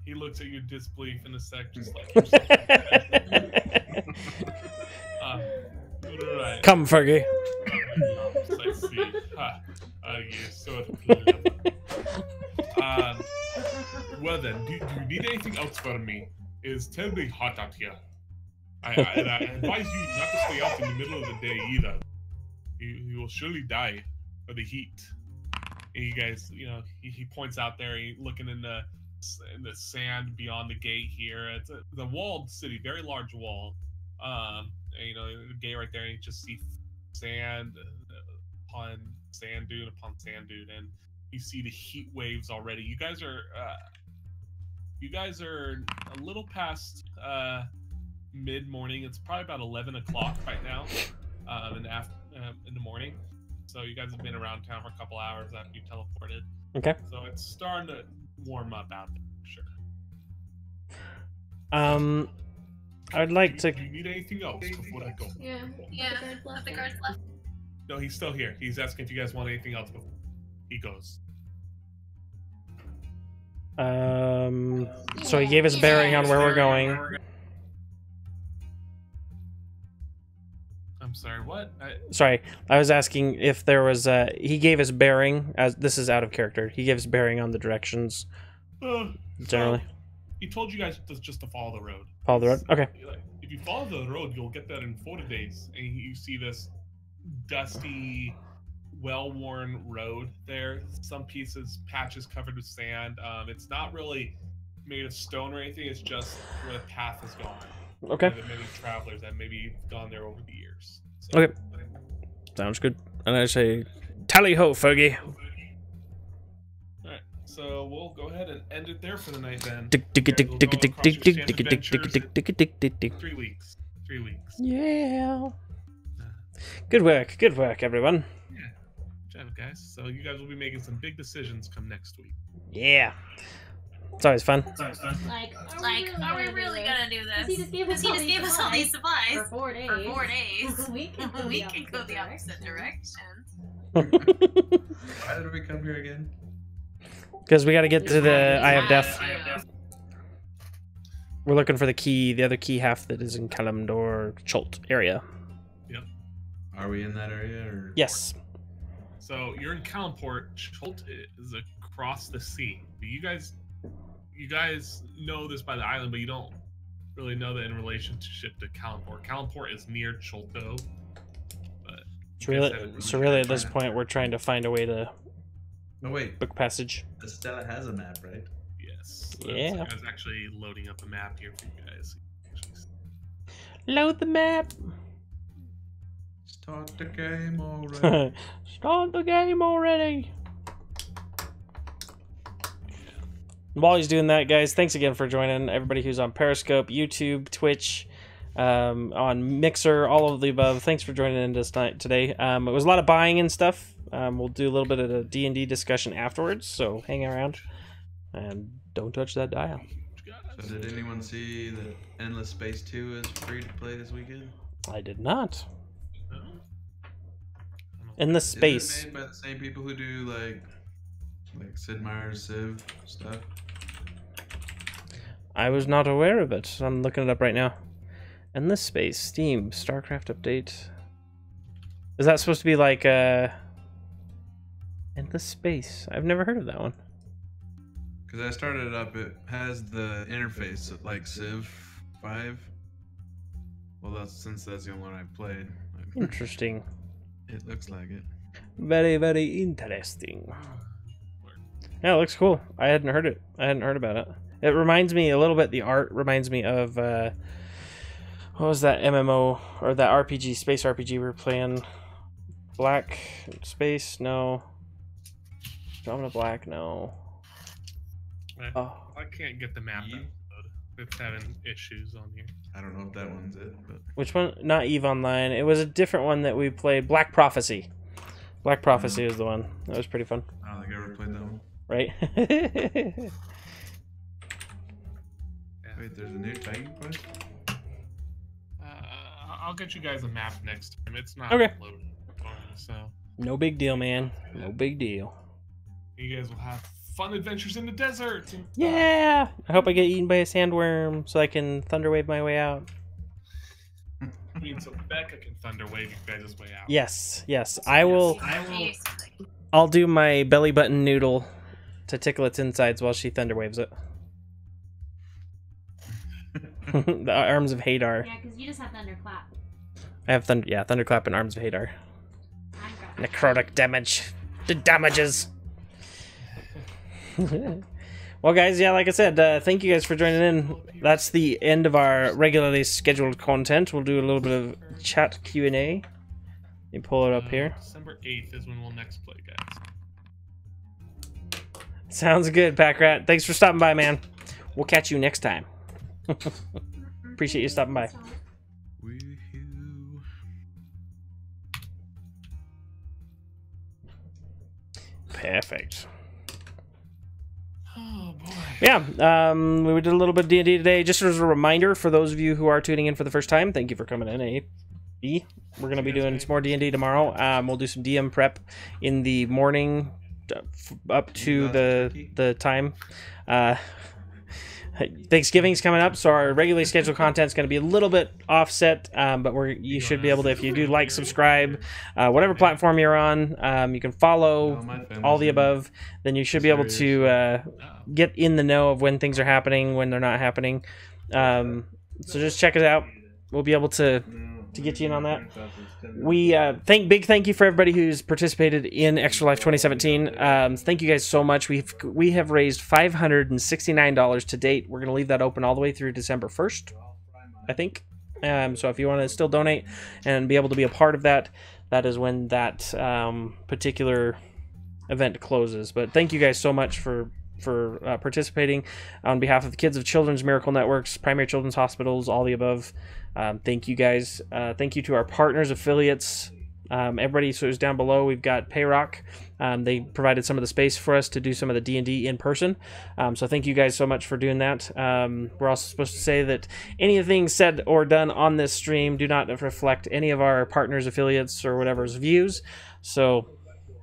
He looks at your disbelief in a sec, just like. Right. Come, Fergie. I see. You're so clever. Well then, do you need anything else from me? It's terribly hot out here. I advise you not to stay out in the middle of the day either. You will surely die of the heat. And you guys, he points out there, looking in the sand beyond the gate here. It's a walled city, very large wall. The gate right there, and you just see sand upon sand dune upon sand dune, and you see the heat waves already. You guys are a little past mid-morning. It's probably about 11 o'clock right now in the morning. So you guys have been around town for a couple hours after you teleported. Okay. So it's starting to warm up out there, for sure. I'd like to. Do you need anything else before I go? Yeah. The guards left. No, he's still here. He's asking if you guys want anything else before he goes. So he gave us a bearing on where we're going. I'm sorry, what? Sorry, I was asking if there was he gave us bearing, as this is out of character. He gives bearing on the directions. Generally. He told you guys just to follow the road. Follow the road? Okay. If you follow the road, you'll get there in 4 days. And you see this dusty, well-worn road there. Some patches covered with sand. It's not really made of stone or anything. It's just where the path has gone. Okay. The many travelers that maybe gone there over the years. So, okay. Sounds good. And I say, tally ho, Fergie. Alright, so we'll go ahead and end it there for the night then. 3 weeks. 3 weeks. Yeah. Good work, everyone. Yeah. Good job, guys. So you guys will be making some big decisions come next week. Yeah. It's always fun. Like, Are we really gonna do this? He just gave us all these supplies. For 4 days. For 4 days. We can go the opposite direction. Why did we come here again? Because we got to get to the Eye of Death. We're looking for the other key half that is in Kalimdor Chult area. Yep. Are we in that area or? Yes. So you're in Kalimport. Chult is across the sea. You guys know this by the island, but you don't really know that in relationship to Kalimport. Kalimport is near Cholto. But So really, at this point, we're trying to find a way to Oh wait, book passage. Estella has a map, right? yes. Yeah. I was actually loading up a map here for you guys. Load the map. Start the game already. Start the game already. While he's doing that, guys, thanks again for joining. Everybody who's on Periscope, YouTube, Twitch, on Mixer, all of the above. Thanks for joining in today. It was a lot of buying and stuff. We'll do a little bit of a D&D discussion afterwards, so hang around and don't touch that dial. So did anyone see that Endless Space 2 is free to play this weekend? I did not. In the space. Is it made by the same people who do like Sid Meier's Civ stuff? I was not aware of it. I'm looking it up right now. In this space, Steam, StarCraft update. Is that supposed to be like in this space? I've never heard of that one. Because I started it up, it has the interface like Civ 5. Well, since that's the only one I've played. Interesting. It looks like it. Very, very interesting. Yeah, it looks cool. I hadn't heard it. I hadn't heard about it. It reminds me a little bit. The art reminds me of what was that MMO or that RPG, space RPG we were playing? Black Space? No. Domino Black? No. Oh. I can't get the map download. It's having issues on here. I don't know if that one's it, but Which one? Not EVE Online. It was a different one that we played. Black Prophecy. Black Prophecy is the one. That was pretty fun. I don't think I ever played that one. Right? Wait, there's a new Titan quest? I'll get you guys a map next time. It's not Okay. loaded for me, so No big deal, man. No big deal. you guys will have fun adventures in the desert. Yeah! I hope I get eaten by a sandworm so I can thunderwave my way out. I mean, so Becca can thunderwave you guys' way out. Yes, yes. I will. Jeez. I'll do my belly button noodle to tickle its insides while she thunderwaves it. The arms of Hadar. Yeah, because you just have thunderclap. I have thunderclap and arms of Hadar. I've got Necrotic damage. The damages. Well, guys, yeah, like I said, thank you guys for joining in. That's the end of our regularly scheduled content. We'll do a little bit of chat Q&A. You pull it up here. December 8th is when we'll next play, guys. Sounds good, Packrat. Thanks for stopping by, man. We'll catch you next time. Appreciate you stopping by. Woohoo. Perfect. Oh boy. Yeah, we did a little bit of D&D today. Just as a reminder for those of you who are tuning in for the first time, thank you for coming in, B. We're going to be doing some more D&D tomorrow. We'll do some DM prep in the morning up to the time. Thanksgiving's coming up, so our regularly scheduled content is going to be a little bit offset, but you should be able to, if you do like, subscribe, whatever platform you're on, you can follow all the above, then you should be able to get in the know of when things are happening, when they're not happening. So just check it out. We'll be able to get you in on that. We big thank you for everybody who's participated in Extra Life 2017. Thank you guys so much. We have raised $569 to date. We're going to leave that open all the way through December 1st, I think. So if you want to still donate and be able to be a part of that, that is when that particular event closes. But thank you guys so much for participating on behalf of the Kids of Children's Miracle Networks, Primary Children's Hospitals, all the above. Thank you guys. Thank you to our partners, affiliates, everybody who's down below. We've got Payrock. They provided some of the space for us to do some of the D&D in person. So thank you guys so much for doing that. We're also supposed to say that anything said or done on this stream do not reflect any of our partners, affiliates, or whatever's views. So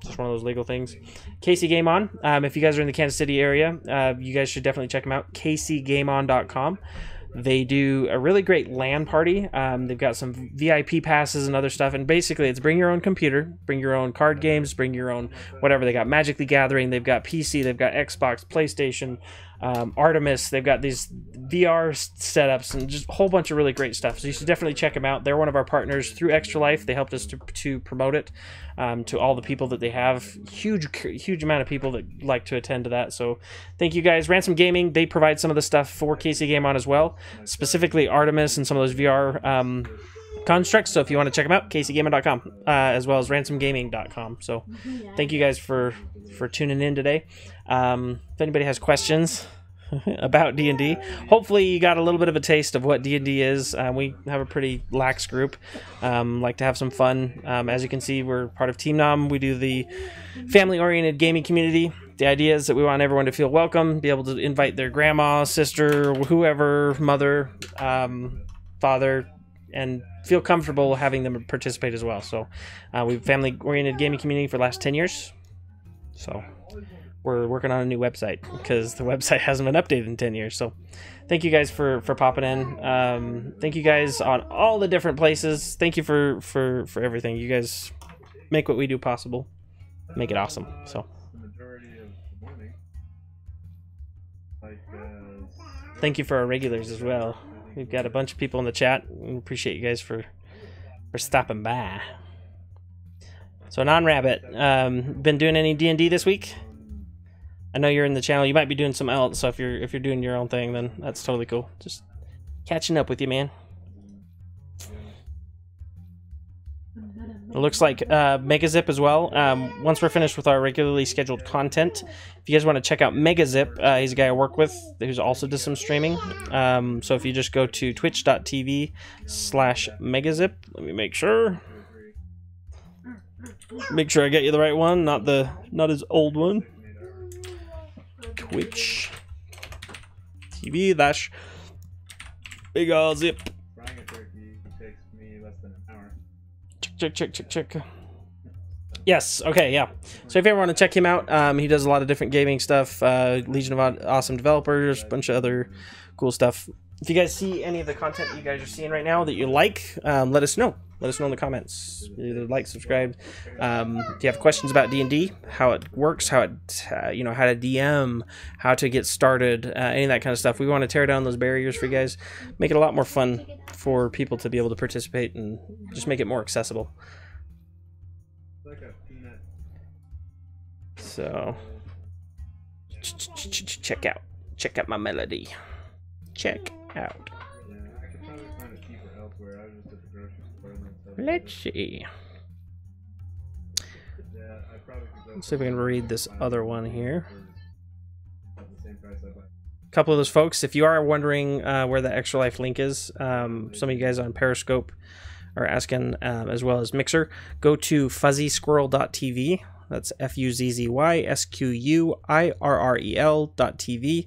just one of those legal things. Casey Game On. If you guys are in the Kansas City area, you guys should definitely check them out. CaseyGameOn.com. They do a really great LAN party. They've got some VIP passes and other stuff, and basically it's bring your own computer, bring your own card games, bring your own whatever. They got Magic the Gathering, they've got PC, they've got Xbox, PlayStation, Artemis. They've got these VR setups and just a whole bunch of really great stuff. So you should definitely check them out. They're one of our partners through Extra Life. They helped us to promote it to all the people that they have. Huge amount of people that like to attend to that. So thank you guys. Ransom Gaming, they provide some of the stuff for KC Game On as well, specifically Artemis and some of those VR constructs. So if you want to check them out, kcgaming.com, as well as ransomgaming.com. So thank you guys for tuning in today. If anybody has questions about D&D, hopefully you got a little bit of a taste of what D&D is. We have a pretty lax group, like to have some fun. As you can see, we're part of Team Nom. We do the family-oriented gaming community. The idea is that we want everyone to feel welcome, be able to invite their grandma, sister, whoever, mother, father, and feel comfortable having them participate as well. So we've family-oriented gaming community for the last 10 years. So we're working on a new website because the website hasn't been updated in 10 years. So thank you guys for popping in. Thank you guys on all the different places. Thank you for everything. You guys make what we do possible. Make it awesome. So thank you for our regulars as well. We've got a bunch of people in the chat. We appreciate you guys for stopping by. So Non-Rabbit, been doing any D&D this week? I know you're in the channel. You might be doing something else. So if you're doing your own thing, then that's totally cool. Just catching up with you, man. It looks like Megazip as well. Once we're finished with our regularly scheduled content, if you guys want to check out Megazip, he's a guy I work with who's also does some streaming. So if you just go to twitch.tv/Megazip, let me make sure. Make sure I get you the right one, not his old one. Twitch TV /Megazip. Check. Yes, okay, yeah. So if you ever want to check him out, he does a lot of different gaming stuff, Legion of Awesome Developers, a bunch of other cool stuff. If you guys see any of the content you guys are seeing right now that you like, let us know. Let us know in the comments. Either like, subscribe. If you have questions about D&D, how it works, how to DM, how to get started, any of that kind of stuff. We want to tear down those barriers for you guys, make it a lot more fun for people to be able to participate, and just make it more accessible. So check out my melody. Check out. Let's see. Let's see if we can read this other one here. A couple of those folks, if you are wondering where the Extra Life link is, some of you guys on Periscope are asking, as well as Mixer, go to fuzzy-squirrel.tv. That's fuzzy-squirrel.tv.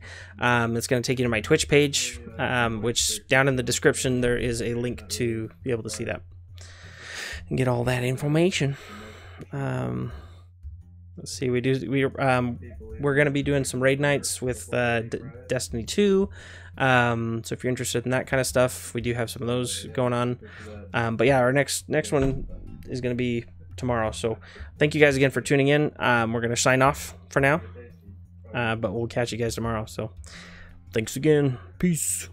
It's going to take you to my Twitch page, which down in the description there is a link to be able to see that and get all that information. Let's see, we're going to be doing some raid nights with Destiny 2. So if you're interested in that kind of stuff, we do have some of those going on. But yeah, our next one is going to be tomorrow. So thank you guys again for tuning in. We're going to sign off for now, but we'll catch you guys tomorrow. So thanks again. Peace.